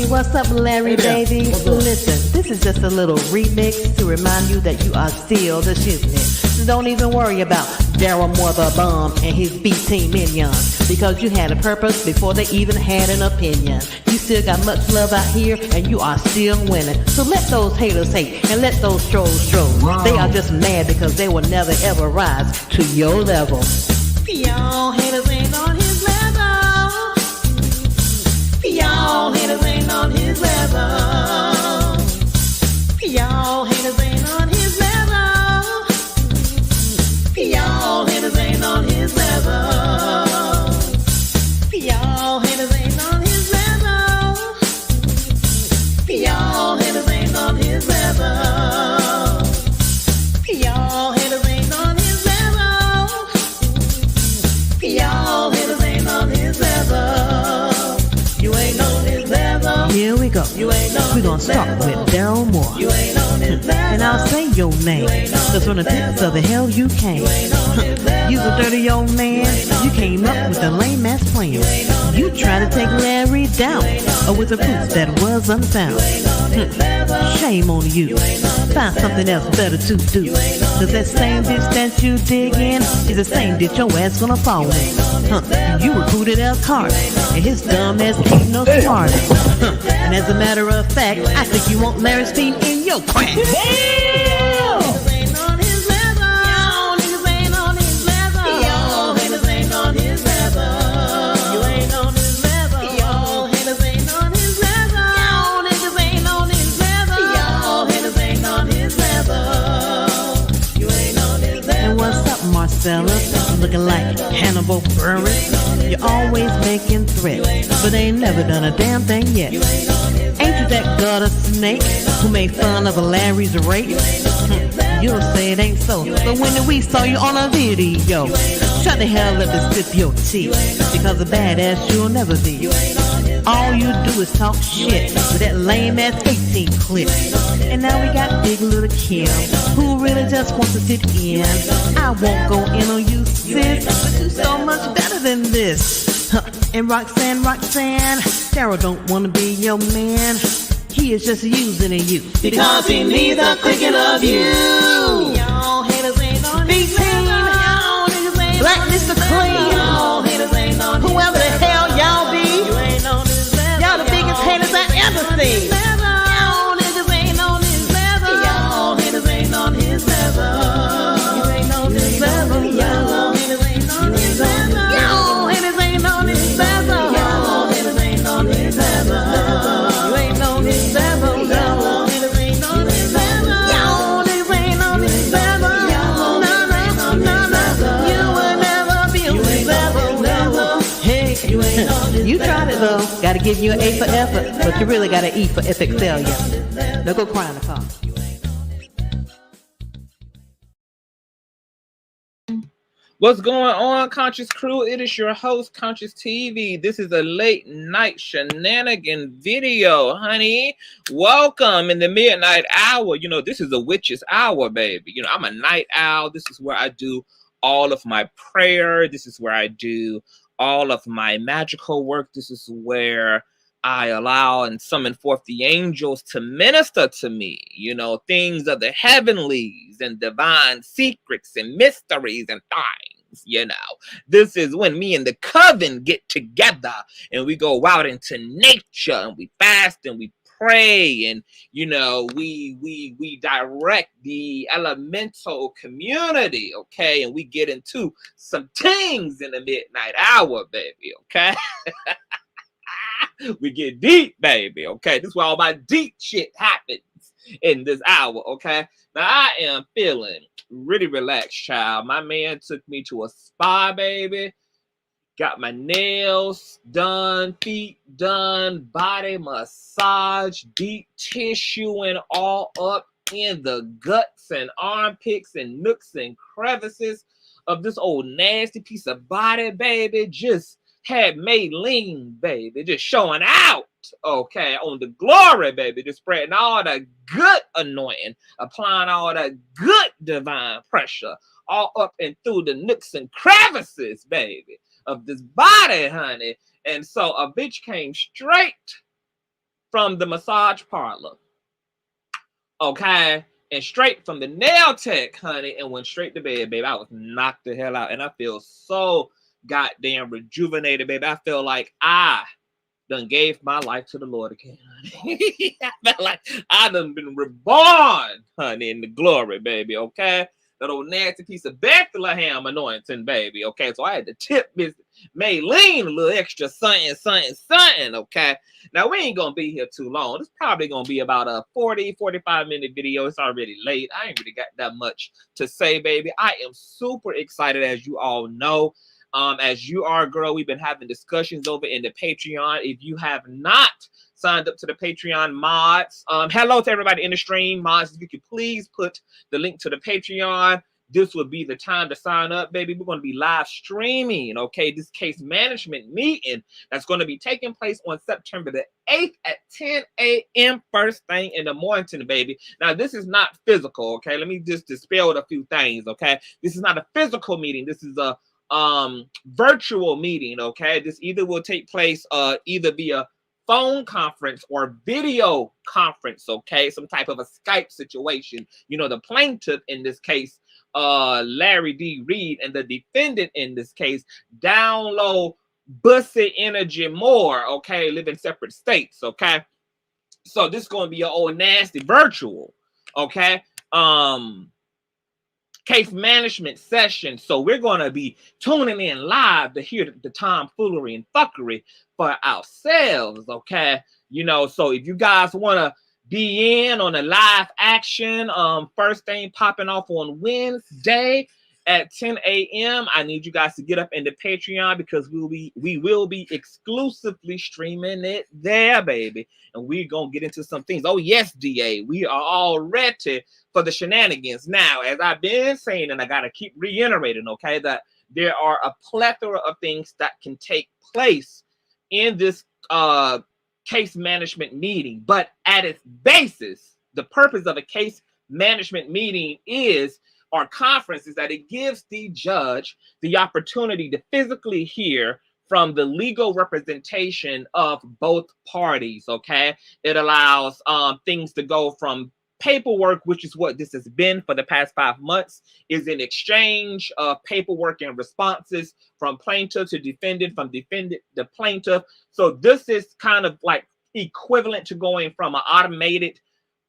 what's up, Larry, baby? Listen, this is just a little remix to remind you that you are still the shiznit. So don't even worry about Darryl Mother Bum and his B-Team minions, because you had a purpose before they even had an opinion. You still got much love out here, and you are still winning. So let those haters hate, and let those trolls troll. Wow. They are just mad because they will never ever rise to your level. Y'all haters ain't on his level. Y'all haters ain't on his level. Y'all haters ain't on his level. Y'all haters ain't on his level. Y'all haters ain't on his level. Y'all haters ain't on his level. Y'all haters ain't on his level. Y'all haters ain't on his level. You ain't on his level. Here we go. We're gonna start with Darryl Moore. You ain't on his level. And I'll say your name, cause from the depths of the hell you came. You's a dirty old man. You came up with a lame ass plan. You tried to take Larry down, with a proof that was unfound. Shame on you. Find something else better to do. Cause that same ditch that you dig in is the same ditch your ass gonna fall in. You recruited El Carter, and his dumb ass ain't no smarter. And as a matter of fact, I think you want Larry's feet in your crack. Looking like Hannibal Buress. You're always making threats, but they ain't never done a damn thing yet. Ain't you that gutter snake who made fun of Larry's rape? You'll say it ain't so, but when we saw you on a video, shut the hell up and sip your tea, because a badass you'll never be. All you do is talk shit with that lame ass 18 clip. And now we got big little Kim, who really just wants to sit in. I won't go in on you, sis, but you're so much better than this. And Roxanne, Darryl don't want to be your man. He is just using you because he needs a clicking of you. Y'all haters ain't on his level. Black Mr. Clean. Y'all haters ain't on his level. Whoever the hell y'all be, you ain't on his level. Y'all the biggest haters I ever seen. Y'all niggas ain't on his level. Y'all haters ain't on his level. You ain't on his level. Y'all haters ain't on his level. Y'all haters ain't on his level. Y'all haters ain't on his level. You ain't on his level. Y'all haters ain't on his level. Y'all niggas ain't on his level. Y'all ain't on his level. You will never be on his level. Hey, you ain't on his level. You tried it though. Gotta give you an A for effort, but you really gotta E for epic failure. Now go cry in the car. What's going on, Conscious crew? It is your host, Consciouztv. This is a late night shenanigan video, honey. Welcome in the midnight hour. You know, this is a witch's hour, baby. You know, I'm a night owl. This is where I do all of my prayer. This is where I do all of my magical work. This is where I allow and summon forth the angels to minister to me, you know, things of the heavenlies and divine secrets and mysteries and things, you know. This is when me and the coven get together and we go out into nature and we fast and we pray and, you know, we direct the elemental community, okay? And we get into some things in the midnight hour, baby, okay? We get deep, baby, okay? This is where all my deep shit happens in this hour, okay? Now, I am feeling really relaxed, child. My man took me to a spa, baby. Got my nails done, feet done, body massage, deep tissue and all up in the guts and armpits and nooks and crevices of this old nasty piece of body, baby. Just had made lean, baby, just showing out, okay, on the glory, baby, just spreading all the good anointing, applying all the good divine pressure all up and through the nooks and crevices, baby, of this body, honey. And so a bitch came straight from the massage parlor, okay, and straight from the nail tech, honey, and went straight to bed, baby. I was knocked the hell out, and I feel so goddamn rejuvenated, baby. I feel like I done gave my life to the Lord again, honey. I felt like I done been reborn, honey, in the glory, baby, okay? That old nasty piece of Bethlehem anointing, baby, okay? So I had to tip Miss Maylene a little extra something, okay? Now, we ain't gonna be here too long. It's probably gonna be about a 45-minute video. It's already late. I ain't really got that much to say, baby. I am super excited, as you all know. As you are, girl, we've been having discussions over in the Patreon. If you have not signed up to the Patreon mods, hello to everybody in the stream. Mods, if you could please put the link to the Patreon. This would be the time to sign up, baby. We're going to be live streaming, okay, this case management meeting that's going to be taking place on September the 8th at 10 a.m. first thing in the morning, baby. Now, this is not physical, okay? Let me just dispel a few things, okay? This is not a physical meeting. This is a virtual meeting, okay? This either will take place either via phone conference or video conference, okay? Some type of a Skype situation. You know, the plaintiff in this case, Larry D. Reid, and the defendant in this case, down low Bussy Energy More, okay? Live in separate states, okay? So this is going to be an old nasty virtual, okay? Case management session. So we're going to be tuning in live to hear the tomfoolery and fuckery for ourselves, okay? You know, so if you guys want to be in on a live action, first thing popping off on Wednesday at 10 a.m. I need you guys to get up in the Patreon because we will be exclusively streaming it there, baby. And we're going to get into some things. Oh, yes, DA. We are all ready for the shenanigans. Now, as I've been saying, and I got to keep reiterating, okay, that there are a plethora of things that can take place in this case management meeting. But at its basis, the purpose of a case management meeting is, or conference, is that it gives the judge the opportunity to physically hear from the legal representation of both parties, okay? It allows things to go from paperwork, which is what this has been for the past 5 months, is in exchange of paperwork and responses from plaintiff to defendant, from defendant to plaintiff. So this is kind of like equivalent to going from an automated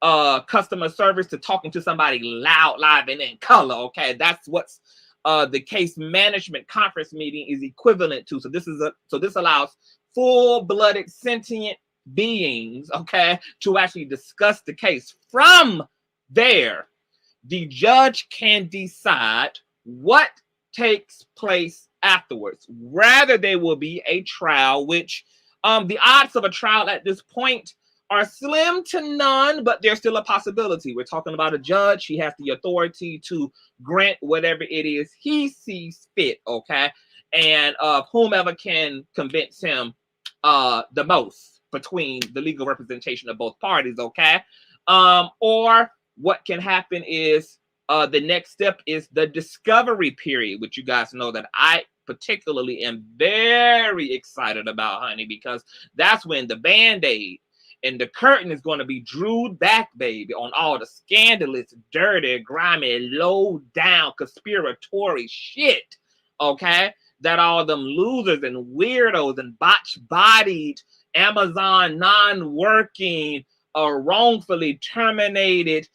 customer service to talking to somebody loud, live, and in color, okay? That's what's the case management conference meeting is equivalent to. So this allows full-blooded sentient beings, okay, to actually discuss the case. From there, the judge can decide what takes place afterwards. Rather, there will be a trial, which the odds of a trial at this point are slim to none, but there's still a possibility. We're talking about a judge. He has the authority to grant whatever it is he sees fit, okay? And whomever can convince him the most between the legal representation of both parties, okay? Or what can happen is the next step is the discovery period, which you guys know that I particularly am very excited about, honey, because that's when the Band-Aid and the curtain is going to be drew back, baby, on all the scandalous, dirty, grimy, low-down, conspiratory shit, okay? That all them losers and weirdos and botch-bodied, Amazon non-working, wrongfully terminated,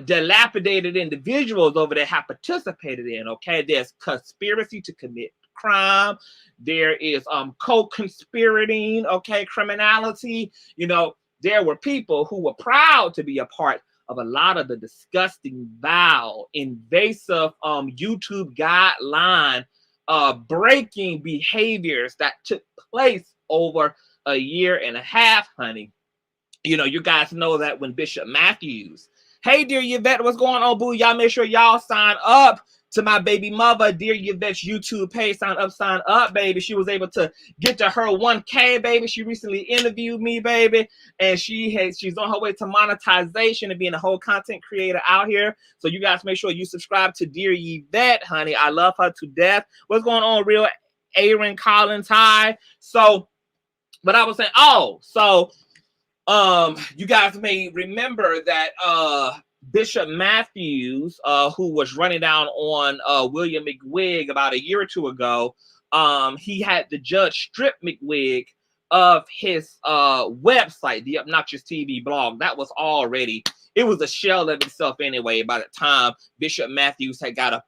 dilapidated individuals over there have participated in, okay? There's conspiracy to commit crime. There is co-conspirating, okay, criminality. You know, there were people who were proud to be a part of a lot of the disgusting, vile, invasive YouTube guideline breaking behaviors that took place over a year and a half, honey. You know, you guys know that when Bishop Matthews, hey, dear Yvette, what's going on, boo? Y'all make sure y'all sign up to my baby mother, dear Yvette's YouTube page. Sign up, baby. She was able to get to her 1K, baby. She recently interviewed me, baby, and she's on her way to monetization and being a whole content creator out here. So you guys make sure you subscribe to dear Yvette, honey. I love her to death. What's going on, real Aaron Collins? Hi. So But I was saying, you guys may remember that Bishop Matthews, who was running down on William McWig about a year or two ago, he had the judge strip McWig of his website, the Obnoxious TV blog. That was already, it was a shell of itself anyway by the time Bishop Matthews had got a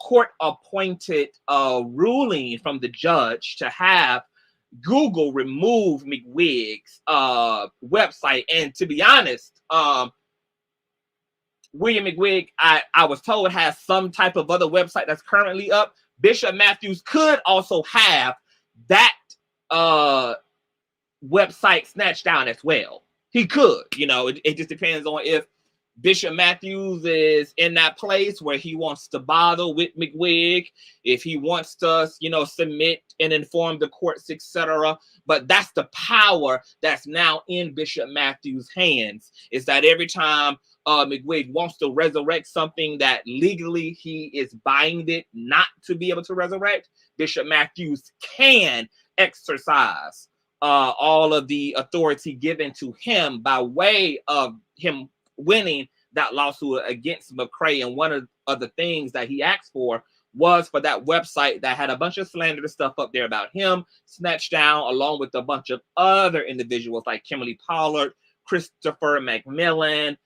court-appointed ruling from the judge to have Google remove McWig's website. And to be honest, William McWig, I was told, has some type of other website that's currently up. Bishop Matthews could also have that website snatched down as well. He could, you know, it just depends on if Bishop Matthews is in that place where he wants to bother with McWig, if he wants to, you know, submit and inform the courts, etc. But that's the power that's now in Bishop Matthews' hands, is that every time McWig wants to resurrect something that legally he is binded not to be able to resurrect, Bishop Matthews can exercise all of the authority given to him by way of him winning that lawsuit against McCrae. And one of the things that he asked for was for that website that had a bunch of slanderous stuff up there about him snatched down, along with a bunch of other individuals like Kimberly Pollard, Christopher McMillan,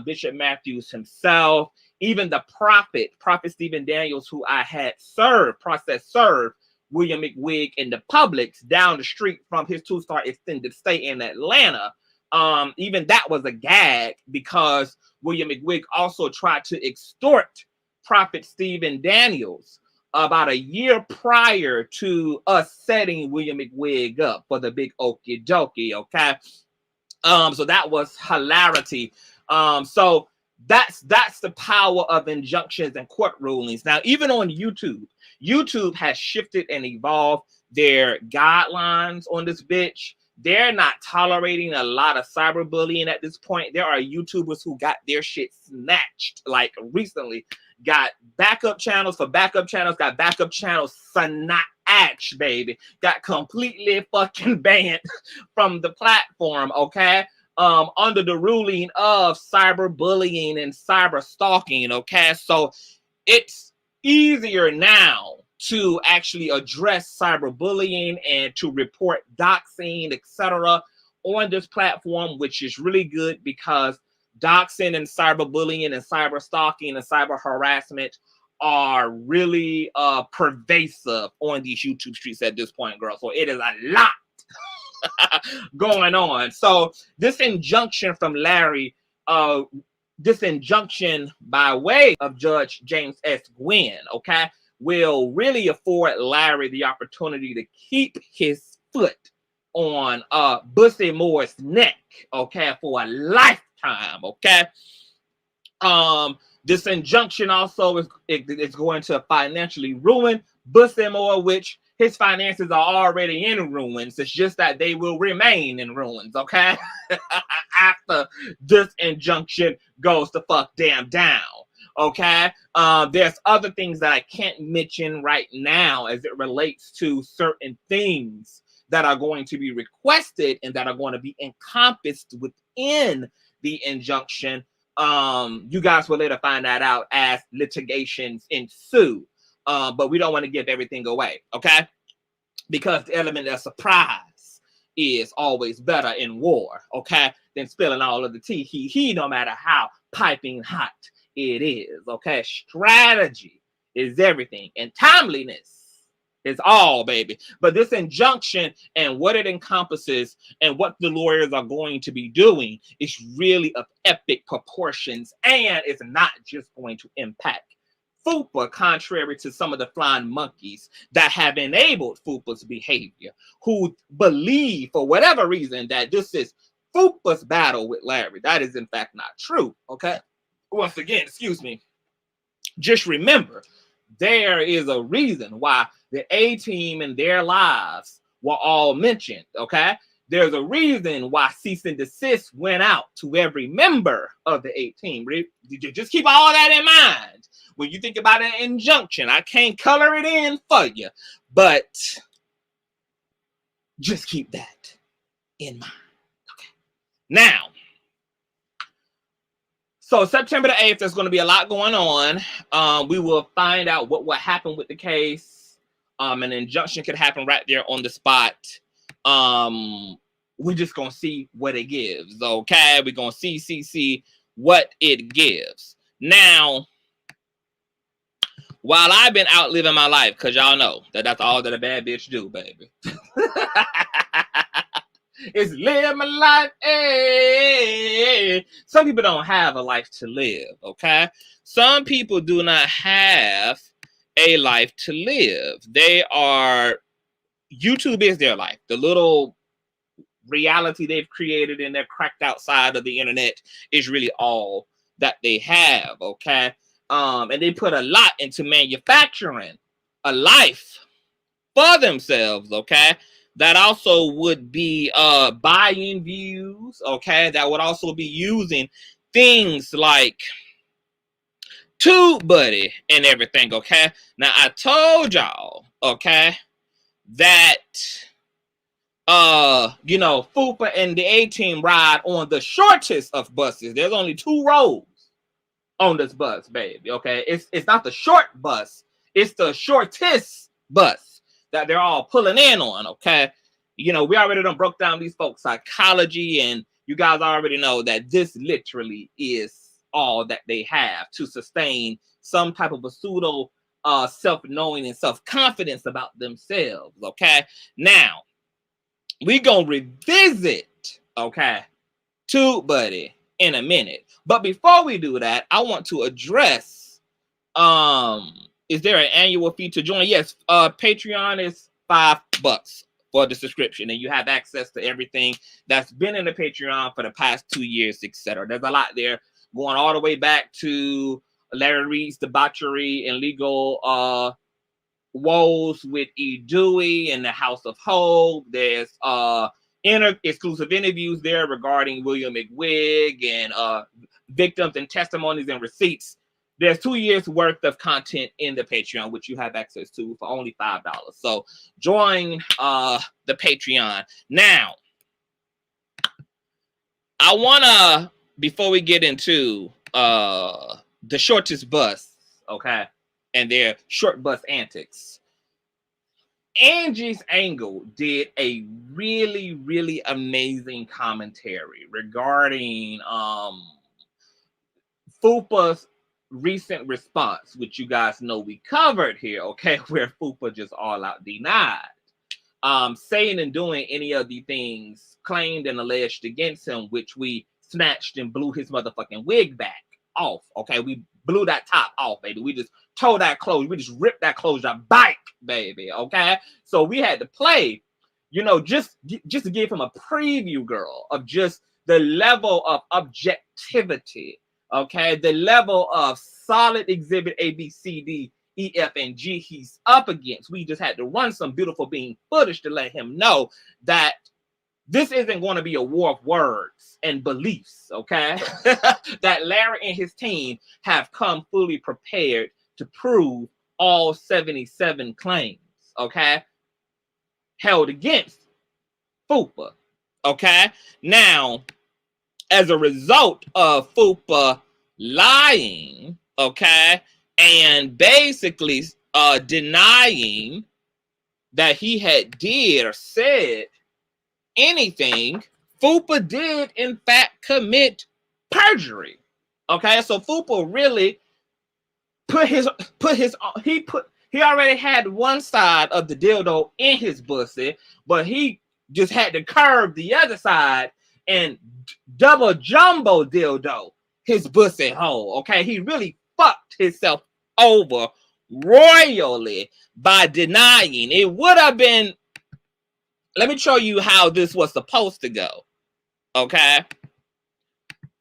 Bishop Matthews himself, even the prophet Stephen Daniels, who I had served William McWig in the Publix down the street from his 2-star extended stay in Atlanta. Even that was a gag, because William McWig also tried to extort Prophet Stephen Daniels about a year prior to us setting William McWig up for the big okie dokie, okay? So that was hilarity. So that's the power of injunctions and court rulings. Now, even on YouTube has shifted and evolved their guidelines on this bitch. They're not tolerating a lot of cyberbullying at this point. There are YouTubers who got their shit snatched, like recently, got backup channels for backup channels, got backup channels snatched, baby. Got completely fucking banned from the platform, okay? Under the ruling of cyberbullying and cyber stalking, okay? So it's easier now to actually address cyberbullying and to report doxing, etc. on this platform, which is really good, because doxing and cyberbullying and cyber stalking and cyber harassment are really pervasive on these YouTube streets at this point, girl. So it is a lot going on. So this injunction from Larry, this injunction by way of Judge James S. Gwynn, okay, will really afford Larry the opportunity to keep his foot on Bussy Moore's neck, okay, for a lifetime, okay. This injunction also is going to financially ruin Bussy Moore, which his finances are already in ruins. It's just that they will remain in ruins, okay? After this injunction goes the fuck damn down, okay? There's other things that I can't mention right now as it relates to certain things that are going to be requested and that are going to be encompassed within the injunction. You guys will later find that out as litigations ensue. But we don't want to give everything away, okay? Because the element of surprise is always better in war, okay, than spilling all of the tea, no matter how piping hot it is, okay? Strategy is everything, and timeliness is all, baby. But this injunction and what it encompasses and what the lawyers are going to be doing is really of epic proportions, and it's not just going to impact FUPA, contrary to some of the flying monkeys that have enabled FUPA's behavior, who believe for whatever reason that this is FUPA's battle with Larry. That is in fact not true, okay? Once again, excuse me, just remember, there is a reason why the A-team and their lives were all mentioned, okay? There's a reason why cease and desist went out to every member of the A-team. Just keep all that in mind when you think about an injunction. I can't color it in for you, but Just keep that in mind. Okay. Now, so September the 8th, there's going to be a lot going on. We will find out what happened with the case. An injunction could happen right there on the spot. We're just going to see what it gives, okay? We're going to see what it gives. Now, while I've been out living my life, because y'all know that that's all that a bad bitch do, baby. Is live my life. Hey. Some people don't have a life to live, okay? Some people do not have a life to live. YouTube is their life. The little reality they've created in their cracked out side of the internet is really all that they have, okay? And they put a lot into manufacturing a life for themselves, okay? That also would be buying views, okay? That would also be using things like TubeBuddy and everything, okay? Now, I told y'all, okay, that FUPA and the A-Team ride on the shortest of buses. There's only 2 rows on this bus, baby, okay? It's not the short bus. It's the shortest bus that they're all pulling in on, okay? We already done broke down these folks' psychology, and you guys already know that this literally is all that they have to sustain some type of a pseudo self-knowing and self-confidence about themselves, okay? Now, we gonna revisit, okay, TubeBuddy in a minute. But before we do that, I want to address, is there an annual fee to join? Yes, Patreon is $5 for the subscription, and you have access to everything that's been in the Patreon for the past 2 years, etc. There's a lot there, going all the way back to Larry Reid's debauchery and legal woes with E. Dewey and the House of Hope. There's exclusive interviews there regarding William McWig and victims and testimonies and receipts. There's 2 years worth of content in the Patreon, which you have access to for only $5. So join the Patreon. Now, I wanna, before we get into the shortest bus, okay, and their short bus antics, Angie's Angle did a really, really amazing commentary regarding FUPA's recent response, which you guys know we covered here, okay, where FUPA just all out denied saying and doing any of the things claimed and alleged against him, which we snatched and blew his motherfucking wig back off, okay? We blew that top off, baby. We just tore that clothes. We just ripped that closure back, baby, okay? So we had to play, just to give him a preview, girl, of just the level of objectivity, okay? The level of solid exhibit A, B, C, D, E, F, and G he's up against. We just had to run some beautiful being footage to let him know that this isn't going to be a war of words and beliefs, okay? That Larry and his team have come fully prepared to prove all 77 claims, okay, held against FUPA, okay? Now, as a result of FUPA lying, okay, and basically denying that he had did or said anything, FUPA did in fact commit perjury, okay? So FUPA really he already had one side of the dildo in his bussy, but he just had to curve the other side and double jumbo dildo his bussy hole, okay? He really fucked himself over royally by denying. It would have been, let me show you how this was supposed to go, okay?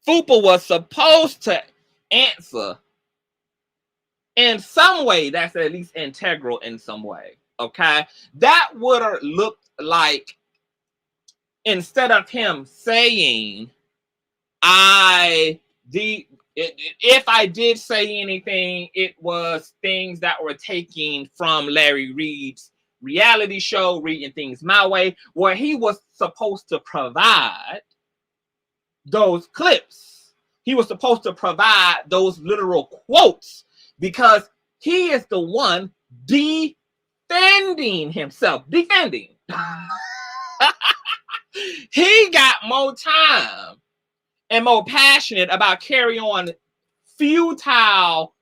FUPA was supposed to answer in some way that's at least integral in some way, okay? That would have looked like, instead of him saying, if I did say anything, it was things that were taken from Larry Reid's reality show, Reading Things My Way, where he was supposed to provide those clips. He was supposed to provide those literal quotes because he is the one defending himself. Defending. He got more time and more passionate about carrying on futile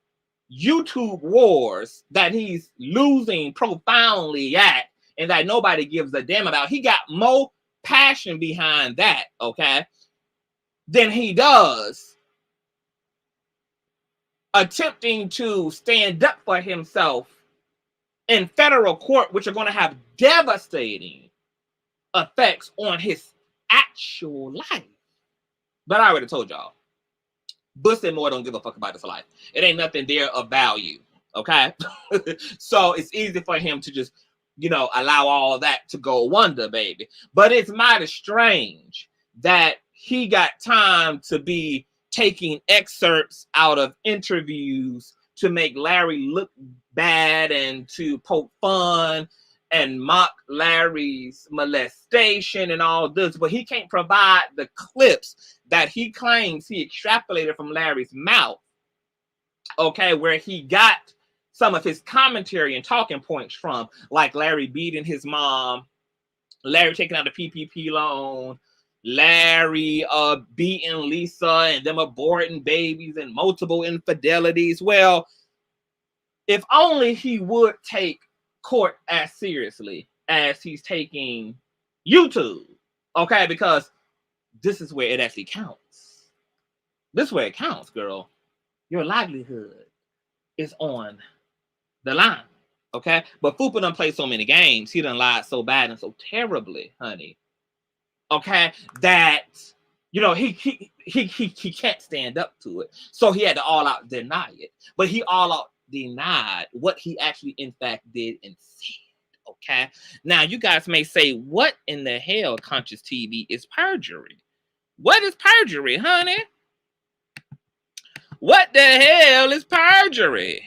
YouTube wars that he's losing profoundly at and that nobody gives a damn about. He got more passion behind that, okay, than he does attempting to stand up for himself in federal court, which are going to have devastating effects on his actual life. But I already told y'all, Bussy more don't give a fuck about his life. It ain't nothing there of value, okay? So it's easy for him to just, you know, allow all that to go under, baby. But it's mighty strange that he got time to be taking excerpts out of interviews to make Larry look bad and to poke fun and mock Larry's molestation and all this, but he can't provide the clips that he claims he extrapolated from Larry's mouth, okay, where he got some of his commentary and talking points from, like Larry beating his mom, Larry taking out a PPP loan, Larry beating Lisa and them aborting babies and multiple infidelities. Well, if only he would take court as seriously as he's taking YouTube, okay? Because this is where it actually counts. This is where it counts, girl. Your livelihood is on the line, okay? But Fupa done played so many games. He done lied so bad and so terribly, honey, okay, that, you know, he can't stand up to it. So he had to all out deny it. But he all out denied what he actually in fact did and said, okay? Now, you guys may say, what in the hell, Consciouztv, is perjury? What is perjury, honey? What the hell is perjury?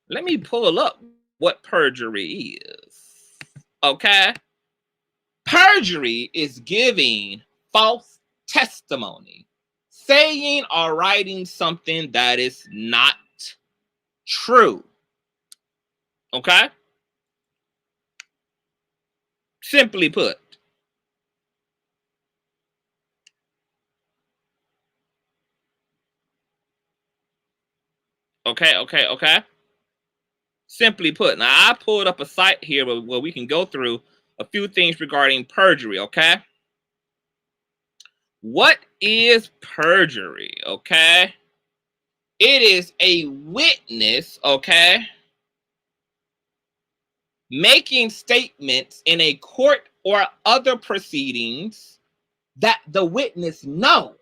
Let me pull up what perjury is, okay? Perjury is giving false testimony, saying or writing something that is not true, okay? Simply put. Okay. Simply put. Now, I pulled up a site here where we can go through a few things regarding perjury, okay? What is perjury, okay? It is a witness, okay, making statements in a court or other proceedings that the witness knows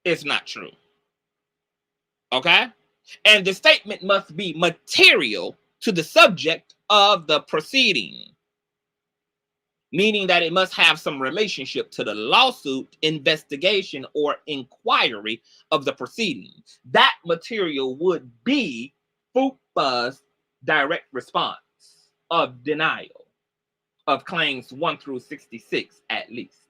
is not true, okay? And the statement must be material to the subject of the proceeding, meaning that it must have some relationship to the lawsuit, investigation, or inquiry of the proceeding. That material would be FUPA's direct response of denial of claims 1 through 66 at least.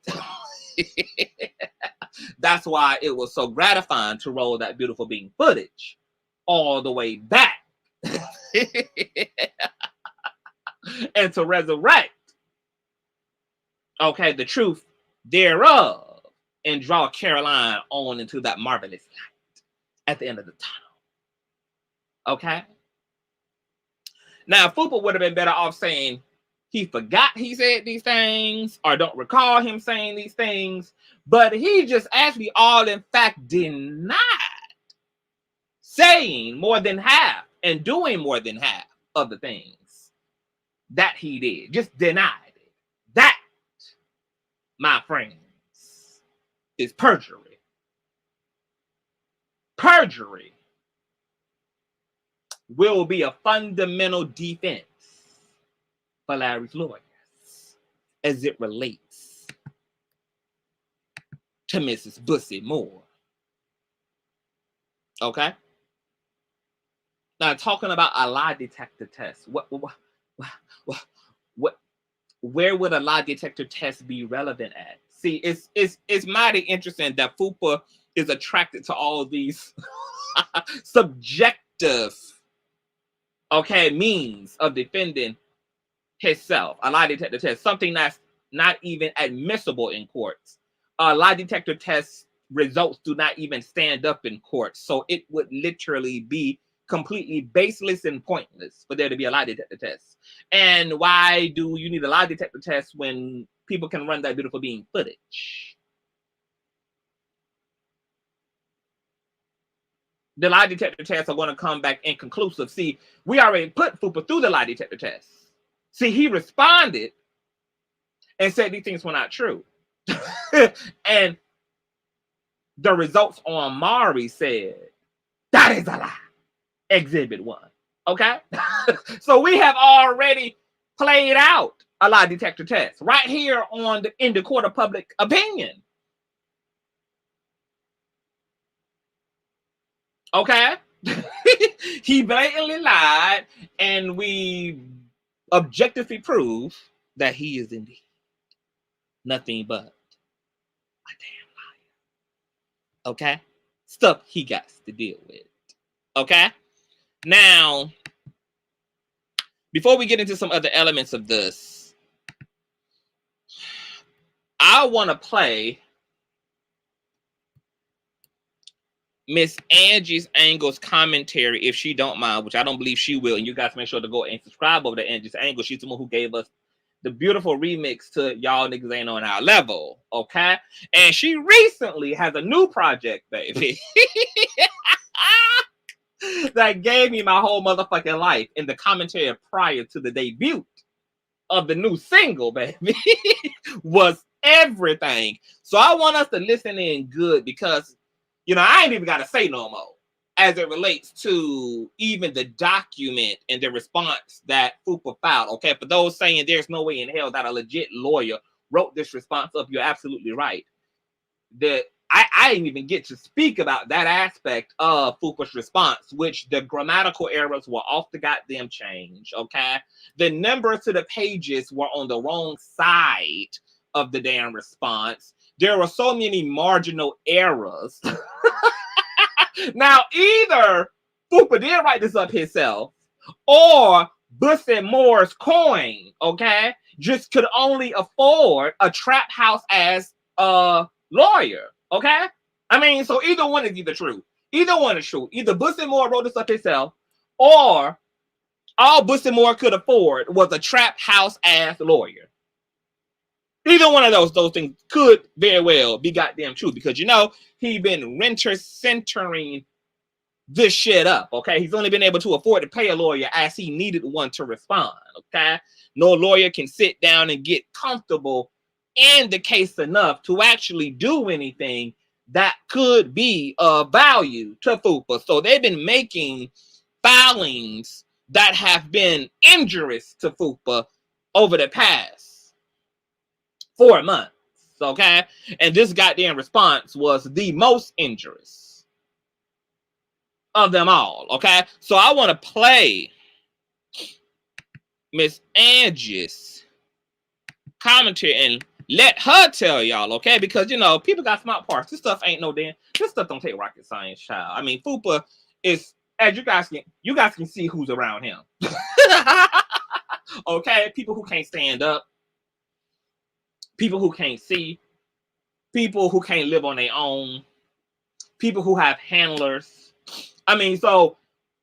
That's why it was so gratifying to roll that beautiful being footage all the way back and to resurrect, okay, the truth thereof and draw Caroline on into that marvelous light at the end of the tunnel, okay? Now, Fupa would have been better off saying he forgot he said these things or don't recall him saying these things, but he just actually all in fact denied saying more than half and doing more than half of the things that he did. Just denied it. That, my friends, is perjury. Perjury will be a fundamental defense for Larry's lawyers as it relates to Mrs. Bussy Moore. Okay? Now, talking about a lie detector test. Where would a lie detector test be relevant at? See, it's mighty interesting that FUPA is attracted to all these subjective, means of defending himself. A lie detector test, something that's not even admissible in courts. A lie detector test results do not even stand up in court. So it would literally be completely baseless and pointless for there to be a lie detector test. And why do you need a lie detector test when people can run that beautiful being footage? The lie detector tests are going to come back inconclusive. See, we already put FUPA through the lie detector test. See, he responded and said these things were not true. And the results on Mari said, that is a lie. Exhibit 1. Okay? So we have already played out a lie detector test right here in the court of public opinion. Okay? He blatantly lied, and we objectively prove that he is indeed nothing but a damn liar. Okay? Stuff he got to deal with. Okay? Now, before we get into some other elements of this, I want to play Miss Angie's Angle's commentary, if she don't mind, which I don't believe she will. And you guys make sure to go and subscribe over to Angie's Angle. She's the one who gave us the beautiful remix to Y'all Niggas Ain't On Our Level. Okay? And she recently has a new project, baby. That gave me my whole motherfucking life in the commentary prior to the debut of the new single, baby, was everything. So I want us to listen in good because, I ain't even got to say no more as it relates to even the document and the response that FUPA filed. Okay, for those saying there's no way in hell that a legit lawyer wrote this response up, you're absolutely right. I didn't even get to speak about that aspect of FUPA's response, which the grammatical errors were off the goddamn change, okay? The numbers to the pages were on the wrong side of the damn response. There were so many marginal errors. Now, either FUPA did write this up himself, or Bussy Moore's coin, okay, just could only afford a trap house as a lawyer. Okay? I mean, so either one is either true. Either one is true. Either Bussy Moore wrote this up himself, or all Bussy Moore could afford was a trap house ass lawyer. Either one of those things could very well be goddamn true because, he been renter-centering this shit up, okay? He's only been able to afford to pay a lawyer as he needed one to respond, okay? No lawyer can sit down and get comfortable in the case enough to actually do anything that could be of value to FUPA. So they've been making filings that have been injurious to FUPA over the past 4 months, okay? And this goddamn response was the most injurious of them all, okay? So I want to play Miss Angie's commentary and let her tell y'all, okay? Because, people got smart parts. This stuff ain't this stuff don't take rocket science, child. I mean, FUPA is, as you guys can see who's around him. Okay? People who can't stand up. People who can't see. People who can't live on their own. People who have handlers. I mean, so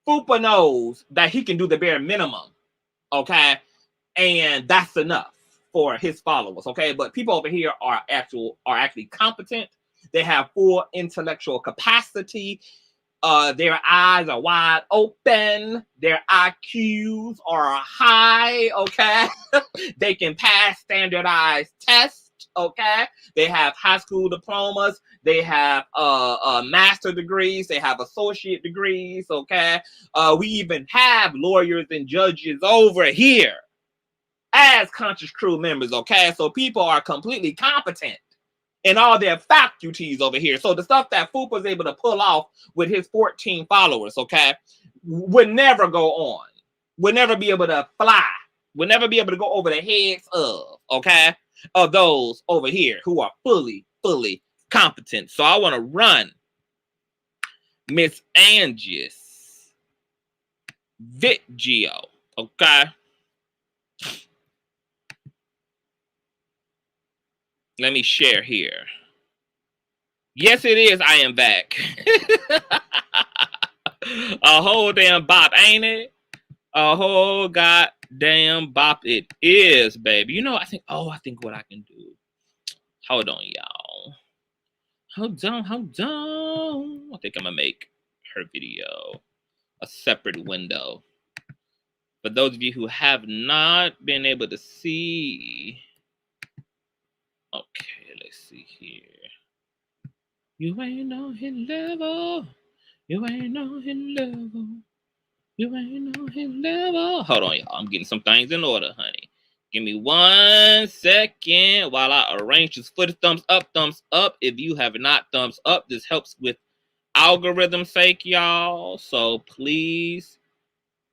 FUPA knows that he can do the bare minimum, okay? And that's enough for his followers, okay? But people over here are actually competent. They have full intellectual capacity. Their eyes are wide open. Their IQs are high, okay? They can pass standardized tests, okay? They have high school diplomas. They have master degrees. They have associate degrees, okay? We even have lawyers and judges over here as conscious crew members, okay? So people are completely competent in all their faculties over here. So the stuff that FUPA is able to pull off with his 14 followers, okay? would never go on, would never be able to fly, would never be able to go over the heads of those over here who are fully competent. So I want to run Miss Angie's video, okay? Let me share here. Yes, it is. I am back. A whole damn bop, ain't it? A whole goddamn bop it is, baby. You know, I think what I can do. Hold on, y'all. Hold on. I think I'm gonna make her video a separate window. For those of you who have not been able to see. Okay, let's see here. You ain't on his level. You ain't on his level. You ain't on his level. Hold on, y'all. I'm getting some things in order, honey. Give me 1 second while I arrange this for the thumbs up, thumbs up. If you have not thumbs up, this helps with algorithm's sake, y'all. So please,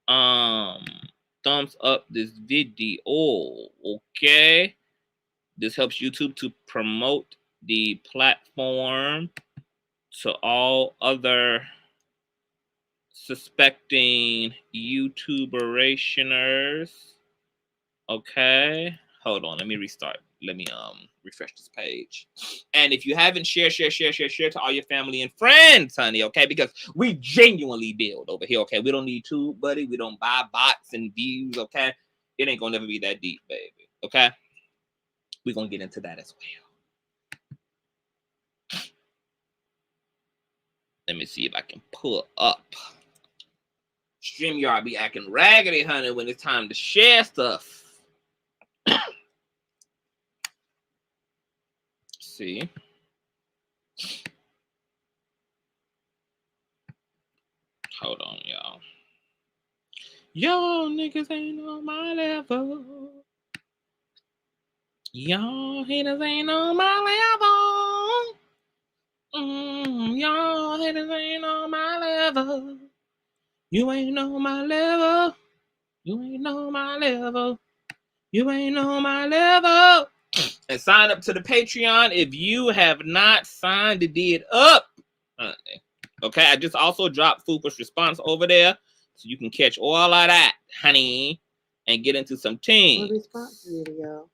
thumbs up this video, okay? This helps YouTube to promote the platform to all other suspecting YouTuberationers. Okay, hold on, let me restart. Let me refresh this page. And if you haven't, share to all your family and friends, honey, okay? Because we genuinely build over here, okay? We don't need tube, buddy. We don't buy bots and views, okay? It ain't gonna never be that deep, baby, okay? We're gonna get into that as well. Let me see if I can pull up. StreamYard be acting raggedy, honey, when it's time to share stuff. See? Hold on, y'all. Y'all niggas ain't on my level. Y'all haters ain't on my level. Y'all haters ain't on my level. You ain't on my level. You ain't on my level. You ain't on my level. And sign up to the Patreon if you have not signed it up. Okay, I just also dropped Fupa's response over there, so you can catch all of that, honey, and get into some teams. Response video.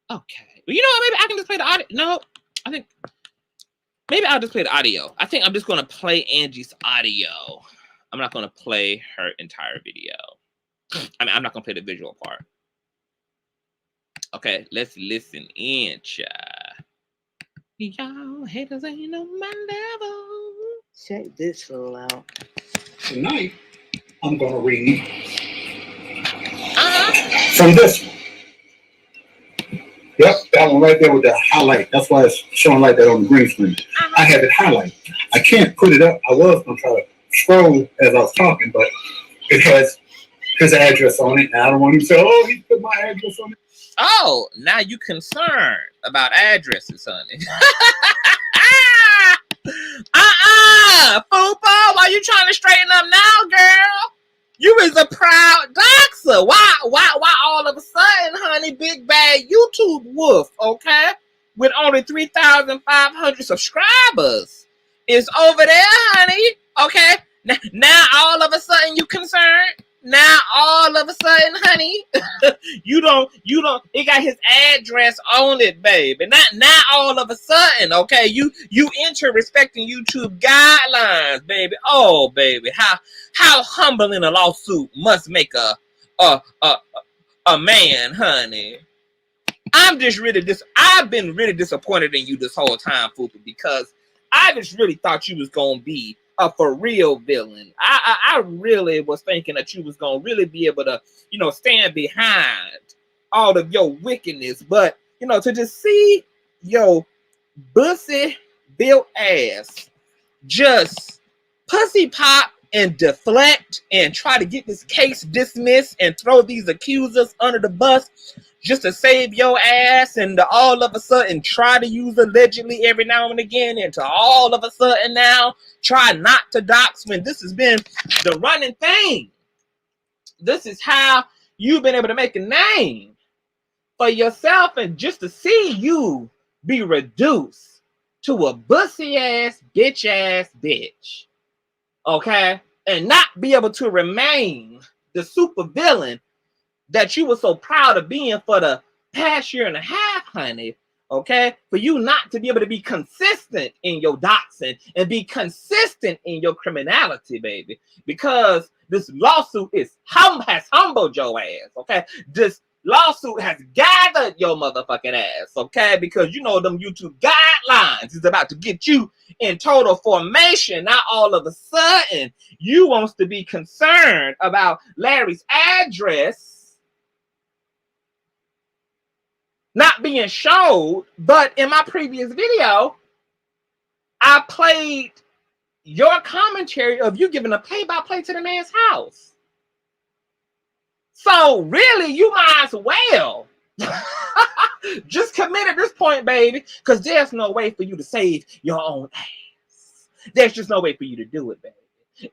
Okay, well, you know what? Maybe I can just play the audio. No, I think maybe I'll just play the audio. I think I'm just gonna play Angie's audio. I'm not gonna play her entire video. I mean, I'm not gonna play the visual part. Okay, let's listen in, child. Y'all haters ain't on my level. Check this fool out. Tonight, I'm going to read from this one. Yep, that one right there with the highlight. That's why it's showing like that on the green screen. I have it highlighted. I can't put it up. I was going to try to scroll as I was talking, but it has his address on it. And I don't want him to say, oh, he put my address on it. Oh, now you concerned about addresses, honey. Fupa, why you trying to straighten up now, girl? You is a proud doxer. Why all of a sudden, honey, big bad YouTube wolf, okay? With only 3,500 subscribers is over there, honey. Okay? Now all of a sudden you concerned? Now all of a sudden, honey, you don't, it got his address on it, baby. Now all of a sudden, okay, you enter respecting YouTube guidelines, baby. Oh, baby, how humbling a lawsuit must make a man, honey. I've been really disappointed in you this whole time, Fupa, because I just really thought you was gonna be a for real villain. I really was thinking that you was gonna really be able to, stand behind all of your wickedness. But to just see your Bussy built ass just pussy pop and deflect and try to get this case dismissed and throw these accusers under the bus just to save your ass, and to all of a sudden try to use allegedly every now and again, and to all of a sudden now try not to dox when this has been the running thing. This is how you've been able to make a name for yourself, and just to see you be reduced to a bussy ass bitch, okay, and not be able to remain the super villain that you were so proud of being for the past year and a half, honey, okay, for you not to be able to be consistent in your doxing and be consistent in your criminality, baby, because this lawsuit has humbled your ass, okay? This lawsuit has gathered your motherfucking ass, okay? Because you know them YouTube guidelines is about to get you in total formation. Now all of a sudden you wants to be concerned about Larry's address not being showed. But in my previous video, I played your commentary of you giving a play-by-play to the man's house. So really, you might as well just commit at this point, baby, because there's no way for you to save your own ass. There's just no way for you to do it, baby.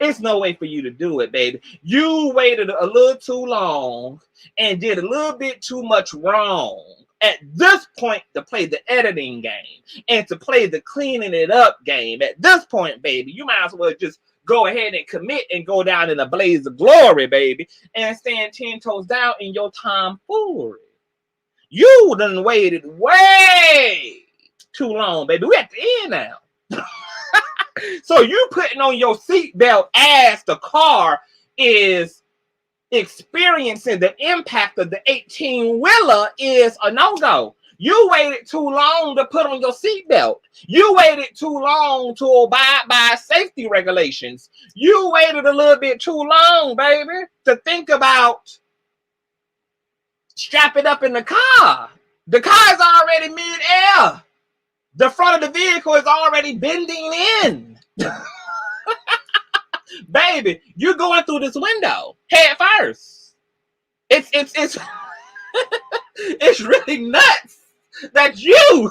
It's no way for you to do it, baby. You waited a little too long and did a little bit too much wrong at this point to play the editing game and to play the cleaning it up game. At this point, baby, you might as well just go ahead and commit and go down in a blaze of glory, baby, and stand 10 toes down in your tomfoolery. You done waited way too long, baby. We're at the end now. So you putting on your seatbelt as the car is experiencing the impact of the 18-wheeler is a no-go. You waited too long to put on your seatbelt. You waited too long to abide by safety regulations. You waited a little bit too long, baby, to think about strapping up in the car. The car is already mid-air. The front of the vehicle is already bending in. Baby, you're going through this window head first. It's it's really nuts that you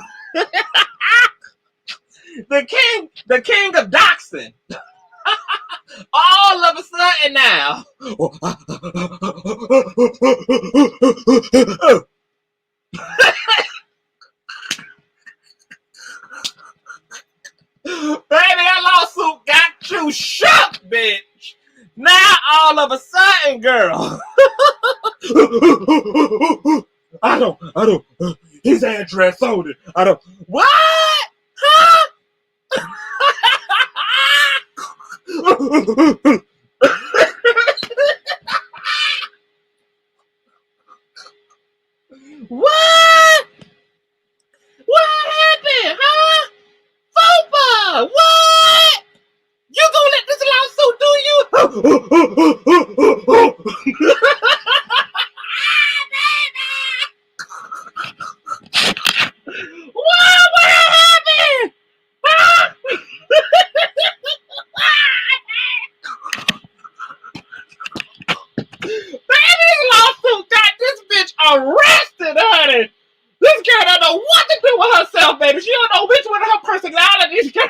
the king of Dachshund all of a sudden now baby, that lawsuit got you shook, bitch. Now all of a sudden, girl. I don't. His address on it. I don't. What? Huh? What? What happened, huh? Fupa, what? You gonna let this lawsuit do you? What happened? Huh? Baby, this lawsuit got this bitch arrested, honey. This girl don't know what to do with herself, baby. She don't know which one of her personalities, girl,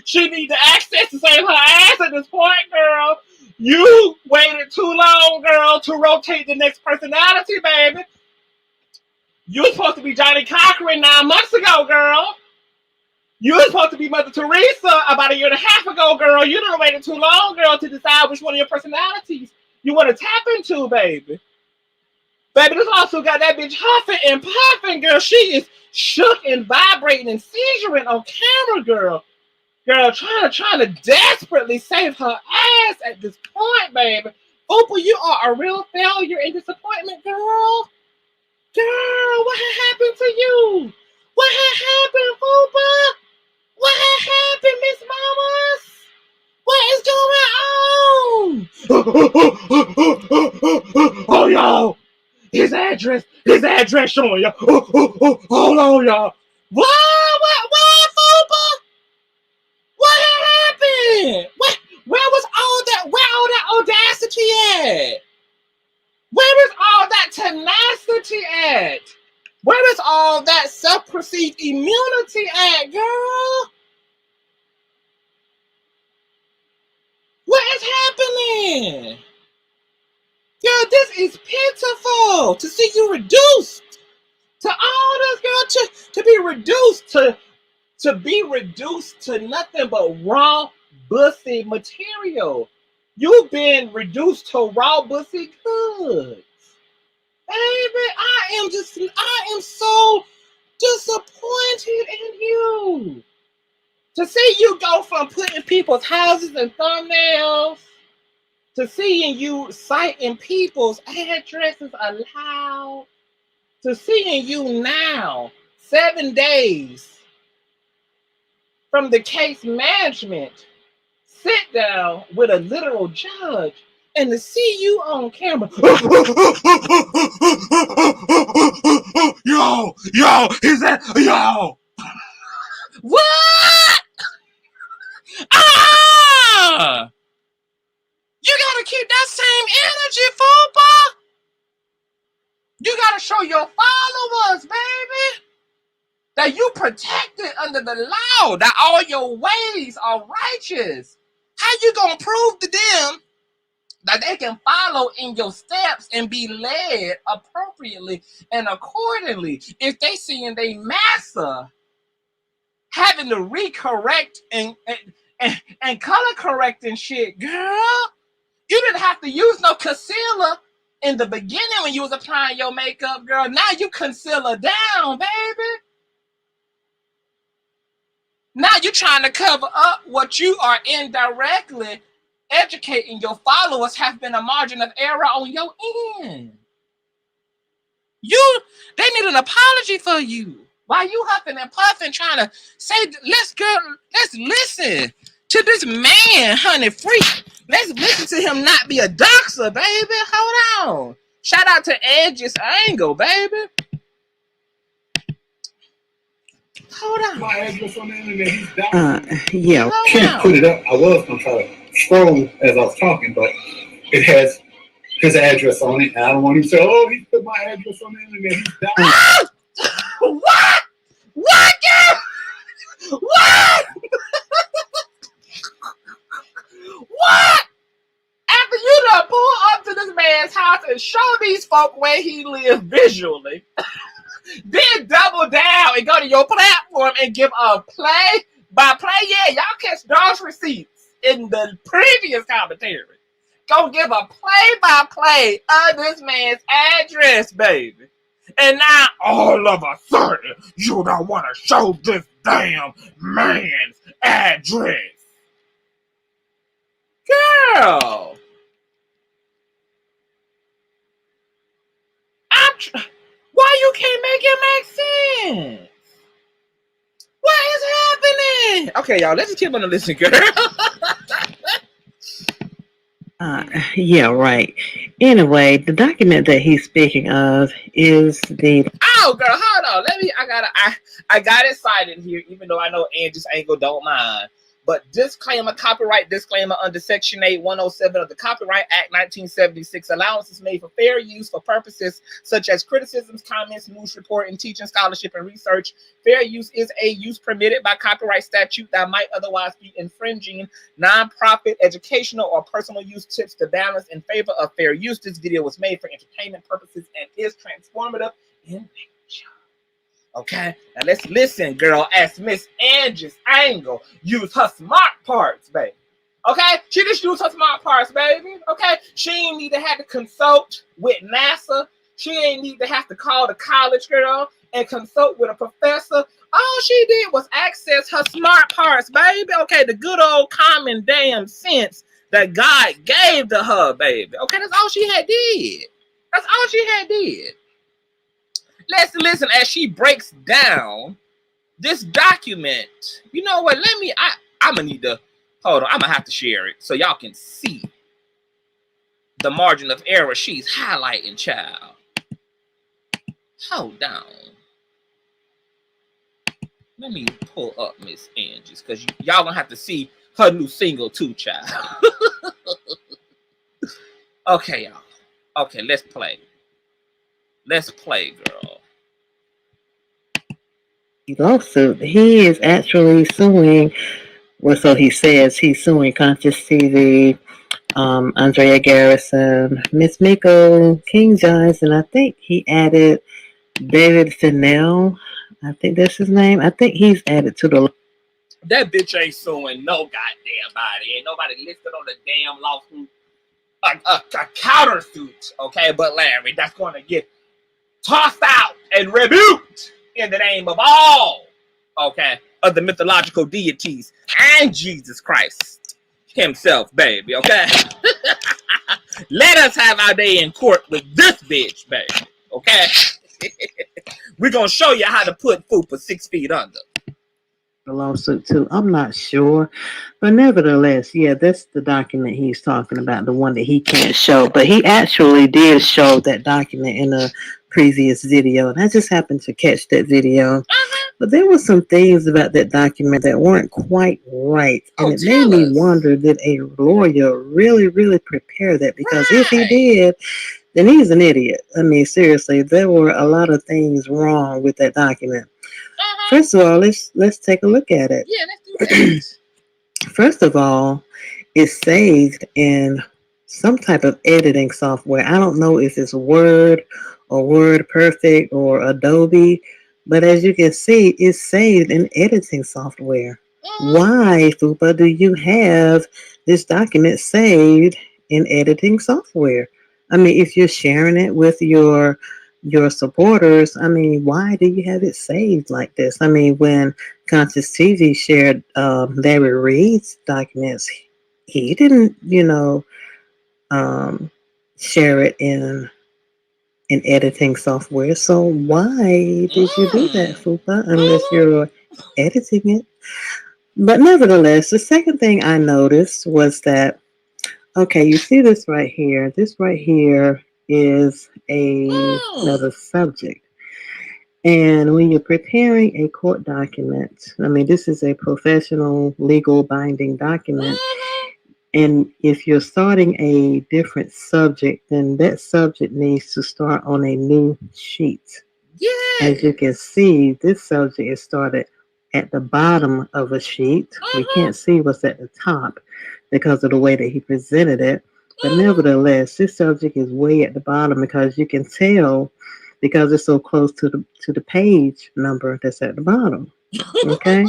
she needs to access to save her ass at this point, girl. You waited too long, girl, to rotate the next personality, baby. You were supposed to be Johnny Cochran 9 months ago, girl. You were supposed to be Mother Teresa about a year and a half ago, girl. You done waited too long, girl, to decide which one of your personalities you want to tap into, baby. Baby, this also got that bitch huffing and puffing, girl. She is shook and vibrating and seizuring on camera, girl. Girl, trying to desperately save her ass at this point, baby. Fupa, you are a real failure and disappointment, girl. Girl, what had happened to you? What had happened, Fupa? What had happened, Miss Mamas? What is going on? Oh, y'all. His address showing y'all. Hold on, y'all. What, Fupa? What happened? Where was all that at? Where is all that tenacity at? Where is all that self-perceived immunity at, girl? What is happening? Girl, this is pitiful to see you reduced to all this, girl, to be reduced to nothing but raw bussy material. You've been reduced to raw bussy goods. Baby, I am so disappointed in you. To see you go from putting people's houses and thumbnails to seeing you citing people's addresses aloud, to seeing you now 7 days from the case management sit down with a literal judge and to see you on camera. Yo, is that yo? What? Ah! You gotta keep that same energy, Fupa. You gotta show your followers, baby, that you protected under the law, that all your ways are righteous. How you gonna prove to them that they can follow in your steps and be led appropriately and accordingly if they see in their massa having to recorrect and color correct and shit, girl? You didn't have to use no concealer in the beginning when you was applying your makeup, girl. Now you concealer down, baby. Now you're trying to cover up what you are indirectly educating your followers have been a margin of error on your end. They need an apology for you. Why you huffing and puffing trying to say, let's listen to this man, honey, freak. Let's listen to him not be a doxer, baby. Hold on. Shout out to Edge's Angle, baby. Hold on. My address on the internet, he's down. Yeah. Can't put it up. I was gonna try to scroll as I was talking, but it has his address on it. And I don't want him to say, "Oh, he put my address on the internet. He's down." What? What? What? What? After you done pull up to this man's house and show these folk where he lives visually, then double down and go to your platform and give a play-by-play. Yeah, y'all catch those receipts in the previous commentary. Go give a play-by-play of this man's address, baby. And now, all of a sudden, you don't want to show this damn man's address. Girl. Why you can't make it make sense? What is happening? Okay, y'all, let's just keep on the listen, girl. Yeah, right. Anyway, the document that he's speaking of is the. Oh, girl, hold on. I got it cited here, even though I know Angie's Angle don't mind. But disclaimer, copyright disclaimer under Section 8, 107 of the Copyright Act 1976. Allowances made for fair use for purposes such as criticisms, comments, news reporting, teaching, scholarship, and research. Fair use is a use permitted by copyright statute that might otherwise be infringing non-profit, educational, or personal use tips to balance in favor of fair use. This video was made for entertainment purposes and is transformative in nature. Okay, now let's listen, girl, as Miss Angie's Angle use her smart parts, baby. Okay, she just used her smart parts, baby. Okay, she ain't need to have to consult with NASA. She ain't need to have to call the college, girl, and consult with a professor. All she did was access her smart parts, baby. Okay, the good old common damn sense that God gave to her, baby. Okay, that's all she had did. That's all she had did. Let's listen as she breaks down this document. You know what? I'm gonna need to hold on. I'm gonna have to share it so y'all can see the margin of error she's highlighting, child. Hold down. Let me pull up Miss Angie's because y'all gonna have to see her new single too, child. Okay, y'all. Okay, let's play. Let's play, girl. Lawsuit. He is actually suing, well, so he says he's suing Consciouztv, Andrea, Garrison, Miss Miko, King Jives, and I think he added David Fennell. I think that's his name. I think he's added to the. That bitch ain't suing no goddamn body. Ain't nobody listed on the damn lawsuit. A countersuit, okay? But Larry, that's going to get tossed out and rebuked in the name of all, okay, of the mythological deities and Jesus Christ himself, baby, okay? Let us have our day in court with this bitch, baby, okay? We're going to show you how to put Fupa 6 feet under. The lawsuit too. I'm not sure, but nevertheless, yeah, that's the document he's talking about, the one that he can't show. But he actually did show that document in a previous video, and I just happened to catch that video. But there were some things about that document that weren't quite right, and it made me wonder: did a lawyer really prepare that? Because if he did, then he's an idiot. I mean, seriously, there were a lot of things wrong with that document. First of all, let's take a look at it. Yeah, let's do that. First of all, it's saved in some type of editing software. I don't know if it's Word or Word Perfect or Adobe, but as you can see, it's saved in editing software. Why, Fupa, do you have this document saved in editing software? I mean, if you're sharing it with your supporters, I mean, why do you have it saved like this? I mean, when Consciouztv shared Larry Reid's documents, he didn't, share it in editing software. So why did you do that, Fupa, unless you're editing it? But nevertheless, the second thing I noticed was that, okay, you see this right here. This right here is another subject. And when you're preparing a court document, I mean, this is a professional legal binding document. And if you're starting a different subject, then that subject needs to start on a new sheet. Yeah. As you can see, this subject is started at the bottom of a sheet. We can't see what's at the top because of the way that he presented it. But nevertheless, this subject is way at the bottom because you can tell because it's so close to the page number that's at the bottom. Okay?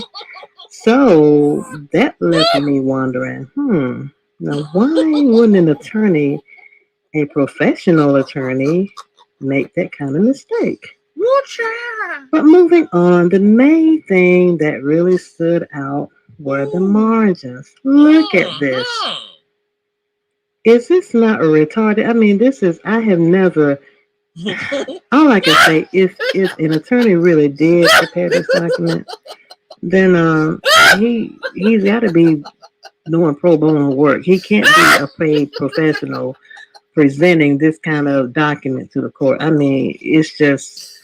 So that left me wondering, now why wouldn't an attorney, a professional attorney, make that kind of mistake? But moving on, the main thing that really stood out were the margins. Look at this. Is this not retarded? I mean, I have never, all I can say is if an attorney really did prepare this document, then he's got to be doing pro bono work. He can't be a paid professional presenting this kind of document to the court. I mean, it's just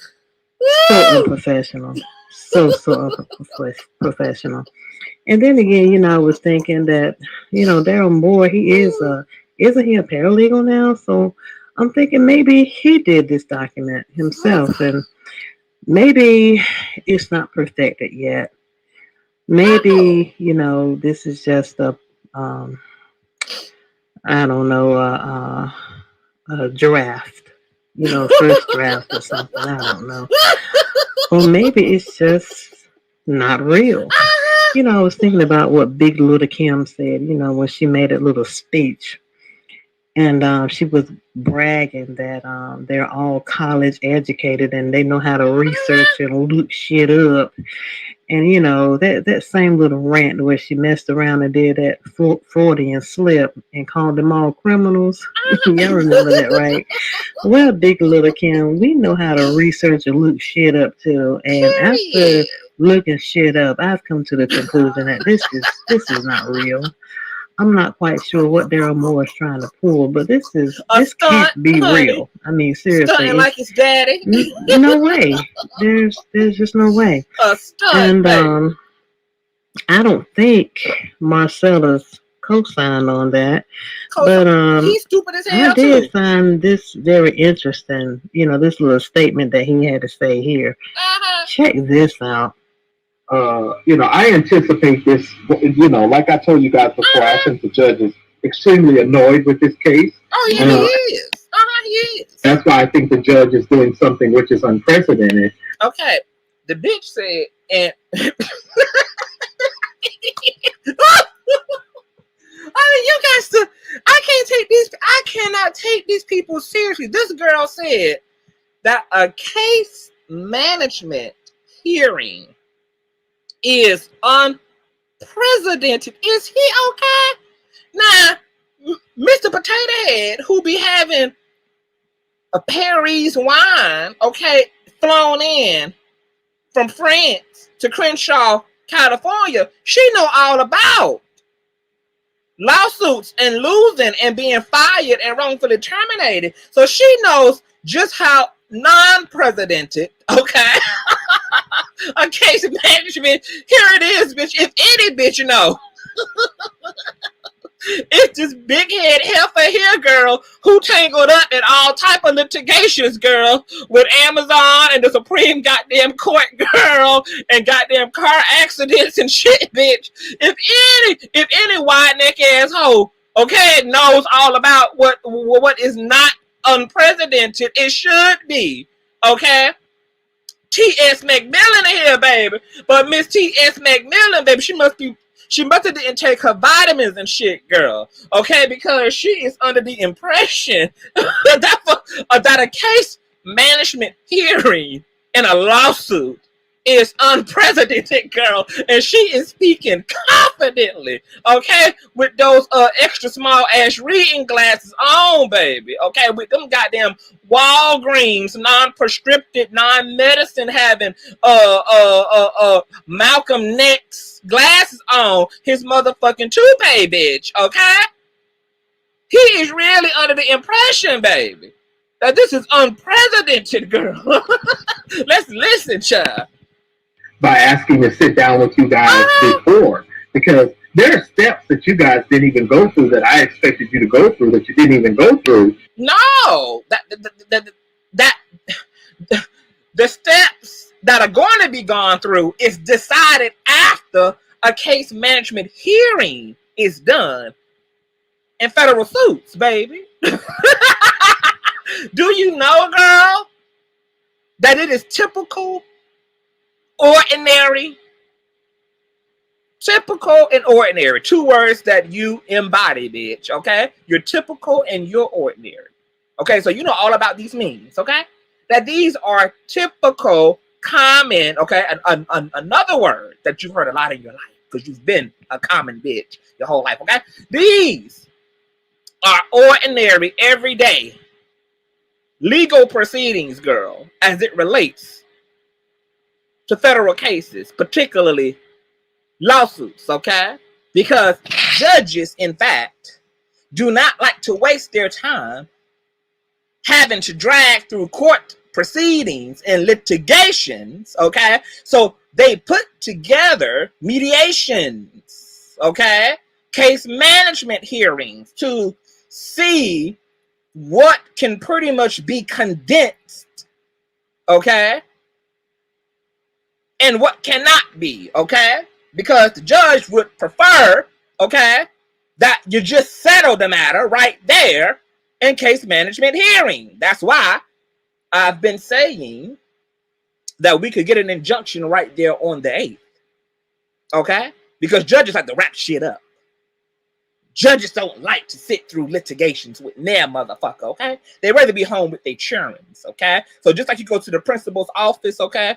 so unprofessional. So unprofessional. And then again, I was thinking that, Darryl Moore, isn't he a paralegal now? So I'm thinking maybe he did this document himself, and maybe it's not perfected yet. Maybe, this is just a draft, first draft or something. I don't know. Or maybe it's just not real. I was thinking about what Big Little Kim said, when she made a little speech. And she was bragging that they're all college educated and they know how to research and look shit up. And, that same little rant where she messed around and did that Freudian slip and called them all criminals. Y'all remember that, right? Well, Big Little Kim, we know how to research and look shit up too. And after looking shit up, I've come to the conclusion that this is not real. I'm not quite sure what Darryl Moore is trying to pull, but this can't be real. I mean, seriously. Stunting like his daddy. No way. There's just no way. A stunt, and I don't think Marcella's co-signed on that. But But he's stupid as I hell did too. find this very interesting. This little statement that he had to say here. Check this out. I anticipate this, like I told you guys before, I think the judge is extremely annoyed with this case. Oh, yeah, he is. He is. That's why I think the judge is doing something which is unprecedented. Okay. The bitch said, and I cannot take these people seriously. This girl said that a case management hearing is unprecedented. Is he okay? Now, Mr. Potato Head, who be having a Paris wine, okay, flown in from France to Crenshaw, California, she know all about lawsuits and losing and being fired and wrongfully terminated. So she knows just how non-precedented, okay, a case management. Here it is, bitch. If any bitch, it's this big head heifer here, girl, who tangled up in all type of litigations, girl, with Amazon and the Supreme goddamn court, girl, and goddamn car accidents and shit, bitch. If any wide neck asshole, okay, knows all about what is not unprecedented, it should be, okay. T.S. McMillan here, baby. But Miss T.S. McMillan, baby, she must have didn't take her vitamins and shit, girl. Okay, because she is under the impression that a case management hearing in a lawsuit is unprecedented, girl. And she is speaking confidently, okay, with those extra small ass reading glasses on, baby. Okay, with them goddamn Walgreens non-prescriptive, non-medicine having Malcolm X glasses on his motherfucking toupee, bitch. Okay, he is really under the impression, baby, that this is unprecedented, girl. Let's listen, child. By asking to sit down with you guys before, because there are steps that you guys didn't even go through that I expected you to go through that you didn't even go through. No, the steps that are going to be gone through is decided after a case management hearing is done in federal suits, baby. Do you know, girl, that it is typical, ordinary, typical and ordinary, two words that you embody, bitch, okay? You're typical and you're ordinary. Okay, so you know all about these meanings, okay? That these are typical, common, okay? Another word that you've heard a lot in your life because you've been a common bitch your whole life, okay? These are ordinary, everyday legal proceedings, girl, as it relates to federal cases, particularly lawsuits, okay? Because judges, in fact, do not like to waste their time having to drag through court proceedings and litigations, okay? So they put together mediations, okay? Case management hearings to see what can pretty much be condensed, okay? And what cannot be, okay? Because the judge would prefer, okay, that you just settle the matter right there in case management hearing. That's why I've been saying that we could get an injunction right there on the 8th, okay? Because judges like to wrap shit up. Judges don't like to sit through litigations with their motherfucker, okay? They'd rather be home with their children, okay? So just like you go to the principal's office, okay,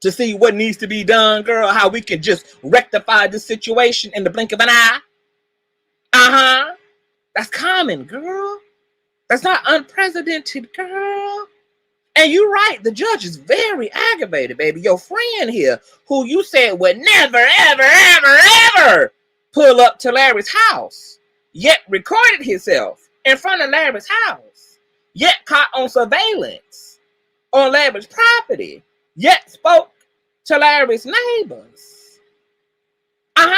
to see what needs to be done, girl, how we can just rectify this situation in the blink of an eye. That's common, girl. That's not unprecedented, girl. And you're right, the judge is very aggravated, baby. Your friend here, who you said would never, ever, ever, ever pull up to Larry's house, yet recorded himself in front of Larry's house, yet caught on surveillance on Larry's property, yet spoke to Larry's neighbors.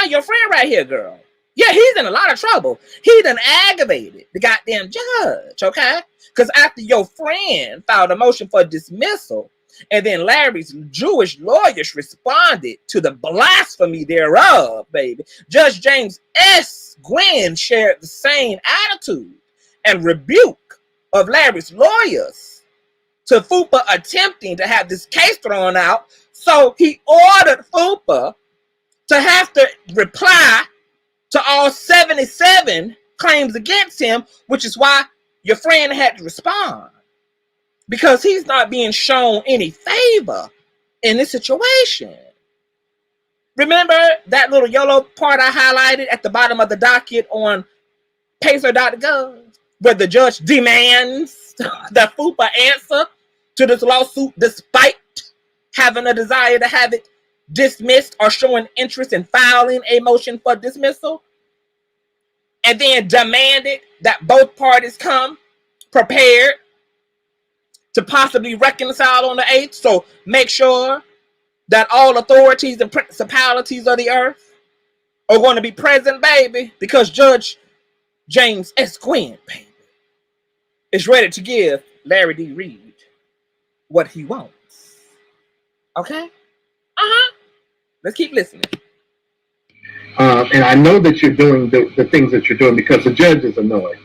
Your friend right here, girl. Yeah, he's in a lot of trouble. He done aggravated the goddamn judge, okay? Because after your friend filed a motion for dismissal, and then Larry's Jewish lawyers responded to the blasphemy thereof, baby. Judge James S. Gwynn shared the same attitude and rebuke of Larry's lawyers to FUPA attempting to have this case thrown out. So he ordered FUPA to have to reply to all 77 claims against him, which is why your friend had to respond, because he's not being shown any favor in this situation. Remember that little yellow part I highlighted at the bottom of the docket on pacer.gov, where the judge demands that FUPA answer to this lawsuit despite having a desire to have it dismissed or showing interest in filing a motion for dismissal, and then demanded that both parties come prepared to possibly reconcile on the 8th. So make sure that all authorities and principalities of the earth are going to be present, baby, because Judge James S. Gwynn, baby, is ready to give Larry D. Reid what he wants. Okay? Let's keep listening. And I know that you're doing the things that you're doing because the judge is annoyed.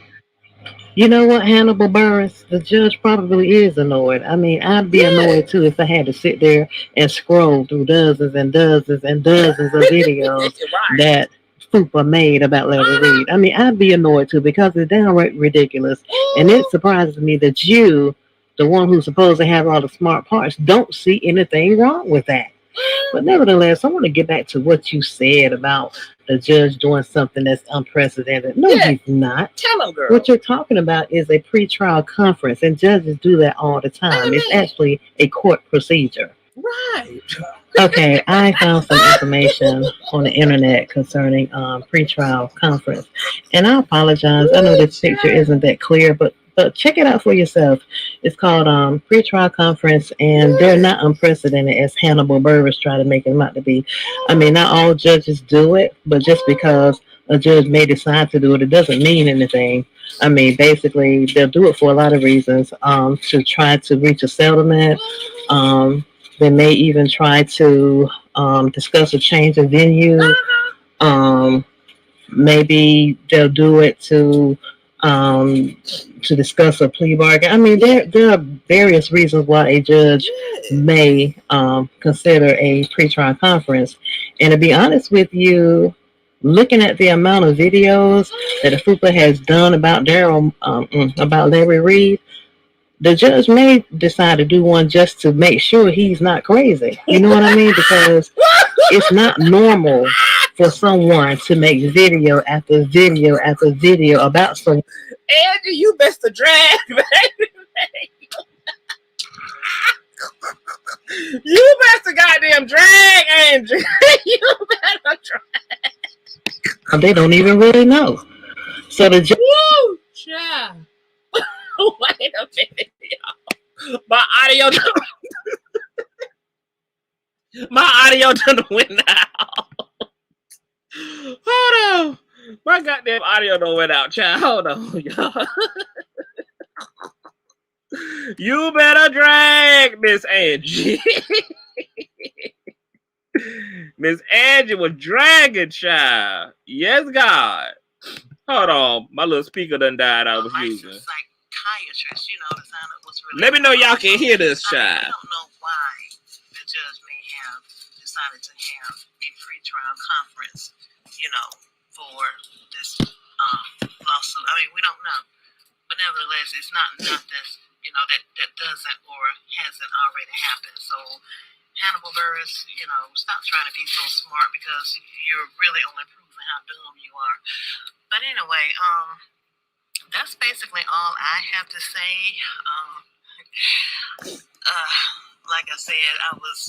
You know what, Hannibal Burris? The judge probably is annoyed. I mean, I'd be annoyed too if I had to sit there and scroll through dozens and dozens and dozens of videos that FUPA made about Larry Reid. I mean, I'd be annoyed too because it's downright ridiculous. And it surprises me that you, the one who's supposed to have all the smart parts, don't see anything wrong with that. But nevertheless, I want to get back to what you said about the judge doing something that's unprecedented. No, he's not. Tell him, girl. What you're talking about is a pretrial conference, and judges do that all the time. It's actually a court procedure. Right. Okay, I found some information on the internet concerning pretrial conference, and I apologize. I know this picture isn't that clear, but check it out for yourself. It's called Pretrial Conference, and they're not unprecedented as Hannibal Burris tried to make them out to be. I mean, not all judges do it, but just because a judge may decide to do it, it doesn't mean anything. I mean, basically, they'll do it for a lot of reasons. To try to reach a settlement. They may even try to discuss a change of venue. Maybe they'll do it to discuss a plea bargain. I mean, there are various reasons why a judge may consider a pretrial conference. And to be honest with you, looking at the amount of videos that the FUPA has done about about Larry Reid, the judge may decide to do one just to make sure he's not crazy. You know what I mean? Because it's not normal for someone to make video after video after video about someone. Andrew, you best to drag, baby. You best to goddamn drag, Andrew. You better drag. They don't even really know. So the judge. Woo, child. Wait a minute, y'all. My audio done went out. Hold on. My goddamn audio done went out, child. Hold on, y'all. You better drag, Miss Angie. Miss Angie was dragging, child. Yes, God. Hold on. My little speaker done died I was using. Psychiatrist, you know, to find out what's really. Let me know y'all can hear this, child. I don't know why the judge may have decided to have a pretrial conference, you know, for this lawsuit. I mean, we don't know, but nevertheless, it's not that you know that doesn't or hasn't already happened. So, Hannibal Burris, you know, stop trying to be so smart because you're really only proving how dumb you are. But anyway, that's basically all I have to say. Like I said, I was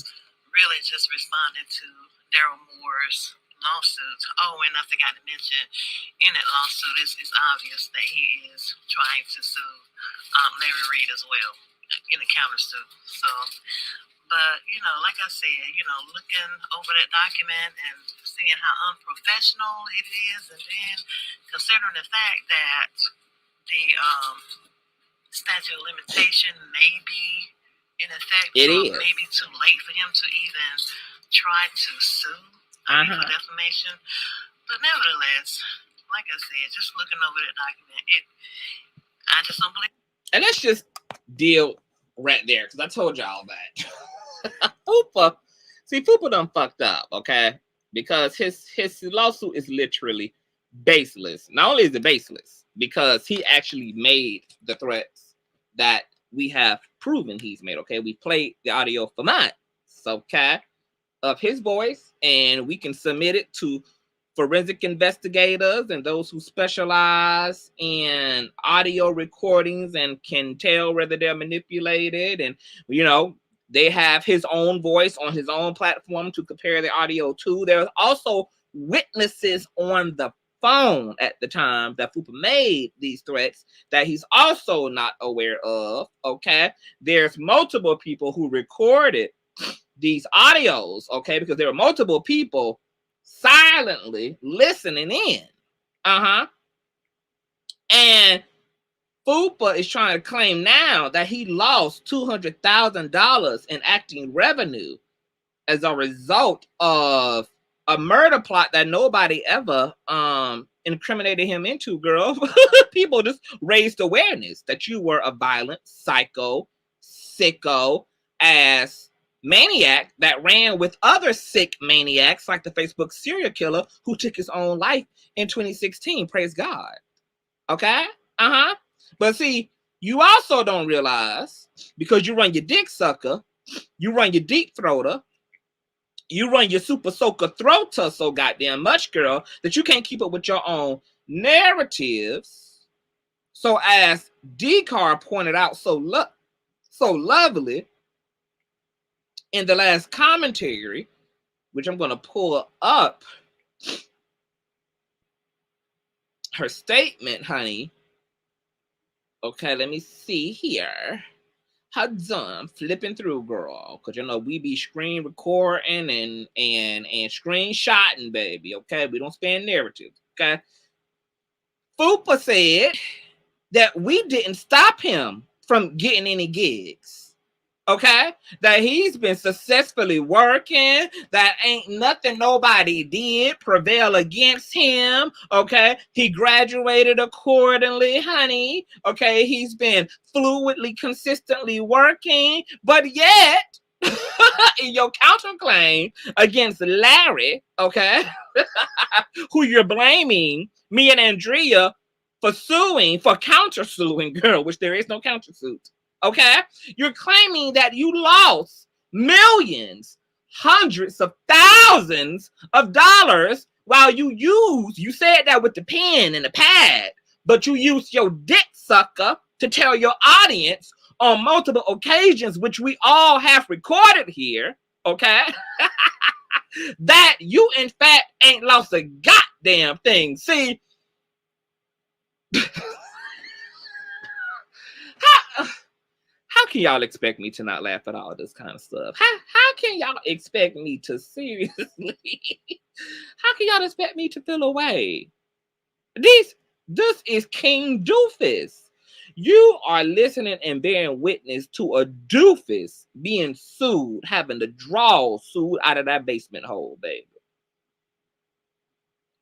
really just responding to Darryl Moore's lawsuit. Oh, and I forgot to mention, in that lawsuit, it's obvious that he is trying to sue Larry Reid as well in a countersuit. So, but, you know, like I said, you know, looking over that document and seeing how unprofessional it is, and then considering the fact that the statute of limitation may be in effect, It so is. it may be too late for him to even try to sue for defamation. But nevertheless, like I said, just looking over the document, I just don't believe. And let's just deal right there, because I told y'all that. Fupa done fucked up, okay? Because his lawsuit is literally baseless. Not only is it baseless, because he actually made the threats that we have proven he's made, okay? We played the audio for months, okay, of his voice, and we can submit it to forensic investigators and those who specialize in audio recordings and can tell whether they're manipulated. And, you know, they have his own voice on his own platform to compare the audio to. There's also witnesses on the phone at the time that Fupa made these threats that he's also not aware of, okay? There's multiple people who recorded these audios, okay? Because there are multiple people silently listening in. And Fupa is trying to claim now that he lost $200,000 in acting revenue as a result of a murder plot that nobody ever incriminated him into, girl. People just raised awareness that you were a violent, psycho, sicko ass maniac that ran with other sick maniacs like the Facebook serial killer who took his own life in 2016. Praise God. Okay? But see, you also don't realize, because you run your dick sucker, you run your deep throater, you run your super soaker throater so goddamn much, girl, that you can't keep up with your own narratives. So as D-Car pointed out so lovely in the last commentary, which I'm going to pull up her statement, honey. Okay, let me see here. How done flipping through, girl? Because you know we be screen recording and screenshotting, baby. Okay, we don't spend narratives. Okay. Fupa said that we didn't stop him from getting any gigs. Okay, that he's been successfully working, that ain't nothing nobody did prevail against him. Okay, he graduated accordingly, honey. Okay, he's been fluidly, consistently working, but yet in your counterclaim against Larry, okay, who you're blaming me and Andrea for countersuing, girl, which there is no countersuit. Okay, you're claiming that you lost millions, hundreds of thousands of dollars while you said that with the pen and the pad, but you used your dick sucker to tell your audience on multiple occasions, which we all have recorded here, okay, that you in fact ain't lost a goddamn thing. See, how can y'all expect me to not laugh at all this kind of stuff? How can y'all expect me to seriously? How can y'all expect me to feel away? This is King Doofus. You are listening and bearing witness to a doofus being sued, having the draw sued out of that basement hole, baby.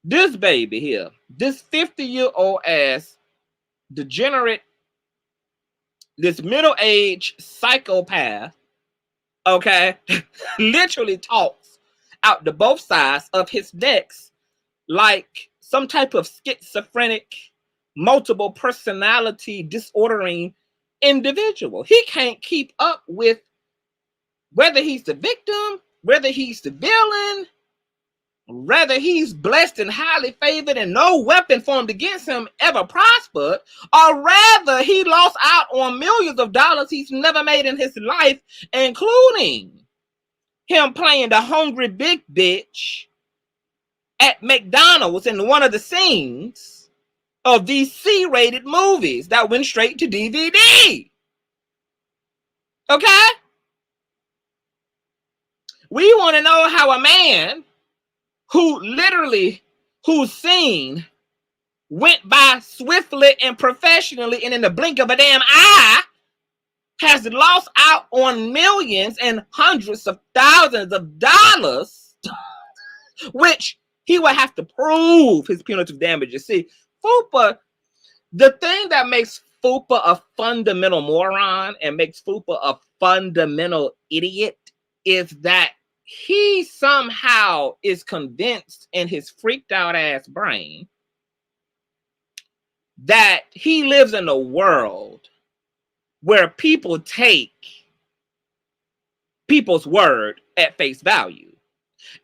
This baby here, this 50-year-old ass degenerate, this middle-aged psychopath, okay, literally talks out to both sides of his necks like some type of schizophrenic, multiple personality disordering individual. He can't keep up with whether he's the victim, whether he's the villain, whether he's blessed and highly favored and no weapon formed against him ever prospered, or rather he lost out on millions of dollars he's never made in his life, including him playing the hungry big bitch at McDonald's in one of the scenes of these C-rated movies that went straight to DVD. Okay? We want to know how a man whose scene went by swiftly and professionally and in the blink of a damn eye, has lost out on millions and hundreds of thousands of dollars, which he would have to prove his punitive damages. See, FUPA, the thing that makes FUPA a fundamental moron and makes FUPA a fundamental idiot is that he somehow is convinced in his freaked out ass brain that he lives in a world where people take people's word at face value.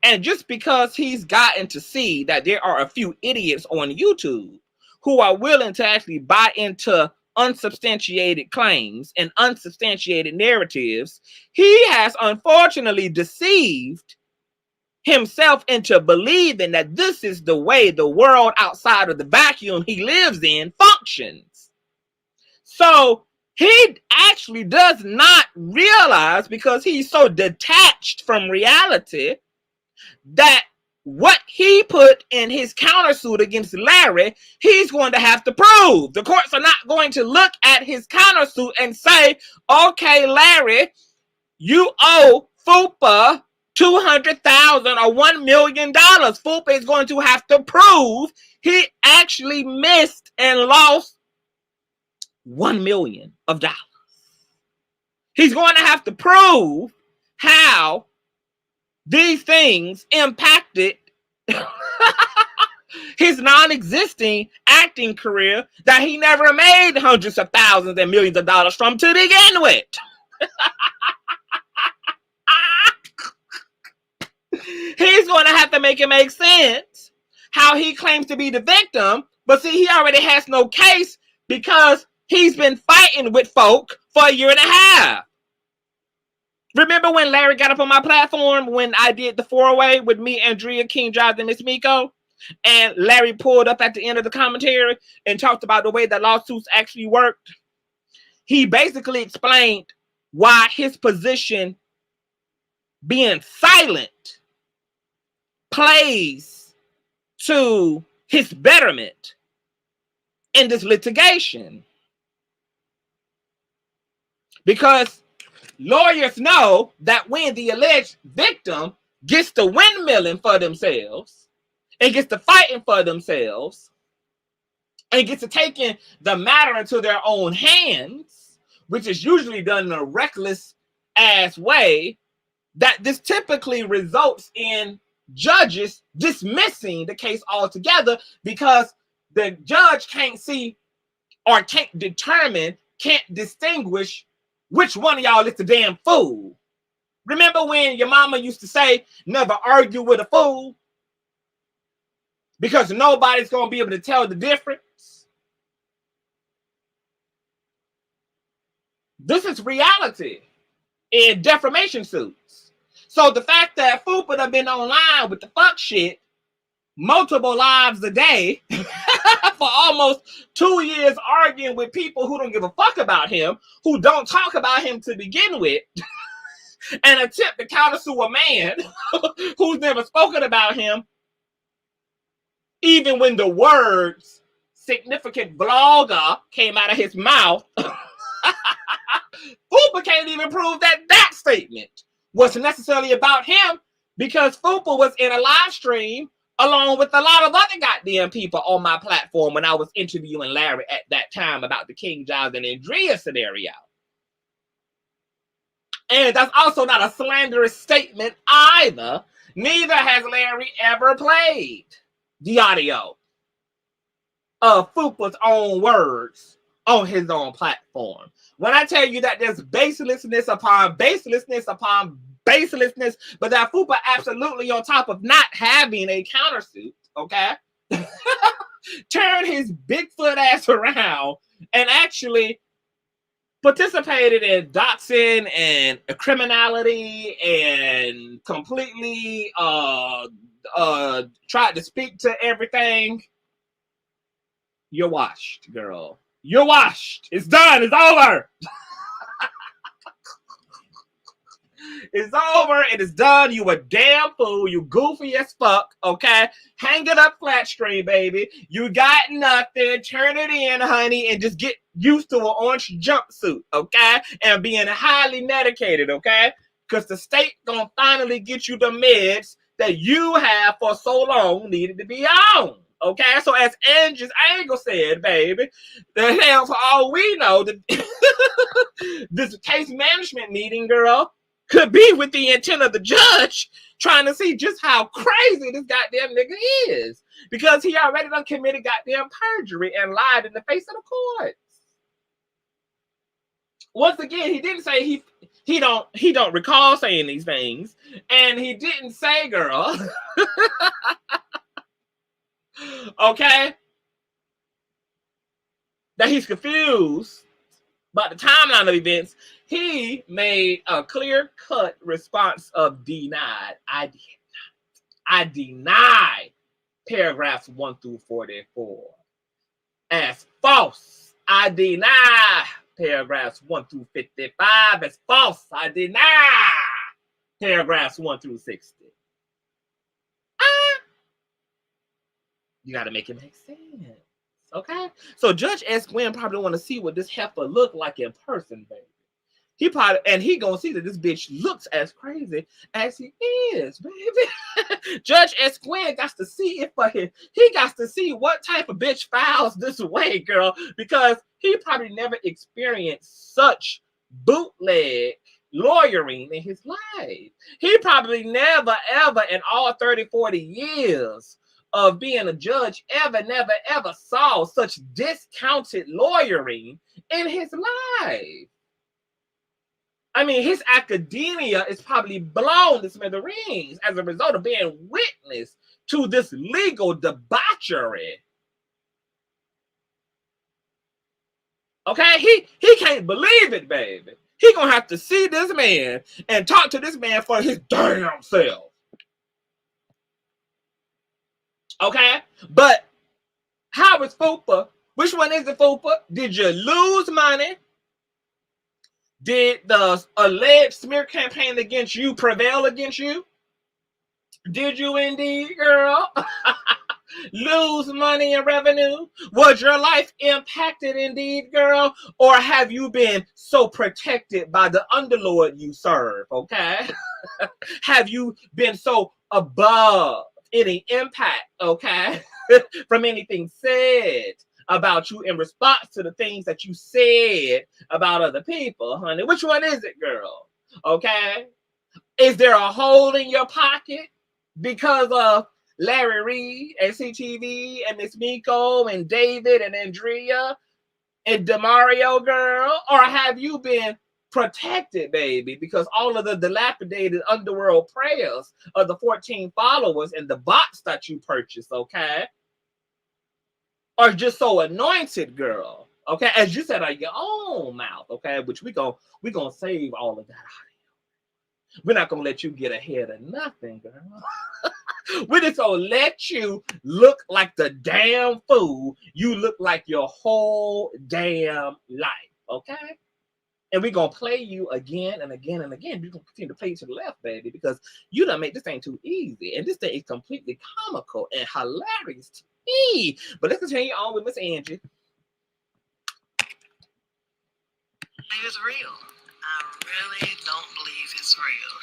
And just because he's gotten to see that there are a few idiots on YouTube who are willing to actually buy into unsubstantiated claims and unsubstantiated narratives, he has unfortunately deceived himself into believing that this is the way the world outside of the vacuum he lives in functions. So he actually does not realize, because he's so detached from reality, that what he put in his countersuit against Larry, he's going to have to prove. The courts are not going to look at his countersuit and say, okay, Larry, you owe FUPA $200,000 or $1 million. FUPA is going to have to prove he actually missed and lost $1 million. He's going to have to prove how these things impacted his non-existing acting career that he never made hundreds of thousands and millions of dollars from to begin with. He's going to have to make it make sense how he claims to be the victim, but see, he already has no case because he's been fighting with folk for a year and a half. Remember when Larry got up on my platform when I did the 4-way with me, Andrea, King, Jives, and Miss Miko? And Larry pulled up at the end of the commentary and talked about the way that lawsuits actually worked. He basically explained why his position being silent plays to his betterment in this litigation. Because lawyers know that when the alleged victim gets to windmilling for themselves and gets to fighting for themselves and gets to taking the matter into their own hands, which is usually done in a reckless ass way, that this typically results in judges dismissing the case altogether because the judge can't see or can't determine, can't distinguish which one of y'all is the damn fool. Remember when your mama used to say, never argue with a fool? Because nobody's going to be able to tell the difference. This is reality in defamation suits. So the fact that FUPA have been online with the fuck shit multiple lives a day for almost 2 years arguing with people who don't give a fuck about him, who don't talk about him to begin with, and attempt to countersue a man who's never spoken about him, even when the words significant blogger came out of his mouth. FUPA can't even prove that that statement was necessarily about him because FUPA was in a live stream along with a lot of other goddamn people on my platform when I was interviewing Larry at that time about the King, Jives, and Andrea scenario. And that's also not a slanderous statement either. Neither has Larry ever played the audio of FUPA's own words on his own platform. When I tell you that there's baselessness upon baselessness upon baselessness, but that FUPA absolutely on top of not having a countersuit, okay? Turn his Bigfoot ass around and actually participated in doxing and criminality and completely tried to speak to everything. You're washed, girl. You're washed. It's done. It's over. It's over. It is done. You a damn fool. You goofy as fuck. Okay? Hang it up flat screen, baby. You got nothing. Turn it in, honey, and just get used to an orange jumpsuit, okay? And being highly medicated, okay? Because the state gonna finally get you the meds that you have for so long needed to be on. Okay, so as Angie's Angle said, baby, the hell, for all we know, this case management meeting, girl, could be with the intent of the judge trying to see just how crazy this goddamn nigga is. Because he already done committed goddamn perjury and lied in the face of the court. Once again, he didn't say he don't recall saying these things. And he didn't say, girl, okay, that he's confused about the timeline of events. He made a clear-cut response of denied. I deny paragraphs 1 through 44 as false. I deny paragraphs 1 through 55 as false. I deny paragraphs 1 through 60. You got to make it make sense. Okay? So Judge S. Gwynn probably want to see what this heifer look like in person, baby. He probably, and he gonna see that this bitch looks as crazy as he is, baby. Judge S. Gwynn got to see it for him. He got to see what type of bitch files this way, girl, because he probably never experienced such bootleg lawyering in his life. He probably never, ever in all 30, 40 years of being a judge never, ever saw such discounted lawyering in his life. I mean, his academia is probably blown to smithereens as a result of being witness to this legal debauchery. Okay? He can't believe it, baby. He gonna have to see this man and talk to this man for his damn self. Okay? But how is FUPA? Which one is the FUPA? Did you lose money? Did the alleged smear campaign against you prevail against you? Did you indeed, girl? Lose money and revenue? Was your life impacted indeed, girl? Or have you been so protected by the underlord you serve, okay? Have you been so above any impact, okay, from anything said about you in response to the things that you said about other people, honey? Which one is it, girl? Okay? Is there a hole in your pocket because of Larry Reid and CTV and Miss Miko and David and Andrea and Demario, girl? Or have you been protected, baby, because all of the dilapidated underworld prayers of the 14 followers and the bots that you purchased, okay, are just so anointed, girl, okay, as you said out of your own mouth, okay, which we gonna save all of that out of you. We're not gonna let you get ahead of nothing, girl. We're just gonna let you look like the damn fool you look like your whole damn life, okay? And we're going to play you again and again and again. We're going to continue to play you to the left, baby, because you done made this thing too easy. And this thing is completely comical and hilarious to me. But let's continue on with Miss Angie. It's real. I really don't believe it's real.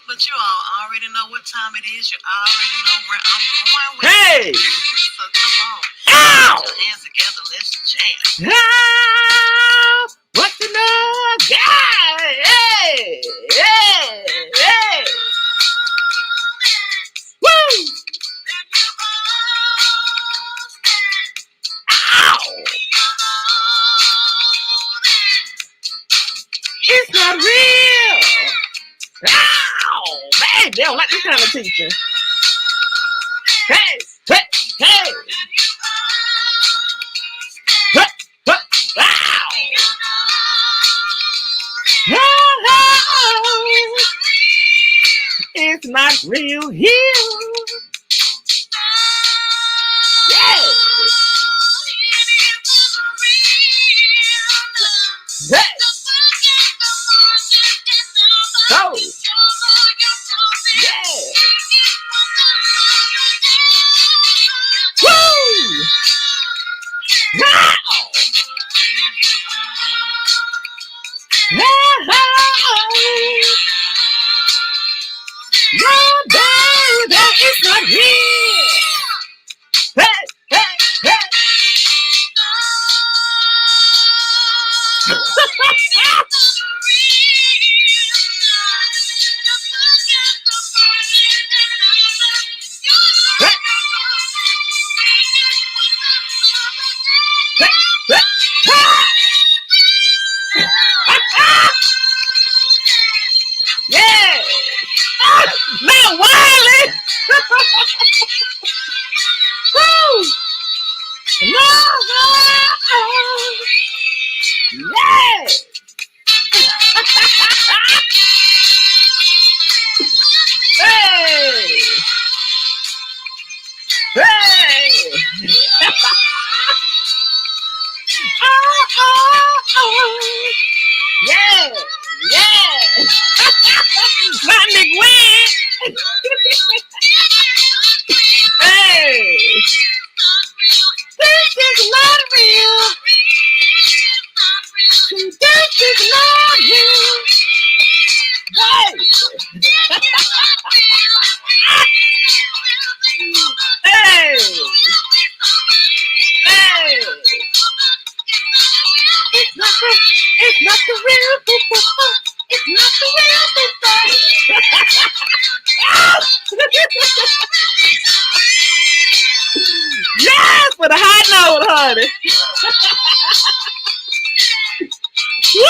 But you all already know what time it is. You already know where I'm going with it. So come on. Ow! Put your hands together. Let's jam. Ah! What's the noise? Yeah! Hey! Hey! Hey! Woo! Ow! It's not real! Ow! Man, they don't like this kind of teaching. Hey! Hey! Hey! Hey! Hey! Ow! Oh, it's not real here. Yes. Yes. Oh. That is not real. Hey, hey, hey. Yeah. Not Wiley. Woo. No. Yeah. Hey. Hey. Yeah. Yeah. Not McWin. Hey. This is not real. This is not real. Hey. Hey. Hey. It's not the real people. It's not the real people. Yes, with a high note, honey. Woo!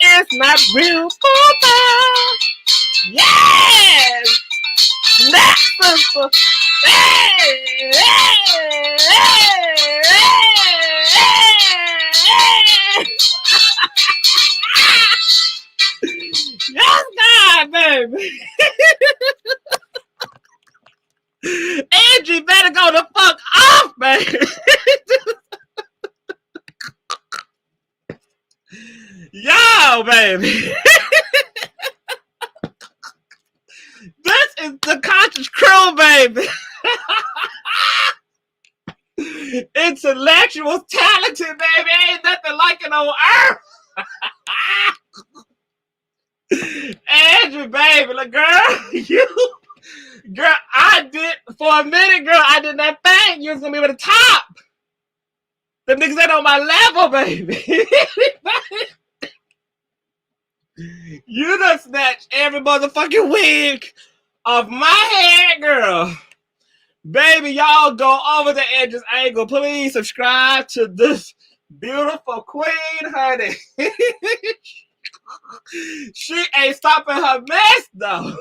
It's not real people. Yes! Snap, sister. Hey! Hey! Yes, God, baby. Andrea better go the fuck off, baby. Yo, baby. This is the conscious crew, baby. Intellectual, talented, baby. Ain't nothing like it on earth. Andrea, baby, like, girl, I did, for a minute, girl, I did not think you was gonna be able to top. The niggas ain't on my level, baby. You done snatched every motherfucking wig off my head, girl. Baby, y'all go over to Andrea's Angle. Please subscribe to this beautiful queen, honey. She ain't stopping her mess, though.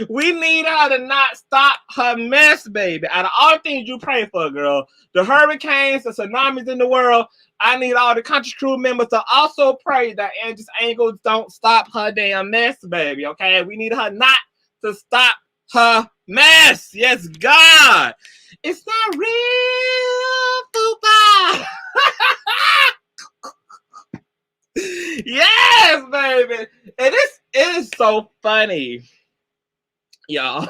We need her to not stop her mess, baby. Out of all the things you pray for, girl, the hurricanes, the tsunamis in the world, I need all the country crew members to also pray that Andrea's Angles don't stop her damn mess, baby, okay? We need her not to stop her mess. Yes, God. It's not real, Fupa. Yes, baby. And it is so funny, y'all.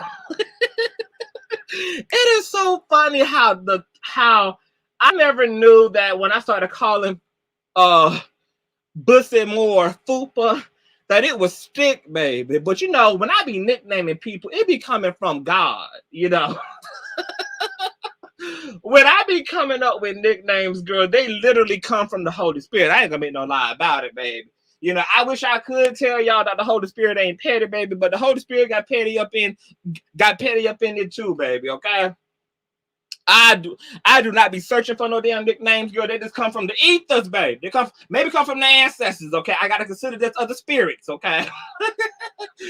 It is so funny how I never knew that when I started calling Bussy more Fupa, that it was stick, baby. But you know, when I be nicknaming people, it be coming from God, you know. When I be coming up with nicknames, girl, they literally come from the Holy Spirit. I ain't gonna make no lie about it, baby. You know, I wish I could tell y'all that the Holy Spirit ain't petty, baby, but the Holy Spirit got petty up in it too, baby, okay? I do not be searching for no damn nicknames, girl. They just come from the ethers, baby. They come from the ancestors, okay? I gotta consider this other spirits, okay?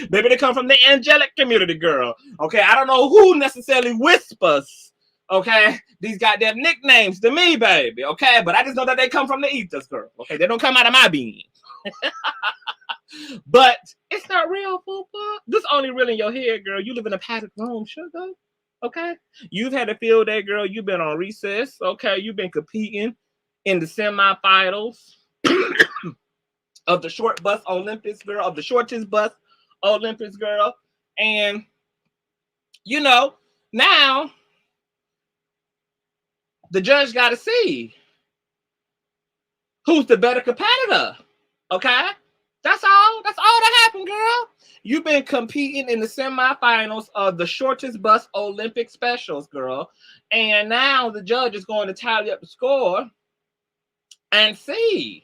Maybe they come from the angelic community, girl. Okay, I don't know who necessarily whispers, okay, these goddamn nicknames to me, baby, okay? But I just know that they come from the ethers, girl. Okay, they don't come out of my being. But it's not real, Fupa. This only real in your head, girl. You live in a padded home, sugar. Okay, you've had a field day, girl. You've been on recess. Okay, you've been competing in the semifinals of the short bus Olympics, girl. Of the shortest bus Olympics, girl. And you know now the judge got to see who's the better competitor. Okay? That's all. That's all that happened, girl. You've been competing in the semifinals of the shortest bus Olympic specials, girl. And now the judge is going to tally up the score and see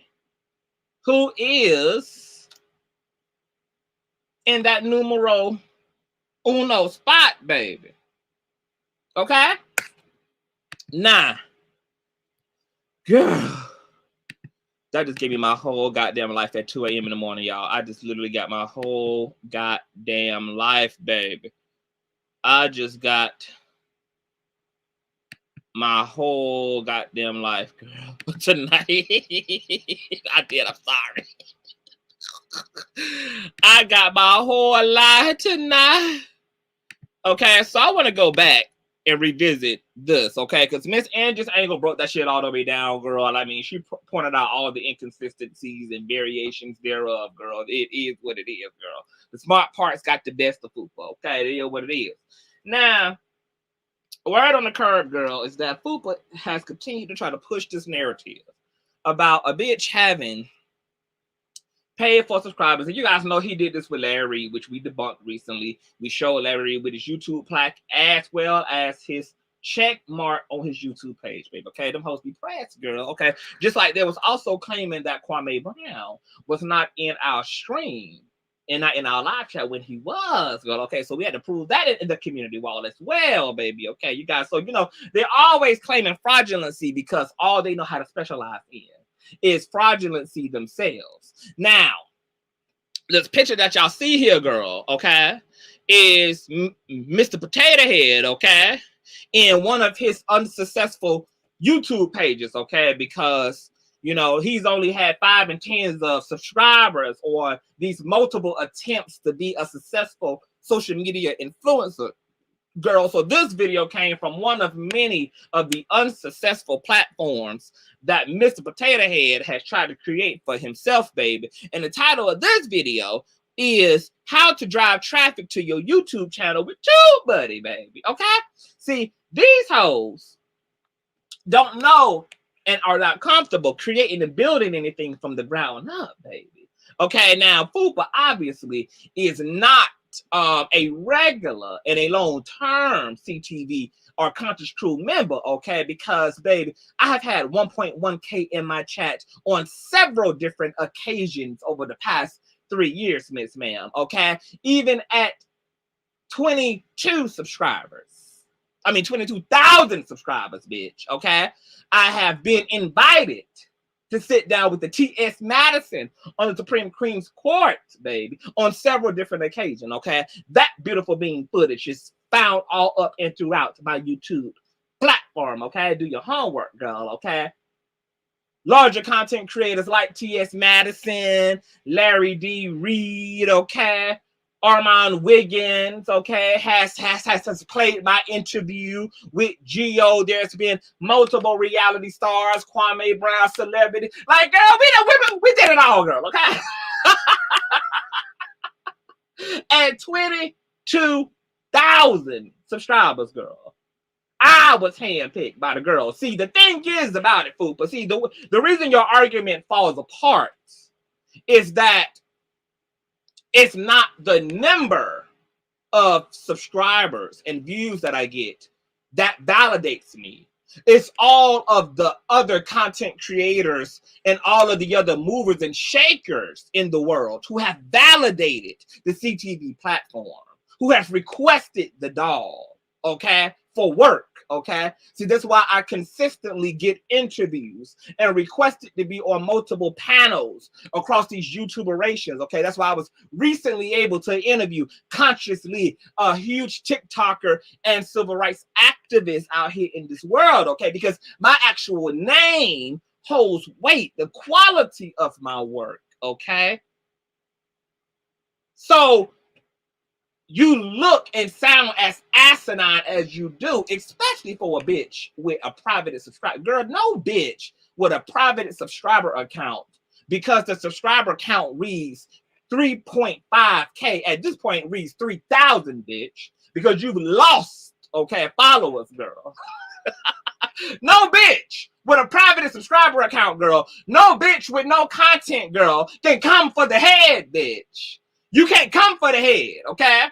who is in that numero uno spot, baby. Okay? Nah. Girl. That just gave me my whole goddamn life at 2 a.m. in the morning, y'all. I just literally got my whole goddamn life, baby. I just got my whole goddamn life, girl. Tonight. I did. I'm sorry. I got my whole life tonight. Okay, so I want to go back and revisit this, okay? Because Miss Andrews ain't gonna broke that shit all the way down, girl. I mean, she pointed out all the inconsistencies and variations thereof, girl. It is what it is, girl. The smart parts got the best of Fupa, okay? It is what it is. Now, word on the curb, girl, is that Fupa has continued to try to push this narrative about a bitch having paid for subscribers. And you guys know he did this with Larry, which we debunked recently. We showed Larry with his YouTube plaque as well as his check mark on his YouTube page, baby. Okay, them hoes be pressed, girl. Okay, just like there was also claiming that Kwame Brown was not in our stream and not in our live chat when he was, girl. Okay, so we had to prove that in the community wall as well, baby. Okay, you guys. So, you know, they're always claiming fraudulency because all they know how to specialize in is fraudulency themselves. Now, this picture that y'all see here, girl, okay, is Mr. Potato Head, okay, in one of his unsuccessful YouTube pages, okay, because, you know, he's only had 5 and 10s of subscribers or these multiple attempts to be a successful social media influencer. Girl, so this video came from one of many of the unsuccessful platforms that Mr. Potato Head has tried to create for himself, baby. And the title of this video is How to Drive Traffic to Your YouTube Channel with TubeBuddy, baby. Okay? See, these hoes don't know and are not comfortable creating and building anything from the ground up, baby. Okay, now Fupa obviously is not a regular and a long-term CTV or Conscious Crew member, okay? Because, baby, I have had 1.1K in my chat on several different occasions over the past 3 years, Miss Ma'am, okay? Even at 22 subscribers. I mean, 22,000 subscribers, bitch, okay? I have been invited to sit down with the T.S. Madison on the Supreme Court's court, baby, on several different occasions, okay? That beautiful being footage is found all up and throughout my YouTube platform, okay? Do your homework, girl, okay? Larger content creators like T.S. Madison, Larry D. Reid, okay? Armand Wiggins, okay, has played my interview with Geo. There's been multiple reality stars, Kwame Brown, celebrity. Like, girl, we did it all, girl, okay? At 22,000 subscribers, girl, I was handpicked by the girls. See, the thing is about it, Fupa. See, the reason your argument falls apart is that it's not the number of subscribers and views that I get that validates me. It's all of the other content creators and all of the other movers and shakers in the world who have validated the CTV platform, who have requested the doll, okay, for work, okay? See, that's why I consistently get interviews and requested to be on multiple panels across these YouTuberations, okay? That's why I was recently able to interview Consciouztv, a huge TikToker and civil rights activist out here in this world, okay? Because my actual name holds weight, the quality of my work, okay? So you look and sound as asinine as you do, especially for a bitch with a private subscriber. Girl, no bitch with a private subscriber account, because the subscriber count reads 3.5K. At this point, reads 3,000, bitch, because you've lost, okay, followers, girl. No bitch with a private subscriber account, girl. No bitch with no content, girl, can come for the head, bitch. You can't come for the head, okay?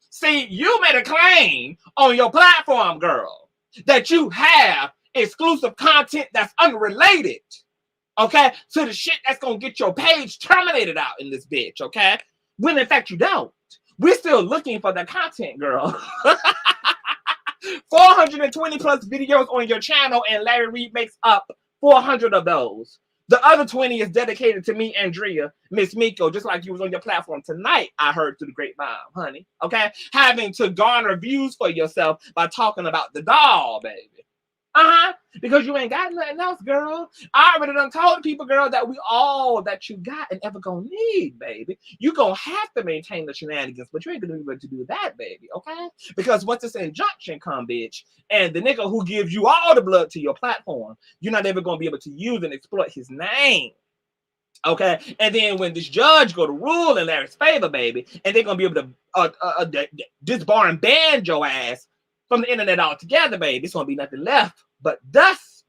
See, you made a claim on your platform, girl, that you have exclusive content that's unrelated, okay, to the shit that's gonna get your page terminated out in this bitch, okay? When in fact you don't. We're still looking for the content, girl. 420 plus videos on your channel, and Larry Reid makes up 400 of those. The other 20 is dedicated to me, Andrea, Miss Miko, just like you was on your platform tonight, I heard through the grapevine, honey, okay? Having to garner views for yourself by talking about the doll, baby. Because you ain't got nothing else, girl. I already done told people, girl, that we all that you got and ever gonna need, baby. You gonna have to maintain the shenanigans, but you ain't gonna be able to do that, baby, okay? Because once this injunction come, bitch, and the nigga who gives you all the blood to your platform, you're not ever gonna be able to use and exploit his name. Okay, and then when this judge go to rule in Larry's favor, baby, and they're gonna be able to disbar and ban your ass from the internet altogether, baby, it's gonna be nothing left but dust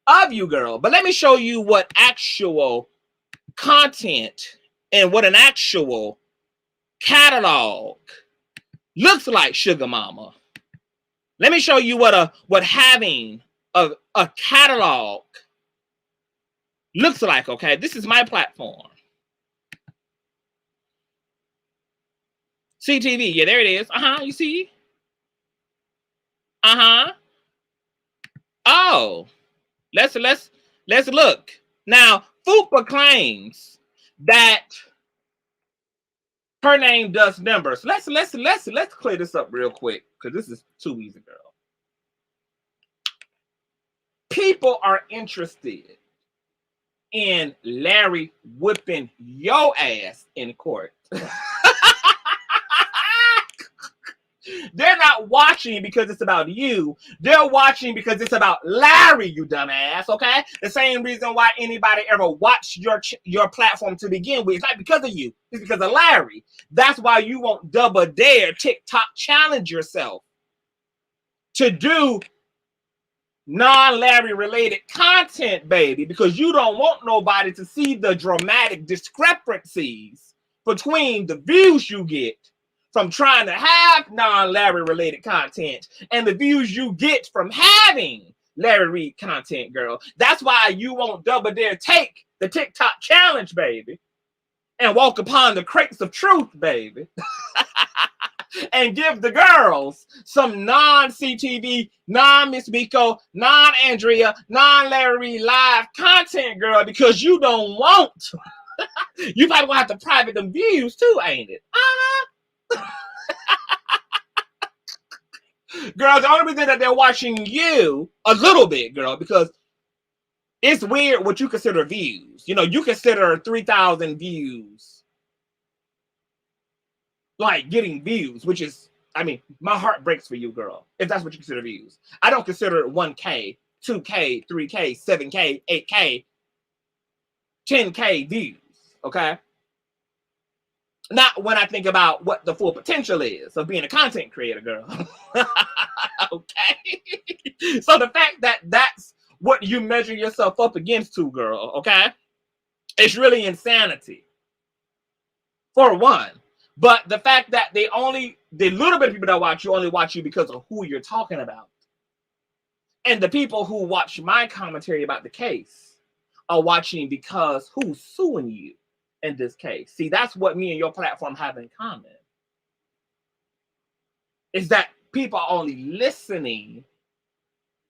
of you, girl. But let me show you what actual content and what an actual catalog looks like, sugar mama. Let me show you what having a catalog looks like, okay? This is my platform. CTV, yeah, there it is. You see? Oh, let's look. Now, Fupa claims that her name does numbers. Let's clear this up real quick, because this is too easy, girl. People are interested in Larry whipping your ass in court. They're not watching because it's about you. They're watching because it's about Larry, you dumbass, okay? The same reason why anybody ever watched your platform to begin with. It's not because of you. It's because of Larry. That's why you won't double dare TikTok challenge yourself to do non-Larry related content, baby, because you don't want nobody to see the dramatic discrepancies between the views you get from trying to have non-Larry related content and the views you get from having Larry Reid content, girl. That's why you won't double dare take the TikTok challenge, baby, and walk upon the crates of truth, baby, and give the girls some non-CTV, non-Miss Miko, non-Andrea, non-Larry Reid live content, girl, because you don't want. You probably gonna have to private them views too, ain't it? Girl, the only reason that they're watching you a little bit, girl, because it's weird what you consider views. You know, you consider 3,000 views like getting views, which is, I mean, my heart breaks for you, girl, if that's what you consider views. I don't consider it 1K, 2K, 3K, 7K, 8K, 10K views, okay? Not when I think about what the full potential is of being a content creator, girl. Okay? So the fact that that's what you measure yourself up against to, girl, okay? It's really insanity, for one. But the fact that the little bit of people that watch you only watch you because of who you're talking about. And the people who watch my commentary about the case are watching because who's suing you in this case. See, that's what me and your platform have in common. Is that people are only listening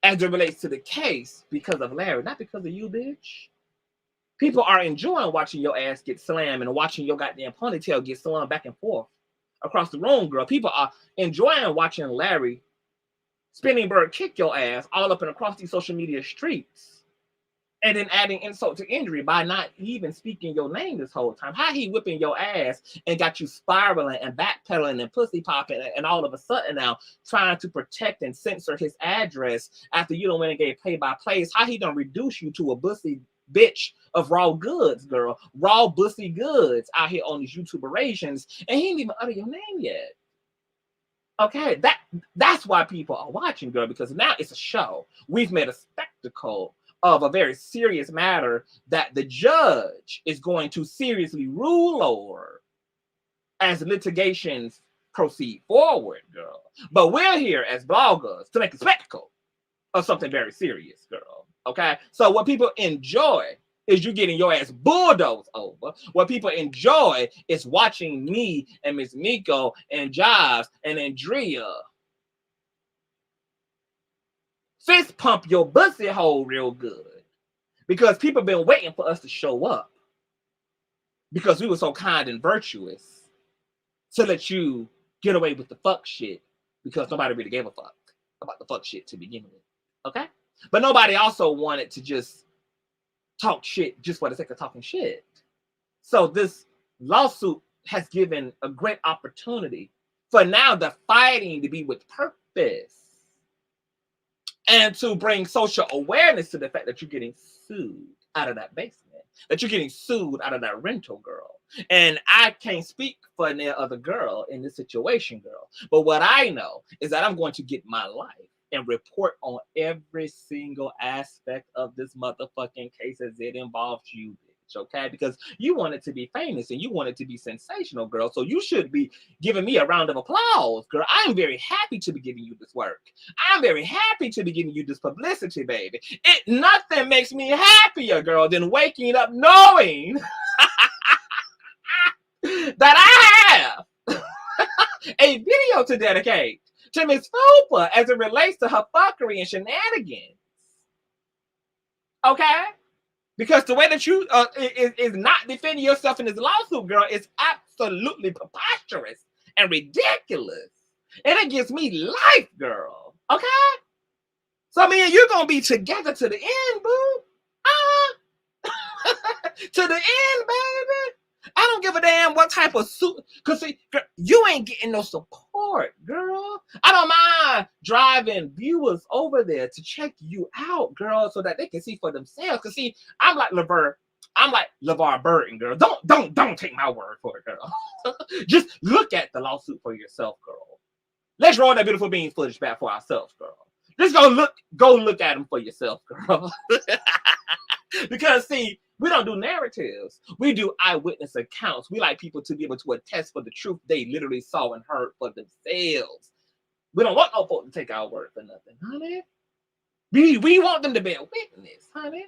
as it relates to the case because of Larry, not because of you, bitch. People are enjoying watching your ass get slammed and watching your goddamn ponytail get swung back and forth across the room, girl. People are enjoying watching Larry spinning bird kick your ass all up and across these social media streets. And then adding insult to injury by not even speaking your name this whole time. How he whipping your ass and got you spiraling and backpedaling and pussy popping and all of a sudden now trying to protect and censor his address after you don't win and gave play-by-plays. How he done reduce you to a bussy bitch of raw goods, girl. Raw bussy goods out here on these YouTuberations. And he ain't even utter your name yet. Okay, that's why people are watching, girl, because now it's a show. We've made a spectacle of a very serious matter that the judge is going to seriously rule over as litigations proceed forward, girl. But we're here as bloggers to make a spectacle of something very serious, girl. Okay? So what people enjoy is you getting your ass bulldozed over. What people enjoy is watching me and Miss Miko and Jives and Andrea fist pump your bussy hole real good. Because people been waiting for us to show up. Because we were so kind and virtuous to let you get away with the fuck shit. Because nobody really gave a fuck about the fuck shit to begin with. Okay? But nobody also wanted to just talk shit just for the sake of talking shit. So this lawsuit has given a great opportunity for now the fighting to be with purpose and to bring social awareness to the fact that you're getting sued out of that basement, that you're getting sued out of that rental, girl. And I can't speak for any other girl in this situation, girl. But what I know is that I'm going to get my life and report on every single aspect of this motherfucking case as it involves you, bitch, okay? Because you want it to be famous and you want it to be sensational, girl. So you should be giving me a round of applause, girl. I'm very happy to be giving you this work. I'm very happy to be giving you this publicity, baby. Nothing makes me happier, girl, than waking up knowing that I have a video to dedicate to Miss Fupa as it relates to her fuckery and shenanigans. Okay? Because the way that you is not defending yourself in this lawsuit, girl, is absolutely preposterous and ridiculous. And it gives me life, girl. Okay? So me and you're going to be together to the end, boo. To the end, baby. I don't give a damn what type of suit. Because see, girl, you ain't getting no support, girl. I don't mind driving viewers over there to check you out, girl, so that they can see for themselves. Because see, I'm like LeVar Burton, girl. Don't take my word for it, girl. Just look at the lawsuit for yourself, girl. Let's roll that beautiful bean footage back for ourselves, girl. Just go look at them for yourself, girl. Because see, we don't do narratives. We do eyewitness accounts. We like people to be able to attest for the truth they literally saw and heard for themselves. We don't want no folk to take our word for nothing, honey. We want them to bear witness, honey.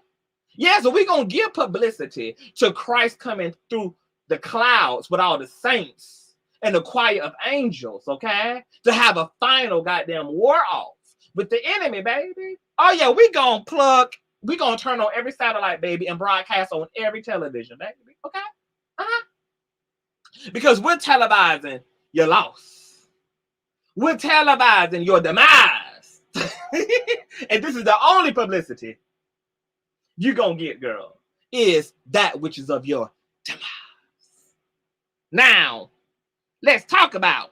Yeah, so we're going to give publicity to Christ coming through the clouds with all the saints and the choir of angels, okay? To have a final goddamn war off with the enemy, baby. Oh, yeah, we going to turn on every satellite, baby, and broadcast on every television, baby. Okay? Because we're televising your loss. We're televising your demise. And this is the only publicity you're going to get, girl, is that which is of your demise. Now, let's talk about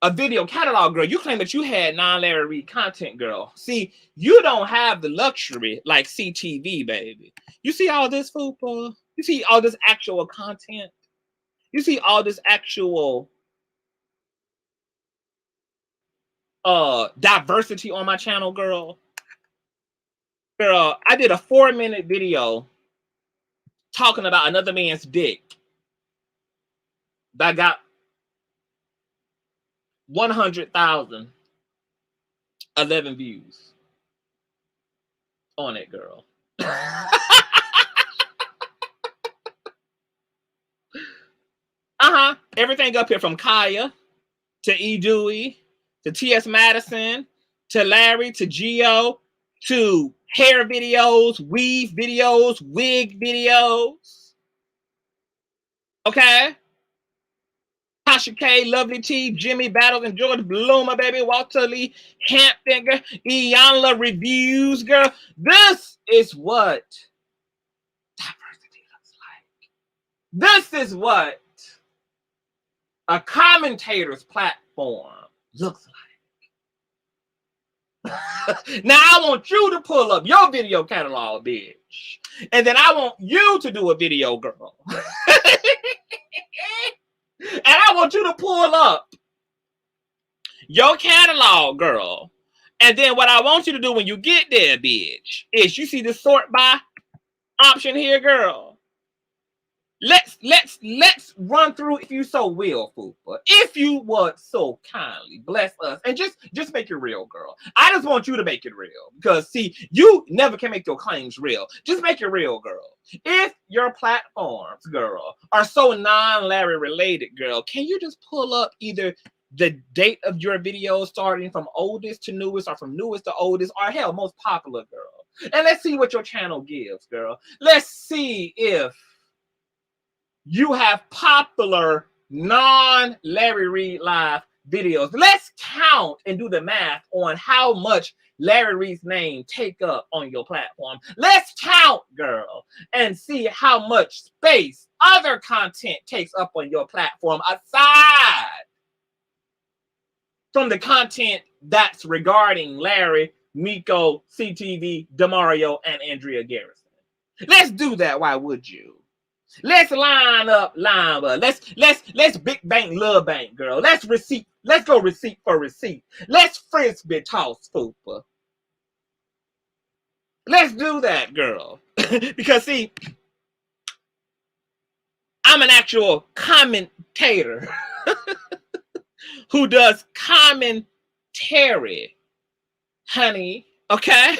a video catalog, girl. You claim that you had non-Larry Reid content, girl. See, you don't have the luxury like CTV, baby. You see all this, Fupa? You see all this actual content? You see all this actual diversity on my channel, girl? Girl, I did a 4-minute video talking about another man's dick that got 100,011 views on it, girl. Everything up here from Kaya to E. Dewey to T.S. Madison to Larry to Geo to hair videos, weave videos, wig videos. Okay? Tasha K, Lovely T, Jimmy Battles, and George Bloomer, baby, Walter Lee, Hampfinger, Iyanla Reviews, girl. This is what diversity looks like. This is what a commentator's platform looks like. Now, I want you to pull up your video catalog, bitch. And then I want you to do a video, girl. And I want you to pull up your catalog, girl. And then what I want you to do when you get there, bitch, is you see the sort by option here, girl. Let's run through, if you so will, Fupa. If you would so kindly bless us and just make it real, girl. I just want you to make it real because see, you never can make your claims real. Just make it real, girl. If your platforms, girl, are so non-Larry related, girl, can you just pull up either the date of your video starting from oldest to newest or from newest to oldest or hell, most popular, girl. And let's see what your channel gives, girl. Let's see if you have popular non-Larry Reid live videos. Let's count and do the math on how much Larry Reid's name take up on your platform. Let's count, girl, and see how much space other content takes up on your platform aside from the content that's regarding Larry, Miko, CTV, Demario, and Andrea Garrison. Let's do that. Why would you? Let's line up. Let's big bank, little bank, girl. Let's receipt. Let's go receipt for receipt. Let's frisbee toss, Fupa. Let's do that, girl. Because see, I'm an actual commentator who does commentary, honey. Okay.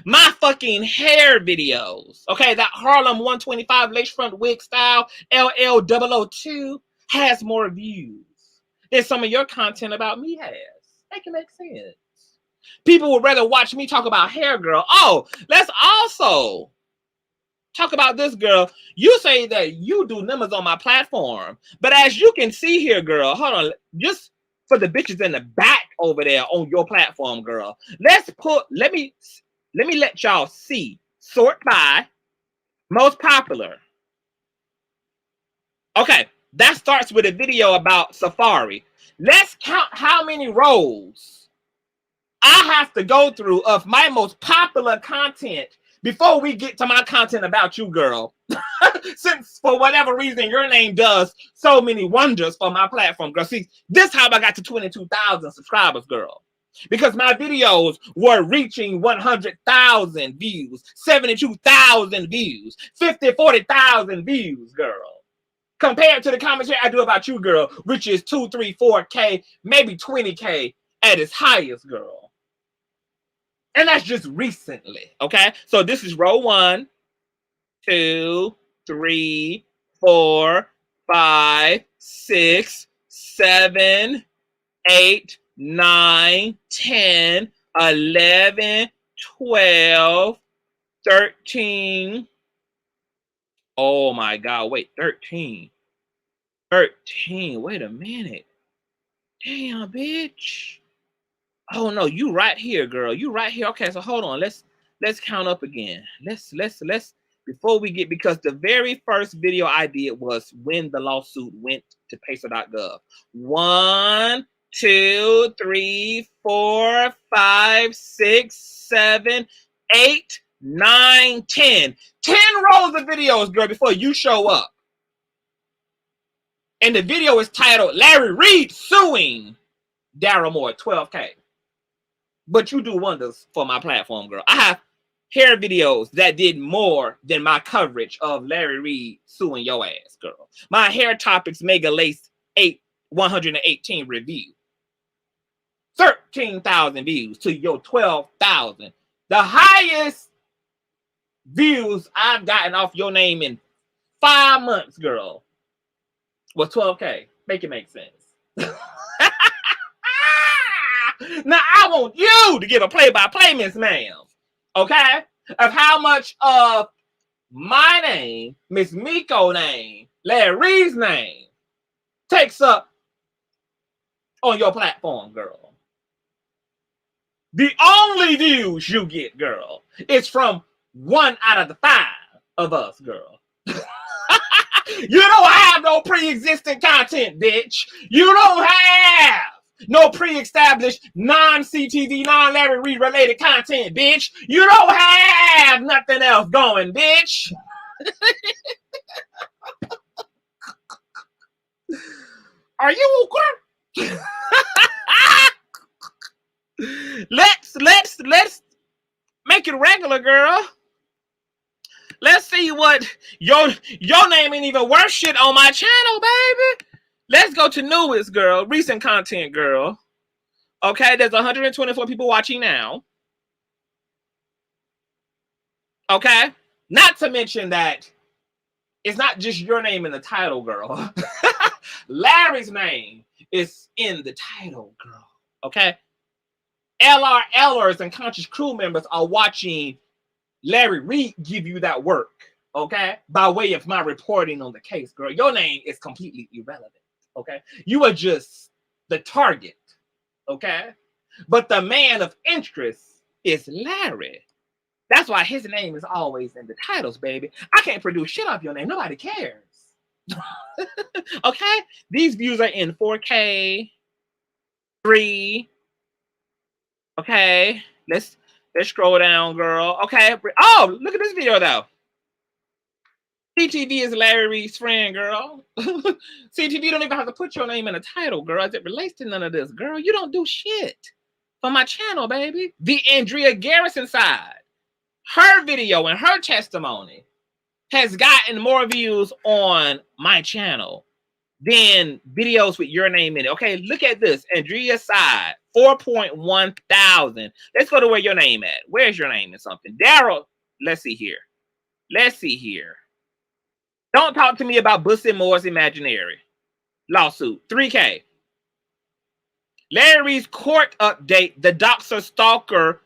My fucking hair videos, okay, that Harlem 125 lace front wig style LL002 has more views than some of your content about me has. That can make sense. People would rather watch me talk about hair, girl. Oh, let's also talk about this, girl. You say that you do numbers on my platform, but as you can see here, girl, hold on, just for the bitches in the back over there on your platform, girl, let me let y'all see. Sort by most popular. Okay, that starts with a video about Safari. Let's count how many rows I have to go through of my most popular content before we get to my content about you, girl. Since for whatever reason your name does so many wonders for my platform, girl. See, this is how I got to 22,000 subscribers, girl. Because my videos were reaching 100,000 views, 72,000 views, 40,000 views, girl. Compared to the commentary I do about you, girl, which is 2, 3, 4K, maybe 20K at its highest, girl. And that's just recently, okay? So this is row 1, 2, 3, 4, 5, 6, 7, 8, 9, 10, 11, 12, 13. Oh my God, wait, 13. 13, wait a minute. Damn, bitch. Oh no, you right here, girl. You right here. Okay, so hold on. Let's count up again. Let's before we get, because the very first video I did was when the lawsuit went to pacer.gov. 1, 2, 3, 4, 5, 6, 7, 8, 9, 10. 10 rows of videos, girl, before you show up. And the video is titled Larry Reid suing Darryl Moore, 12K. But you do wonders for my platform, girl. I have hair videos that did more than my coverage of Larry Reid suing your ass, girl. My hair topics mega lace 118 review. 13,000 views to your 12,000. The highest views I've gotten off your name in 5 months, girl, was 12K. Make it make sense. Now, I want you to give a play-by-play, Miss Ma'am, okay, of how much of my name, Miss Miko's name, Larry Reid's name, takes up on your platform, girl. The only views you get, girl, is from 1 out of the 5 of us, girl. You don't have no pre-existing content, bitch. You don't have no pre-established non-CTV, non-Larry Reid related content, bitch. You don't have nothing else going, bitch. Are you okay? Let's make it regular, girl. Let's see what your name ain't even worth shit on my channel, baby. Let's go to newest, girl. Recent content, girl. Okay, there's 124 people watching now. Okay, not to mention that it's not just your name in the title, girl. Larry's name is in the title, girl. Okay, LRLers and conscious crew members are watching Larry Reid give you that work, okay, by way of my reporting on the case, girl. Your name is completely irrelevant, okay? You are just the target, okay? But the man of interest is Larry. That's why his name is always in the titles, baby. I can't produce shit off your name. Nobody cares. Okay? These views are in 4K, 3. Okay, let's scroll down, girl. Okay. Oh, look at this video though. CTV is Larry Reid's friend, girl. CTV don't even have to put your name in a title, girl, as it relates to none of this, girl. You don't do shit for my channel, baby. The Andrea Garrison side, her video and her testimony has gotten more views on my channel than videos with your name in it. Okay, look at this. Andrea's side, 4.1 thousand. Let's go to where your name at. Where's your name in something? Darryl, let's see here. Let's see here. Don't talk to me about Bussy Moore's Imaginary Lawsuit, 3K. Larry's court update, the Doxer Stalker,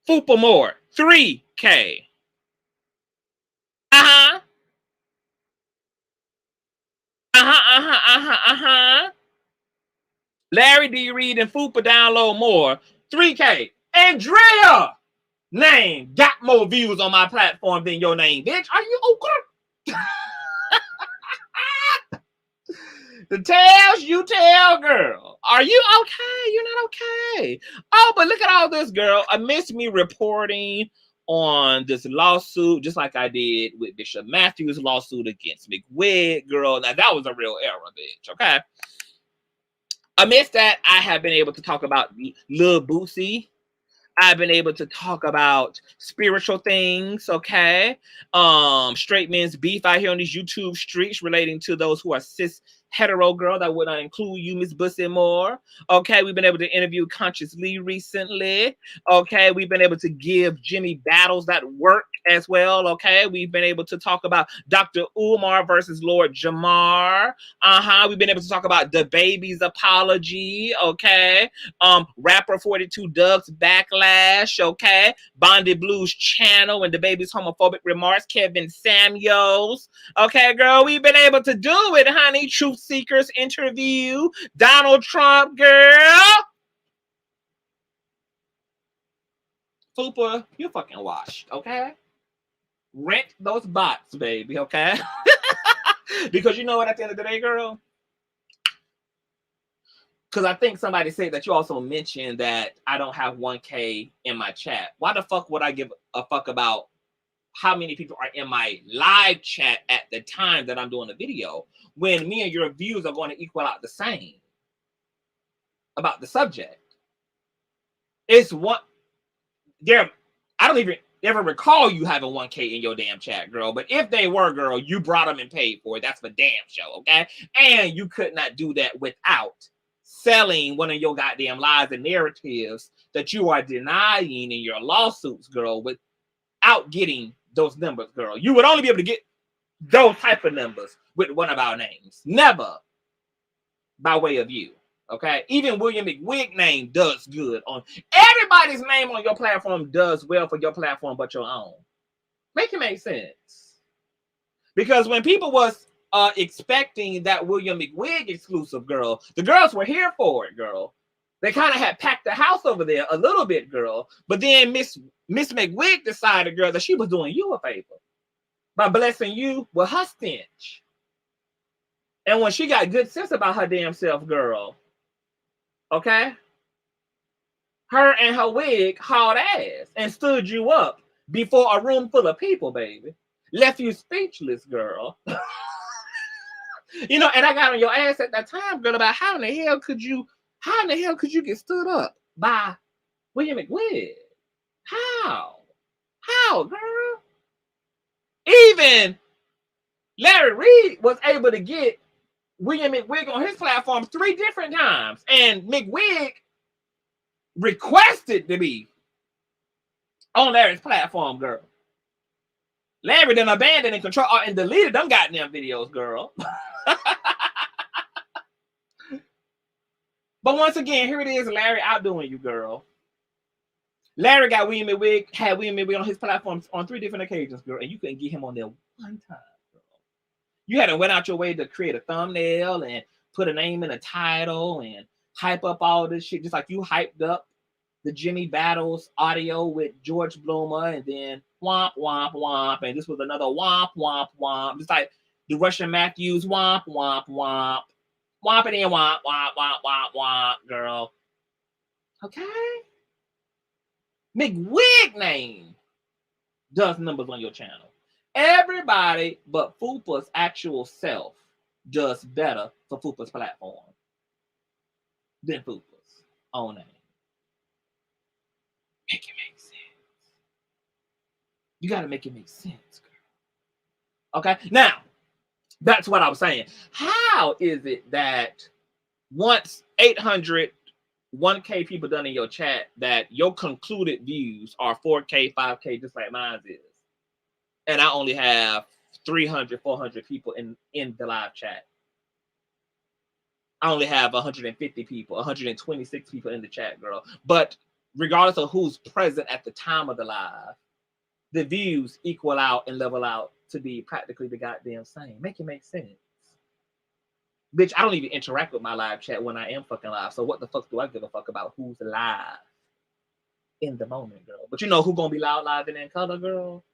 Fupa Moore, 3K. Larry D. Reid and Fupa download more, 3K. Andrea name got more views on my platform than your name, bitch. Are you okay? The tales you tell, girl. Are you okay? You're not okay. Oh, but look at all this, girl. Amidst me reporting on this lawsuit, just like I did with Bishop Matthews' lawsuit against McWig, girl. Now, that was a real error, bitch, okay? Amidst that, I have been able to talk about Lil Bussy. I've been able to talk about spiritual things, okay? Straight men's beef out here on these YouTube streets relating to those who are cis hetero, girl. That would not include you, Miss Bussy Moore. Okay, we've been able to interview Consciouztv recently. Okay, we've been able to give Jimmy battles that work as well. Okay, we've been able to talk about Dr. Umar versus Lord Jamar. We've been able to talk about the baby's apology. Okay, rapper 42 Doug's backlash. Okay, Bondi Blues channel and the baby's homophobic remarks. Kevin Samuels. Okay, girl, we've been able to do it, honey. Truth Seekers interview. Donald Trump, girl. Fupa, you fucking washed, okay? Rent those bots, baby, okay? Because you know what, at the end of the day, girl? Because I think somebody said that you also mentioned that I don't have 1K in my chat. Why the fuck would I give a fuck about how many people are in my live chat at the time that I'm doing the video when me and your views are going to equal out the same about the subject? It's what there. I don't even ever recall you having 1K in your damn chat, girl. But if they were, girl, you brought them and paid for it. That's for damn show, okay? And you could not do that without selling one of your goddamn lies and narratives that you are denying in your lawsuits, girl, without getting those numbers, girl. You would only be able to get those type of numbers with one of our names. Never by way of you, okay? Even William McWig name does good on everybody's name on your platform, does well for your platform but your own. Make it make sense. Because when people was expecting that William McWig exclusive, girl, the girls were here for it, girl. They kind of had packed the house over there a little bit, girl. But then Miss McWig decided, girl, that she was doing you a favor by blessing you with her stench. And when she got good sense about her damn self, girl, okay, her and her wig hauled ass and stood you up before a room full of people, baby. Left you speechless, girl. You know, and I got on your ass at that time, girl, about how in the hell could you How in the hell could you get stood up by William McWig? How? How, girl? Even Larry Reid was able to get William McWig on his platform 3 different times. And McWig requested to be on Larry's platform, girl. Larry done abandoned and control and deleted them goddamn videos, girl. But once again, here it is, Larry outdoing you, girl. Larry got William McWig, had William McWig on his platforms on 3 different occasions, girl, and you couldn't get him on there one time, girl. You had to went out your way to create a thumbnail and put a name in a title and hype up all this shit, just like you hyped up the Jimmy Battles audio with George Bloomer, and then womp, womp, womp, and this was another womp, womp, womp, just like the Russian Matthews womp, womp, womp. Wompity and womp, womp, womp, womp, womp, girl. Okay? McWig name does numbers on your channel. Everybody but Fupa's actual self does better for Fupa's platform than Fupa's own name. Make it make sense. You got to make it make sense, girl. Okay? Now, that's what I was saying. How is it that once 800, 1K people done in your chat, that your concluded views are 4K, 5K, just like mine is, and I only have 300, 400 people in the live chat? I only have 150 people, 126 people in the chat, girl. But regardless of who's present at the time of the live, the views equal out and level out to be practically the goddamn same. Make it make sense. Bitch, I don't even interact with my live chat when I am fucking live. So what the fuck do I give a fuck about who's live in the moment, girl? But you know who gonna be loud, live, and in color, girl?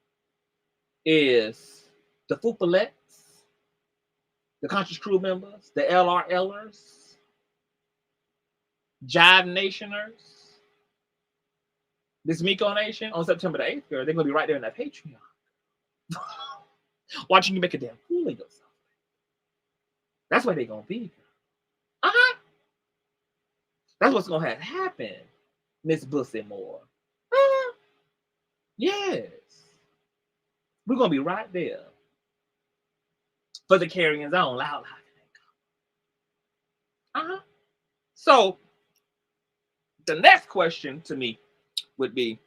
Is the Fupalettes, the Conscious crew members, the LRLers, Jive Nationers, this Miko Nation on September the 8th, girl. They're gonna be right there in that Patreon. Watching you make a damn fool of yourself. That's where they're gonna be. That's what's gonna have to happen, Miss Bussy Moore. Yes. We're gonna be right there for the carrying zone. Loud, loud. So the next question to me would be,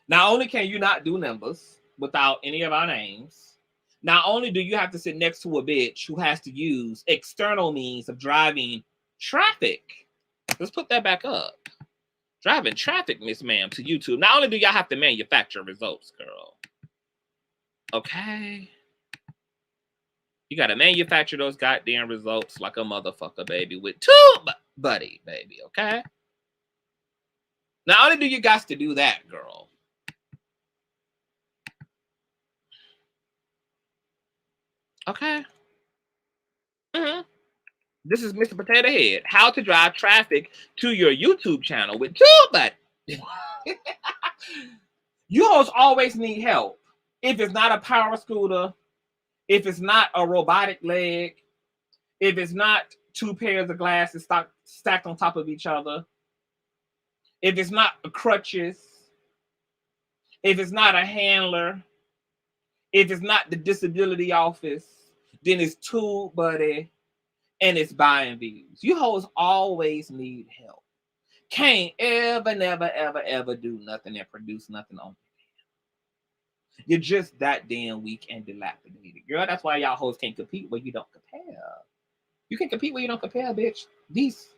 not only can you not do numbers without any of our names, not only do you have to sit next to a bitch who has to use external means of driving traffic. Let's put that back up. Driving traffic, Miss Ma'am, to YouTube. Not only do y'all have to manufacture results, girl. Okay? You got to manufacture those goddamn results like a motherfucker, baby, with tube buddy, baby, okay? Not only do you guys to do that, girl. Okay. This is Mr. Potato Head. How to drive traffic to your YouTube channel with TubeBuddy. You always need help. If it's not a power scooter, if it's not a robotic leg, if it's not 2 pairs of glasses stacked on top of each other, if it's not crutches, if it's not a handler, if it's not the disability office, then it's TubeBuddy and it's buying views. You hoes always need help. Can't ever, never, ever, ever do nothing and produce nothing on it. You're just that damn weak and dilapidated. Girl, that's why y'all hoes can't compete where you don't compare. You can compete where you don't compare, bitch. These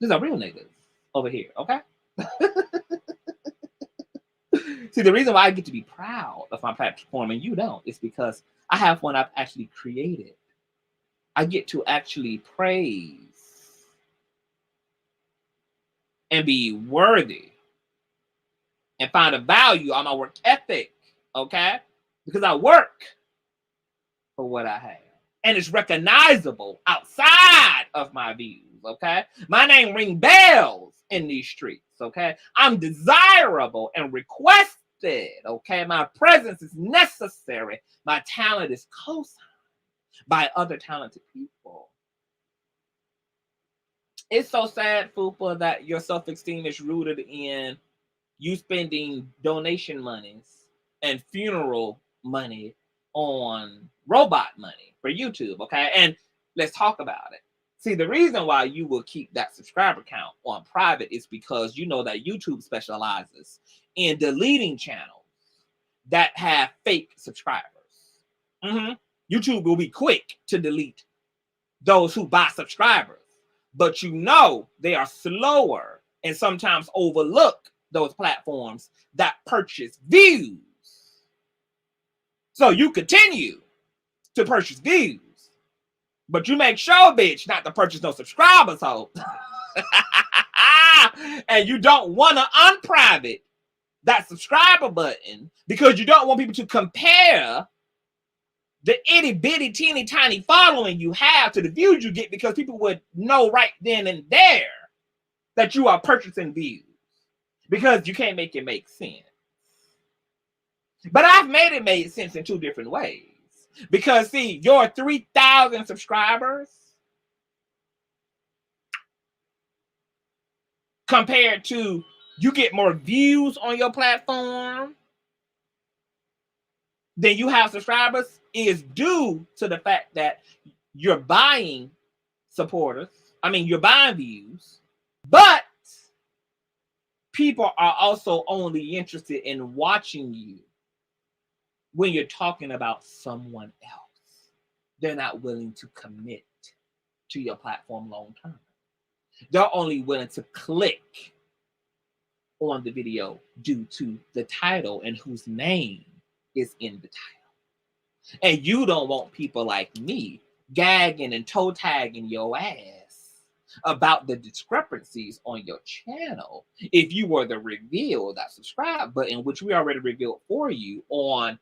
are real niggas over here, okay? See, the reason why I get to be proud of my platform and you don't is because I have one I've actually created. I get to actually praise and be worthy and find a value on my work ethic, okay? Because I work for what I have. And it's recognizable outside of my views, okay? My name rings bells in these streets, okay? I'm desirable and requested, okay? My presence is necessary. My talent is co-signed by other talented people. It's so sad, Fupa, that your self-esteem is rooted in you spending donation monies and funeral money on robot money for YouTube, okay? And let's talk about it. See, the reason why you will keep that subscriber count on private is because you know that YouTube specializes in deleting channels that have fake subscribers. YouTube will be quick to delete those who buy subscribers, but you know they are slower and sometimes overlook those platforms that purchase views. So you continue to purchase views, but you make sure, bitch, not to purchase no subscribers, ho. And you don't want to unprivate that subscriber button because you don't want people to compare the itty bitty teeny tiny following you have to the views you get, because people would know right then and there that you are purchasing views because you can't make it make sense. But I've made it make sense in two different ways. Because see, your 3,000 subscribers compared to you get more views on your platform than you have subscribers is due to the fact that you're buying supporters. I mean, you're buying views, but people are also only interested in watching you when you're talking about someone else. They're not willing to commit to your platform long term. They're only willing to click on the video due to the title and whose name is in the title. And you don't want people like me gagging and toe tagging your ass about the discrepancies on your channel if you were to reveal that subscribe button, which we already revealed for you on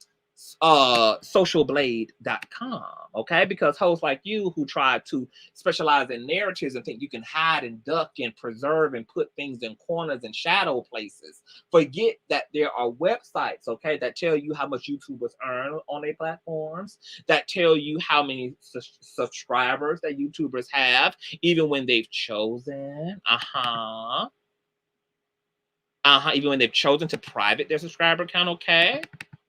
socialblade.com, okay? Because hosts like you who try to specialize in narratives and think you can hide and duck and preserve and put things in corners and shadow places forget that there are websites, okay, that tell you how much YouTubers earn on their platforms, that tell you how many subscribers that YouTubers have even when they've chosen even when they've chosen to private their subscriber count, okay?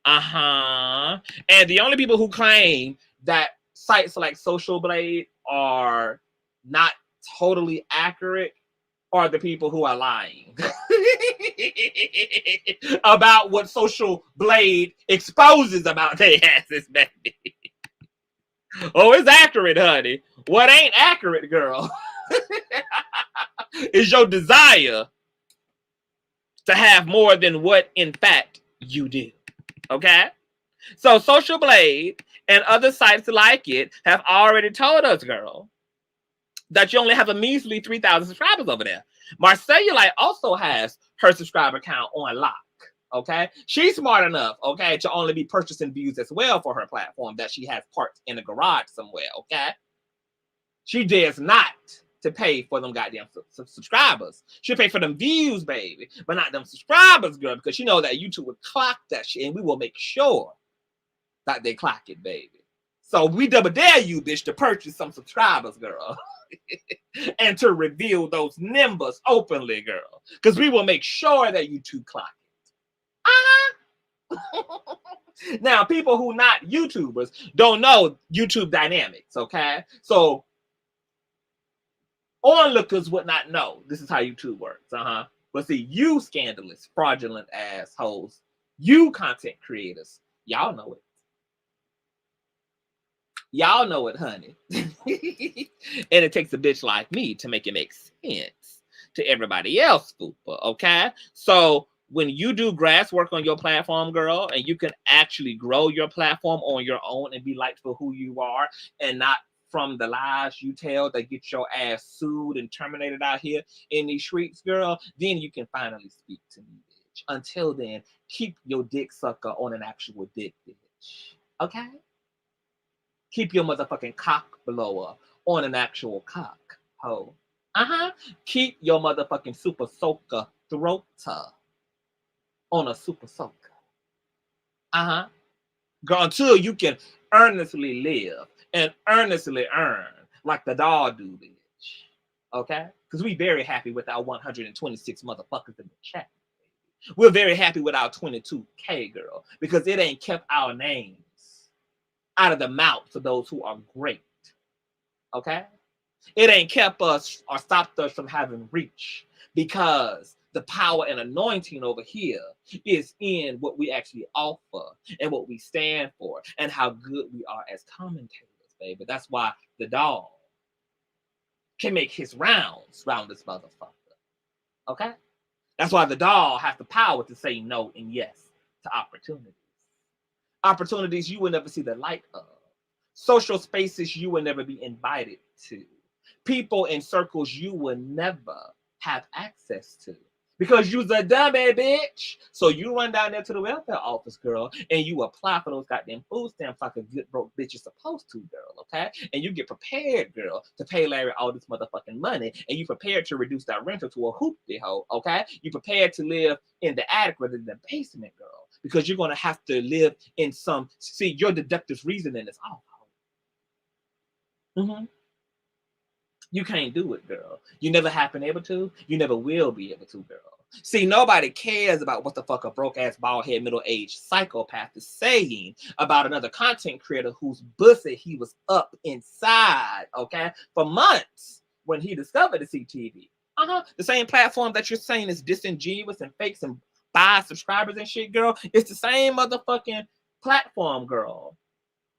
And the only people who claim that sites like Social Blade are not totally accurate are the people who are lying about what Social Blade exposes about their asses, baby. Oh, it's accurate, honey. What ain't accurate, girl, is your desire to have more than what, in fact, you do. Okay? So Social Blade and other sites like it have already told us, girl, that you only have a measly 3,000 subscribers over there. Marcellulite also has her subscriber count on lock. Okay? She's smart enough, okay, to only be purchasing views as well for her platform that she has parked in a garage somewhere, okay? She dares not to pay for them goddamn subscribers. She'll pay for them views, baby, but not them subscribers, girl, because she know that YouTube would clock that shit, and we will make sure that they clock it, baby. So we double dare you, bitch, to purchase some subscribers, girl, and to reveal those numbers openly, girl, because we will make sure that YouTube clock it. Now, people who not YouTubers don't know YouTube dynamics, okay? So onlookers would not know this is how YouTube works, But see, you scandalous, fraudulent assholes, you content creators, y'all know it. Y'all know it, honey. And it takes a bitch like me to make it make sense to everybody else, Fupa, okay? So when you do grass work on your platform, girl, and you can actually grow your platform on your own and be liked for who you are and not from the lies you tell that get your ass sued and terminated out here in these streets, girl, then you can finally speak to me, bitch. Until then, keep your dick sucker on an actual dick, bitch. Okay? Keep your motherfucking cock blower on an actual cock, ho. Keep your motherfucking super soaker throater on a super soaker. Girl, until you can earnestly live and earnestly earn like the dog do, bitch. Okay? Because we very happy with our 126 motherfuckers in the chat. We're very happy with our 22K, girl, because it ain't kept our names out of the mouths of those who are great. Okay? It ain't kept us or stopped us from having reach, because the power and anointing over here is in what we actually offer and what we stand for and how good we are as commentators, baby. That's why the dog can make his rounds round this motherfucker. Okay? That's why the dog has the power to say no and yes to opportunities. Opportunities you will never see the light of. Social spaces you will never be invited to. People in circles you will never have access to. Because you's a dummy, bitch. So you run down there to the welfare office, girl, and you apply for those goddamn food stamps like a good broke bitch is supposed to, girl, okay? And you get prepared, girl, to pay Larry all this motherfucking money, and you prepared to reduce that rental to a hoopty hoe, okay? You prepared to live in the attic rather than the basement, girl, because you're going to have to live in some, see, your deductive reasoning is off. You can't do it, girl. You never have been able to. You never will be able to, girl. See, nobody cares about what the fuck a broke-ass, bald-head, middle-aged psychopath is saying about another content creator whose bussy he was up inside, okay, for months when he discovered the CTV. The same platform that you're saying is disingenuous and fakes and buys subscribers and shit, girl. It's the same motherfucking platform, girl,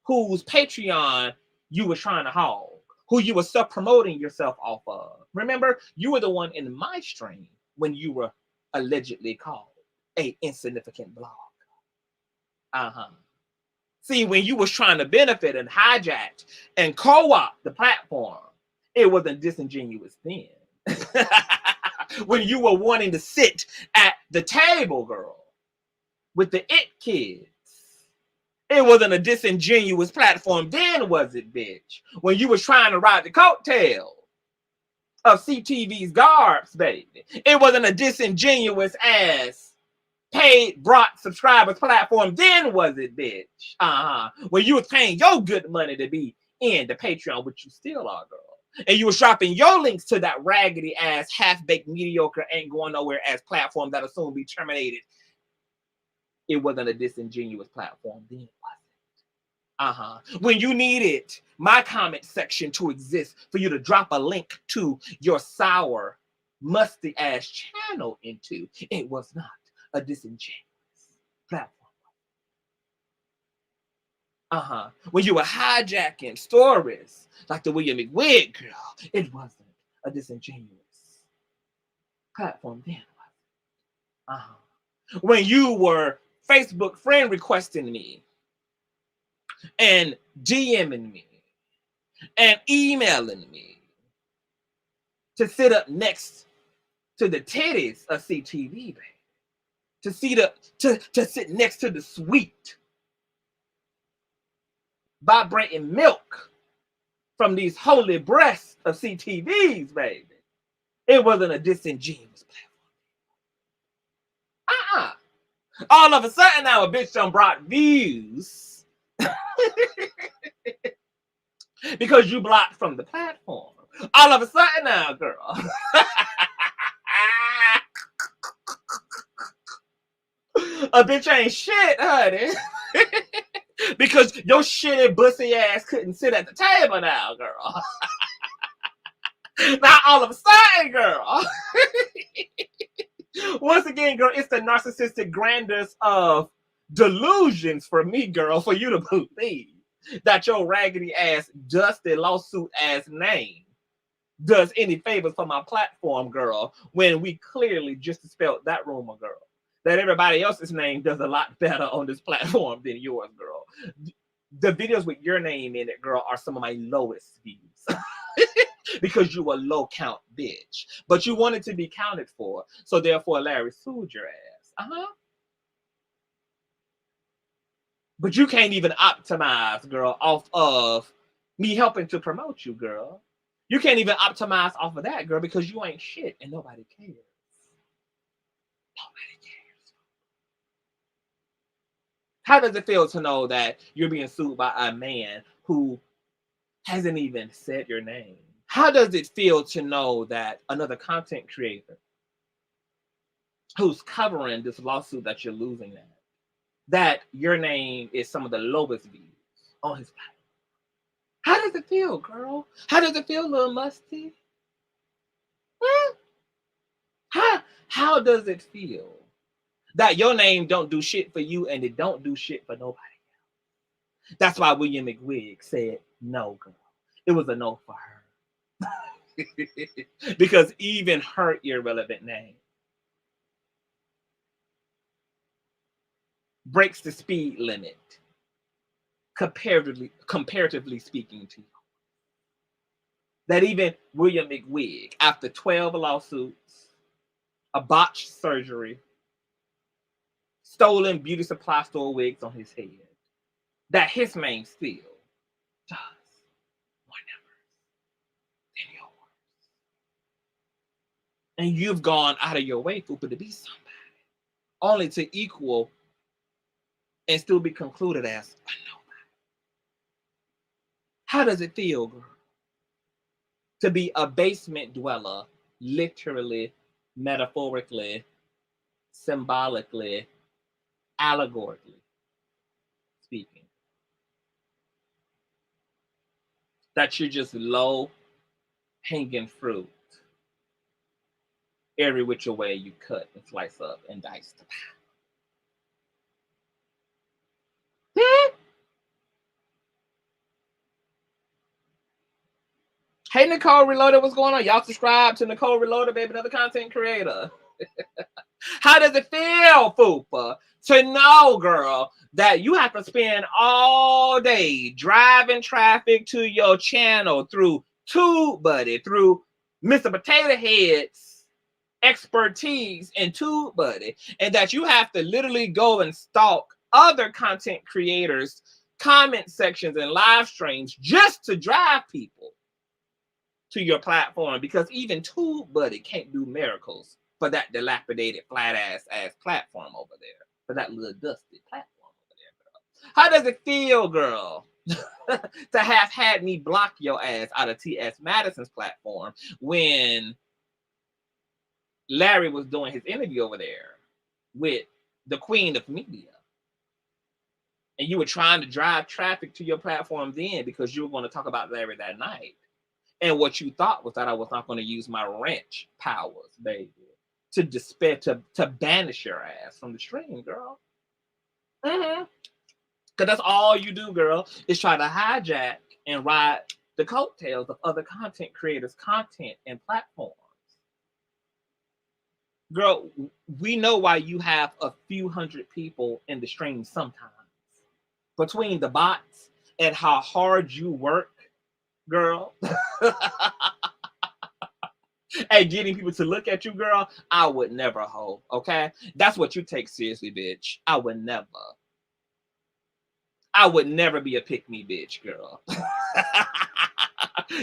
whose Patreon you were trying to haul, who you were self-promoting yourself off of. Remember, you were the one in my stream when you were allegedly called a insignificant blog. See, when you was trying to benefit and hijack and co-opt the platform, it wasn't disingenuous then. When you were wanting to sit at the table, girl, with the it kids, it wasn't a disingenuous platform then, was it, bitch? When you was trying to ride the coattail of CTV's garbs, baby. It wasn't a disingenuous ass paid brought subscribers platform then, was it, bitch? When you was paying your good money to be in the Patreon, which you still are, girl. And you was dropping your links to that raggedy ass, half-baked, mediocre, ain't going nowhere ass platform that'll soon be terminated. It wasn't a disingenuous platform then, was it? When you needed my comment section to exist for you to drop a link to your sour, musty ass channel into, it was not a disingenuous platform. When you were hijacking stories like the William McWig girl, it wasn't a disingenuous platform then, was it? When you were Facebook friend requesting me and DMing me and emailing me to sit up next to the titties of CTV, baby. To sit next to the sweet, vibrating milk from these holy breasts of CTVs, baby. It wasn't a disingenuous platform. All of a sudden now a bitch done brought views because you blocked from the platform. All of a sudden now, girl. A bitch ain't shit, honey. Because your shitty bussy ass couldn't sit at the table now, girl. Now all of a sudden, girl. Once again, girl, it's the narcissistic grandeur of delusions for me, girl, for you to believe that your raggedy ass, dusty lawsuit ass name does any favors for my platform, girl, when we clearly just dispelled that rumor, girl, that everybody else's name does a lot better on this platform than yours, girl. The videos with your name in it, girl, are some of my lowest views. Because you a low count bitch. But you wanted to be counted for. So therefore Larry sued your ass. But you can't even optimize, girl, off of me helping to promote you, girl. You can't even optimize off of that, girl, because you ain't shit and nobody cares. Nobody cares. How does it feel to know that you're being sued by a man who hasn't even said your name? How does it feel to know that another content creator who's covering this lawsuit that you're losing at, that your name is some of the lowest views on his platform? How does it feel, girl? How does it feel, little musty? How does it feel that your name don't do shit for you and it don't do shit for nobody else? That's why William McWig said no, girl. It was a no for her. Because even her irrelevant name breaks the speed limit, comparatively speaking to you. That even William McWig, after 12 lawsuits, a botched surgery, stolen beauty supply store wigs on his head, that his name still does more numbers than yours. And you've gone out of your way, Fupa, to be somebody, only to equal and still be concluded as a nobody. How does it feel, girl, to be a basement dweller, literally, metaphorically, symbolically, allegorically speaking? That you're just low hanging fruit every which way you cut and slice up and dice the pie. Hey, Nicole Reloaded, what's going on? Y'all subscribe to Nicole Reloaded, baby, another content creator. How does it feel, Fupa, to know, girl, that you have to spend all day driving traffic to your channel through TubeBuddy, through Mr. Potato Head's expertise in TubeBuddy, and that you have to literally go and stalk other content creators' comment sections and live streams just to drive people to your platform, because even TubeBuddy can't do miracles for that dilapidated flat ass platform over there, for that little dusty platform over there, girl. How does it feel, girl, to have had me block your ass out of T.S. Madison's platform when Larry was doing his interview over there with the queen of media? And you were trying to drive traffic to your platform then because you were going to talk about Larry that night. And what you thought was that I was not going to use my wrench powers, baby, to despair, to banish your ass from the stream, girl. Because that's all you do, girl, is try to hijack and ride the coattails of other content creators' content and platforms. Girl, we know why you have a few hundred people in the stream sometimes. Between the bots and how hard you work, girl, and getting people to look at you, girl, I would never hold, okay? That's what you take seriously, bitch. I would never be a pick-me bitch, girl.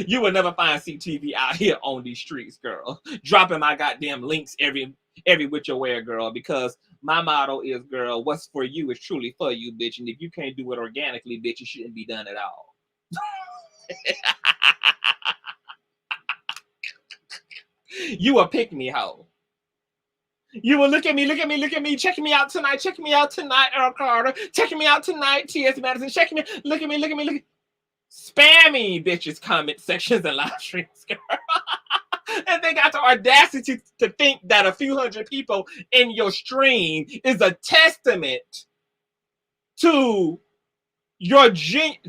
You would never find CTV out here on these streets, girl, dropping my goddamn links every which way, girl, because my motto is, girl, what's for you is truly for you, bitch, and if you can't do it organically, bitch, it shouldn't be done at all. You a pick me hoe. You will look at me, check me out tonight, Earl Carter, checking me out tonight, T.S. Madison, checking me, look at me. Spammy bitches comment sections and live streams, girl. And they got the audacity to think that a few hundred people in your stream is a testament to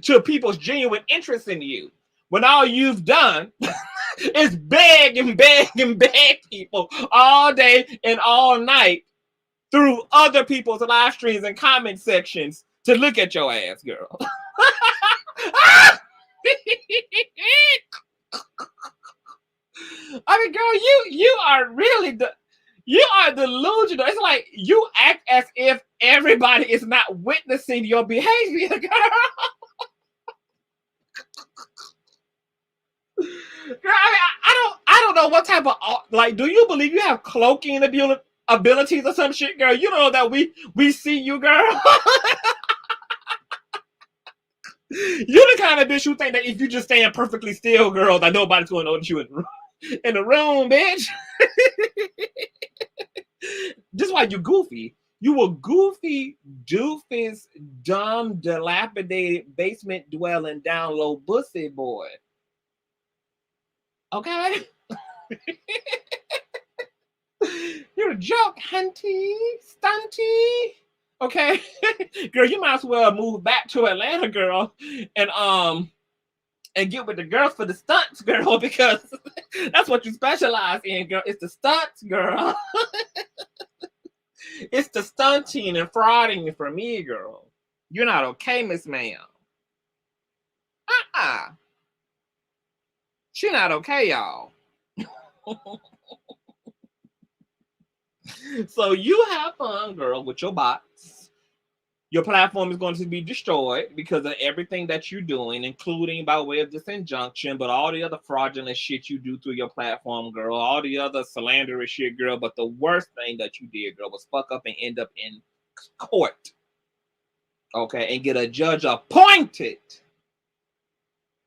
to people's genuine interest in you, when all you've done is beg people all day and all night through other people's live streams and comment sections to look at your ass, girl. I mean, girl, you are really you are delusional. It's like you act as if everybody is not witnessing your behavior, girl. Girl, I don't know what type of, like, do you believe you have cloaking abilities or some shit, girl? You don't know that we see you, girl. You the kind of bitch who think that if you just stand perfectly still, girl, that nobody's going to notice you in the room, bitch. This is why you goofy. You a goofy, doofus, dumb, dilapidated, basement dwelling, down low bussy boy. Okay? You're a joke, hunty, stunty. Okay? Girl, you might as well move back to Atlanta, girl, and get with the girls for the stunts, girl, because that's what you specialize in, girl. It's the stunts, girl. It's the stunting and frauding for me, girl. You're not okay, Miss Ma'am. She not okay, y'all. So you have fun, girl, with your bots. Your platform is going to be destroyed because of everything that you're doing, including by way of this injunction, but all the other fraudulent shit you do through your platform, girl, all the other slanderous shit, girl. But the worst thing that you did, girl, was fuck up and end up in court. Okay, and get a judge appointed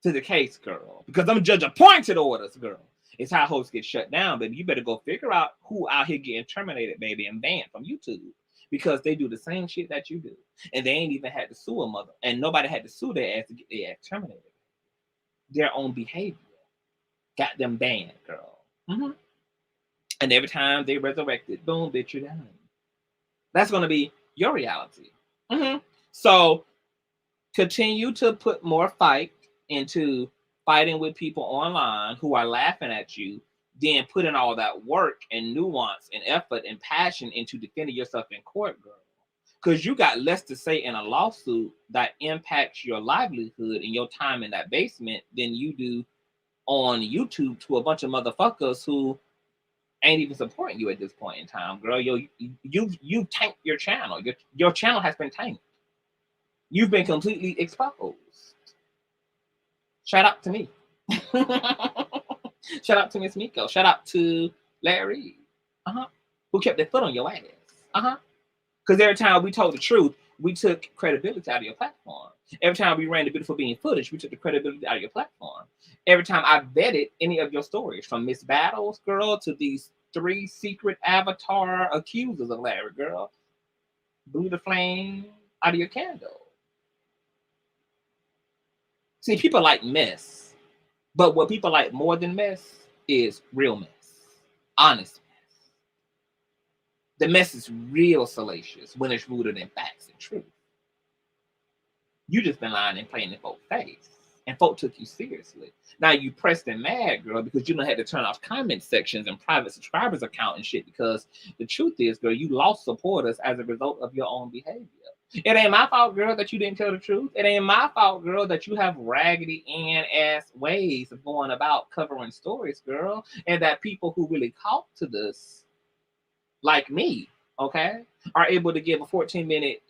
to the case, girl. Because them judge appointed orders, girl. It's how hosts get shut down, baby. You better go figure out who out here getting terminated, baby, and banned from YouTube. Because they do the same shit that you do. And they ain't even had to sue a mother. And nobody had to sue their ass to get their ass terminated. Their own behavior got them banned, girl. Mm-hmm. And every time they resurrected, boom, bitch, you're done. That's going to be your reality. Mm-hmm. So continue to put more fight into fighting with people online who are laughing at you, then putting all that work and nuance and effort and passion into defending yourself in court, girl. Because you got less to say in a lawsuit that impacts your livelihood and your time in that basement than you do on YouTube to a bunch of motherfuckers who ain't even supporting you at this point in time, girl. You tanked your channel. Your channel has been tanked. You've been completely exposed. Shout out to me. Shout out to Miss Miko. Shout out to Larry. Who kept their foot on your ass. Because every time we told the truth, we took credibility out of your platform. Every time we ran the beautiful being footage, we took the credibility out of your platform. Every time I vetted any of your stories, from Miss Battles, girl, to these 3 secret avatar accusers of Larry, girl, blew the flame out of your candle. See, people like mess. But what people like more than mess is real mess. Honest mess. The mess is real salacious when it's rooted in facts and truth. You just been lying and playing in folks' face. And folk took you seriously. Now you pressed and mad, girl, because you don't have to turn off comment sections and private subscribers account and shit, because the truth is, girl, you lost supporters as a result of your own behavior. It ain't my fault, girl, that you didn't tell the truth. It ain't my fault, girl, that you have raggedy ass ways of going about covering stories, girl, and that people who really caught to this, like me, okay, are able to give a 14-minute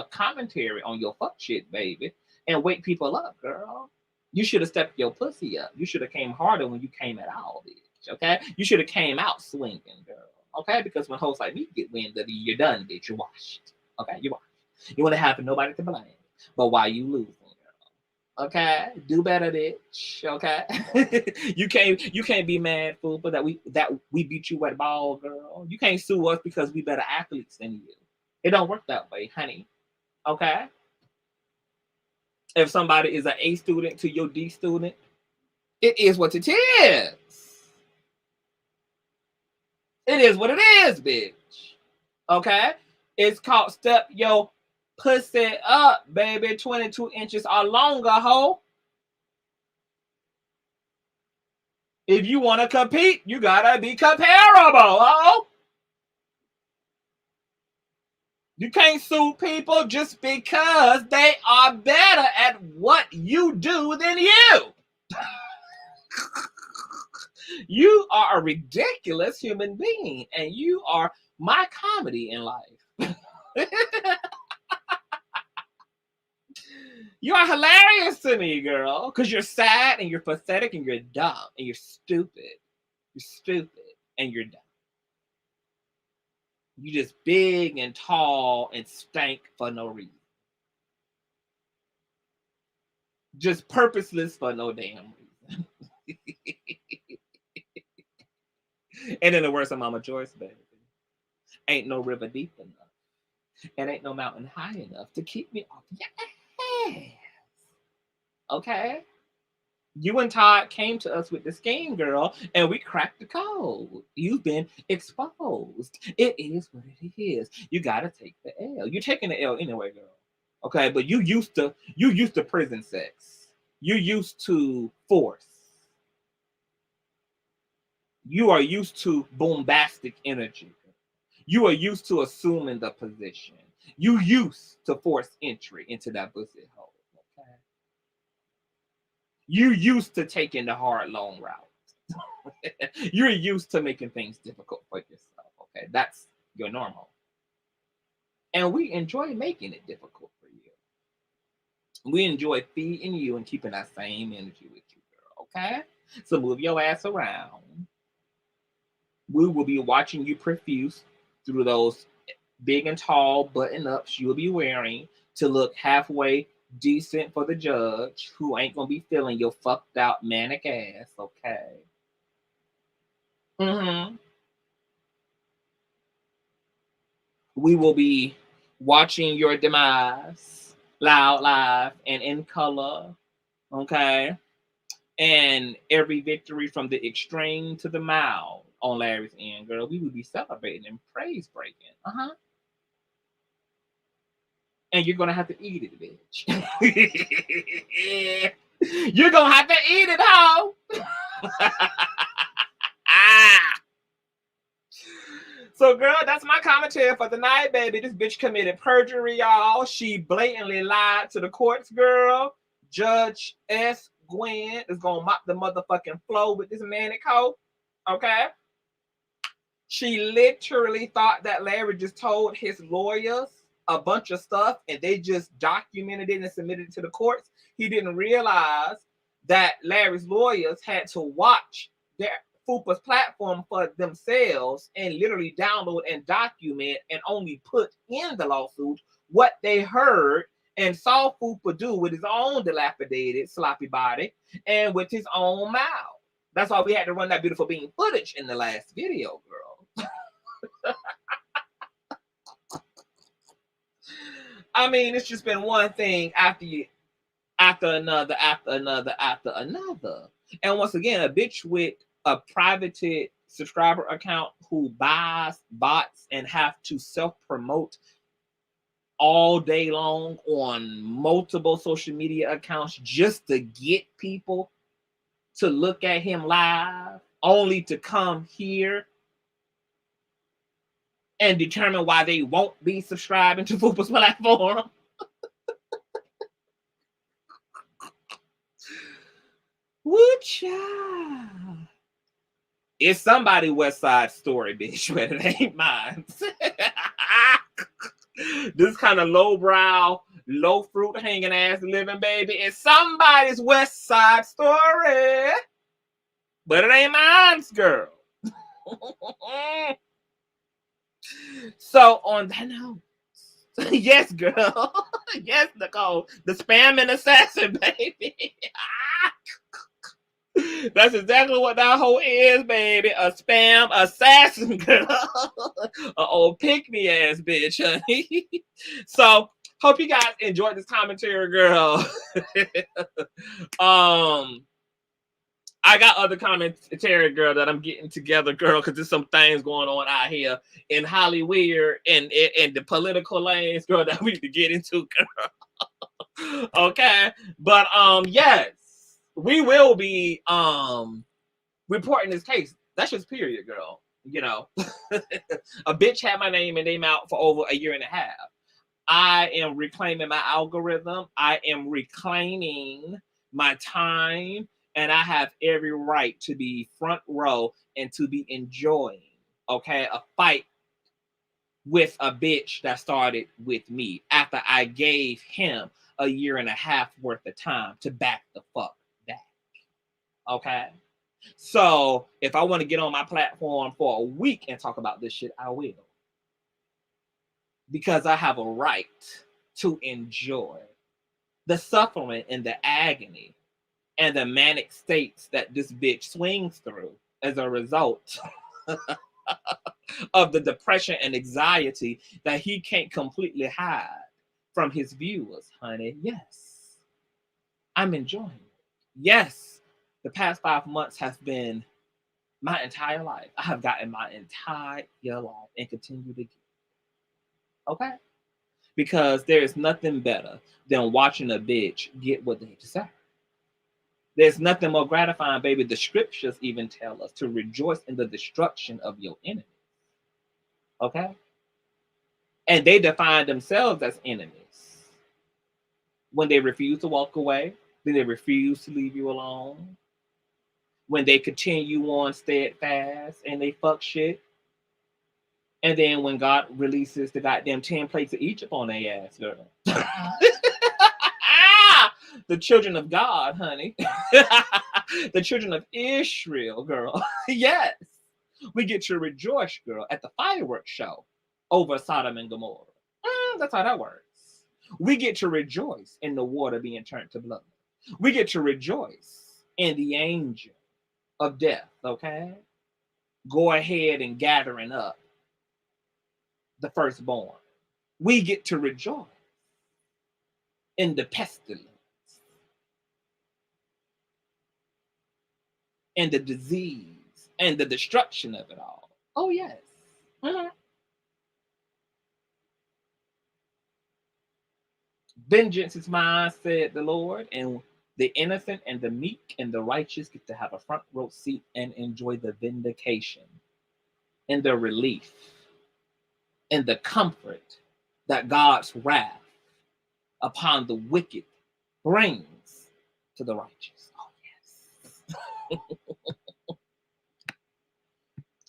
commentary on your fuck shit, baby, and wake people up, girl. You should have stepped your pussy up. You should have came harder when you came at all, bitch, okay? You should have came out swinging, girl, okay? Because when hosts like me get wind of you, you're done, bitch. You're washed, okay? You're washed. You want to have nobody to blame, but why you losing, girl? Okay, do better, bitch. Okay, you can't be mad, fool, but that we beat you at ball, girl. You can't sue us because we better athletes than you. It don't work that way, honey. Okay. If somebody is an A student to your D student, it is what it is. It is what it is, bitch. Okay? It's called step your pussy up, baby. 22 inches or longer, ho. If you want to compete, you gotta be comparable, ho. You can't sue people just because they are better at what you do than you. You are a ridiculous human being, and you are my comedy in life. You are hilarious to me, girl, because you're sad and you're pathetic and you're dumb and you're stupid. You're stupid and you're dumb. You just big and tall and stank for no reason. Just purposeless for no damn reason. And in the words of Mama Joyce, baby, ain't no river deep enough and ain't no mountain high enough to keep me off your ass. Okay? You and Todd came to us with the scheme, girl, and we cracked the code. You've been exposed. It is what it is. You gotta take the L. You're taking the L anyway, girl. Okay, but you used to prison sex. You used to force. You are used to bombastic energy. You are used to assuming the position. You used to force entry into that Bussy hole. Okay. You used to taking the hard, long route. You're used to making things difficult for yourself. Okay, that's your normal. And we enjoy making it difficult for you. We enjoy feeding you and keeping that same energy with you, girl. Okay, so move your ass around. We will be watching you profuse through those big and tall button-ups you'll be wearing to look halfway decent for the judge, who ain't gonna be feeling your fucked out manic ass, okay? We will be watching your demise loud, live, and in color, okay? And every victory from the extreme to the mild on Larry's end, girl, we will be celebrating and praise breaking. And you're gonna have to eat it, bitch. You're gonna have to eat it, ho. So, girl, that's my commentary for the night, baby. This bitch committed perjury, y'all. She blatantly lied to the courts, girl. Judge S. Gwen is gonna mop the motherfucking floor with this manic hoe. Okay? She literally thought that Larry just told his lawyers a bunch of stuff and they just documented it and submitted it to the courts. He didn't realize that Larry's lawyers had to watch their FUPA's platform for themselves and literally download and document and only put in the lawsuit what they heard and saw FUPA do with his own dilapidated, sloppy body and with his own mouth. That's why we had to run that beautiful bean footage in the last video, girl. I mean, it's just been one thing after another. And once again, a bitch with a privated subscriber account who buys bots and have to self-promote all day long on multiple social media accounts just to get people to look at him live, only to come here and determine why they won't be subscribing to FUPA's platform. Woo child. It's somebody West Side story, bitch, but it ain't mine. This kind of lowbrow, low fruit hanging ass living, baby, is somebody's West Side story. But it ain't mine, girl. So on that note, yes, girl. Yes, Nicole. The spamming assassin, baby. That's exactly what that hoe is, baby. A spam assassin, girl. An old pick-me ass bitch, honey. So, hope you guys enjoyed this commentary, girl. I got other commentary, girl, that I'm getting together, girl, because there's some things going on out here in Hollywood and the political lanes, girl, that we need to get into, girl. Okay? But, yes. We will be reporting this case. That's just period, girl. You know, a bitch had my name and name out for over a year and a half. I am reclaiming my algorithm. I am reclaiming my time, and I have every right to be front row and to be enjoying, okay, a fight with a bitch that started with me after I gave him a year and a half worth of time to back the fuck. Okay, so if I want to get on my platform for a week and talk about this shit, I will. Because I have a right to enjoy the suffering and the agony and the manic states that this bitch swings through as a result of the depression and anxiety that he can't completely hide from his viewers, honey. Yes, I'm enjoying it. Yes, the past 5 months have been my entire life. I have gotten my entire life and continue to get. Okay? Because there is nothing better than watching a bitch get what they deserve. There's nothing more gratifying, baby. The scriptures even tell us to rejoice in the destruction of your enemies. Okay? And they define themselves as enemies. When they refuse to walk away, then they refuse to leave you alone. When they continue on steadfast and they fuck shit. And then when God releases the goddamn 10 plates of Egypt on their ass, girl. The children of God, honey. The children of Israel, girl. Yes. We get to rejoice, girl, at the fireworks show over Sodom and Gomorrah. That's how that works. We get to rejoice in the water being turned to blood. We get to rejoice in the angel of death, okay? Go ahead and gathering up the firstborn. We get to rejoice in the pestilence and the disease and the destruction of it all. Oh, yes. Vengeance is mine, said the Lord, and the innocent and the meek and the righteous get to have a front row seat and enjoy the vindication and the relief and the comfort that God's wrath upon the wicked brings to the righteous. Oh, yes.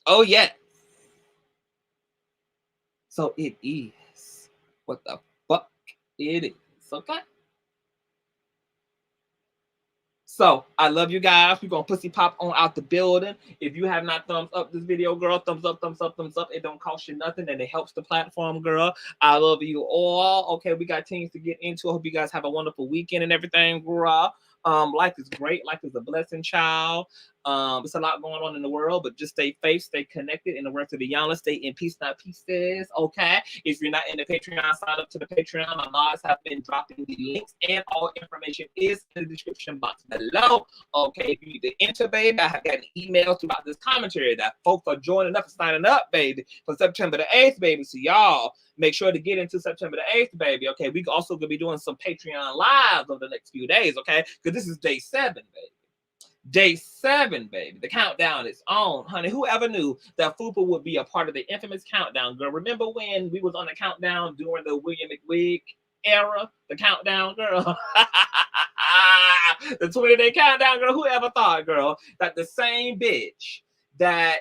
Oh, yes. So it is what the fuck it is, okay? So I love you guys. We're gonna pussy pop on out the building. If you have not thumbs up this video, girl, thumbs up, thumbs up, thumbs up. It don't cost you nothing and it helps the platform, girl. I love you all. Okay, we got things to get into. I hope you guys have a wonderful weekend and everything, girl. Life is great. Life is a blessing, child. It's a lot going on in the world, but just stay safe, stay connected. In the words of Beyonce, stay in peace, not pieces. Okay. If you're not in the Patreon, sign up to the Patreon. My mods have been dropping the links, and all information is in the description box below. Okay. If you need to enter, baby, I have gotten emails throughout this commentary that folks are joining up and signing up, baby, for September the 8th, baby. So y'all make sure to get into September the 8th, baby. Okay. We also gonna be doing some Patreon lives over the next few days. Okay. Because this is day 7, baby. Day 7, baby. The countdown is on, honey. Whoever knew that FUPA would be a part of the infamous countdown, girl? Remember when we was on the countdown during the William McWig era? The countdown, girl. The 20-day countdown, girl. Whoever thought, girl, that the same bitch that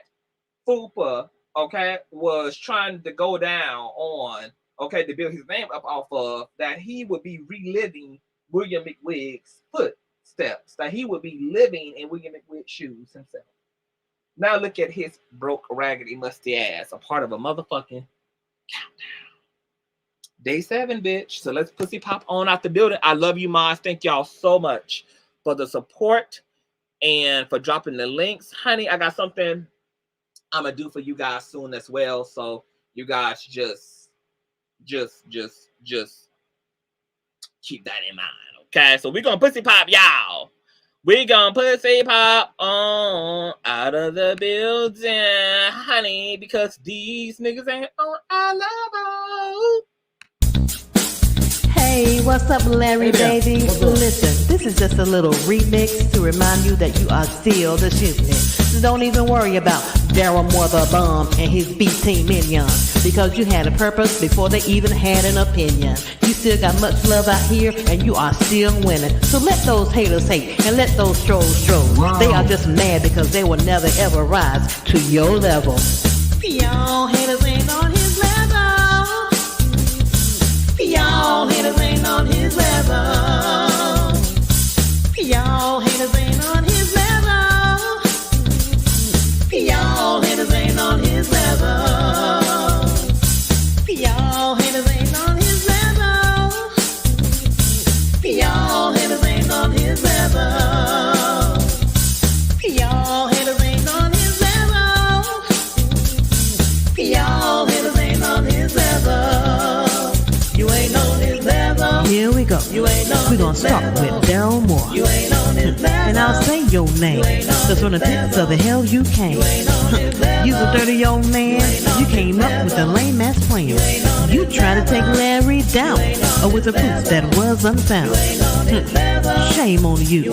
FUPA, okay, was trying to go down on, okay, to build his name up off of, that he would be reliving William McWig's footsteps, that he would be living in William McWig's shoes himself. Now look at his broke, raggedy, musty ass, a part of a motherfucking countdown. Day 7, bitch. So let's pussy pop on out the building. I love you, moms. Thank y'all so much for the support and for dropping the links. Honey, I got something I'm going to do for you guys soon as well. So you guys just keep that in mind. Okay, so we're gonna pussy pop, y'all. We're gonna pussy pop on out of the building, honey, because these niggas ain't on our level. Hey, what's up, Larry, baby? Listen, this is just a little remix to remind you that you are still the shiznit. So don't even worry about Darryl Moore the Bomb and his B-Team minions, because you had a purpose before they even had an opinion. You still got much love out here, and you are still winning. So let those haters hate, and let those trolls troll. Wow. They are just mad because they will never ever rise to your level. Y'all haters ain't on his level. Y'all haters ain't on his level. Y'all haters ain't on his level. Y'all haters ain't on his level. Y'all haters ain't on his level. Y'all So, we're gonna start with Darryl Moore. And I'll say your name, cause from the pits of the hell you came. You's a dirty old man, you came up with a lame ass plan. You tried to take Larry down, with a proof that was unfound. Shame on you,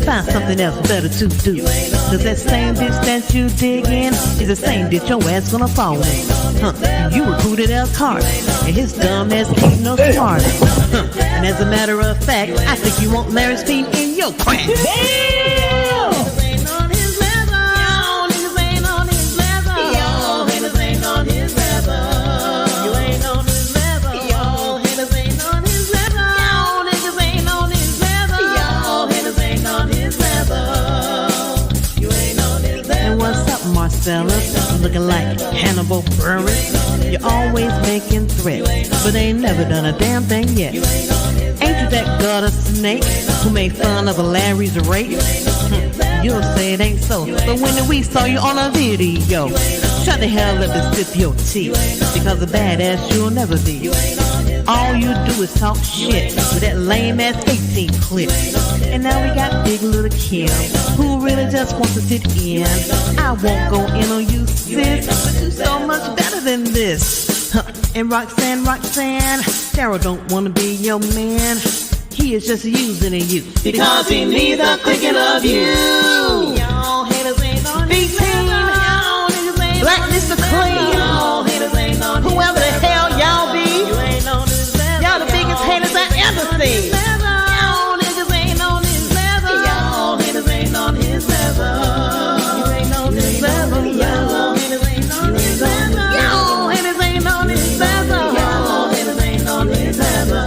find something else better to do. Cause that same ditch that you dig in is the same ditch your ass gonna fall in. You recruited El Carter, and his dumb ass ain't no smarter. And as a matter of fact, I think you want Larry's feet in your crack. Marcellus, looking like Hannibal Buress. You're always making threats, but ain't never done a damn thing yet. Ain't you that gutter snake who made fun of a Larry's rape? You'll say it ain't so, but when we saw you on a video, shut the hell up and sip your tea, because a badass you'll never be. All you do is talk shit with that lame ass 18 clip. And now we got big little Kim, who really just wants to sit in. I won't go in on you, sis, but you so much better than this. And Roxanne, Darryl don't wanna be your man. He is just using you because he needs a thinking of you. Y'all haters ain't on his level. Black Mr. Clean. Y'all haters ain't on his level. Whoever the hell y'all be, y'all the biggest haters I ever seen. Y'all niggas ain't on his level. Y'all haters ain't on his level. You ain't on his level. Y'all haters ain't on his level. Y'all haters ain't on his level. Y'all haters ain't on his level.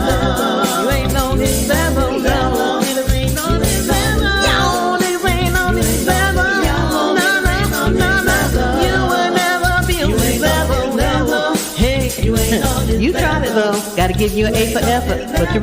You ain't on his level. Y'all haters ain't on his level. Y'all niggas ain't on his level. Y'all haters ain't on his level. You will never be on his level. Hey, you ain't on his level. You tried it though. Gotta give you an A for effort, but you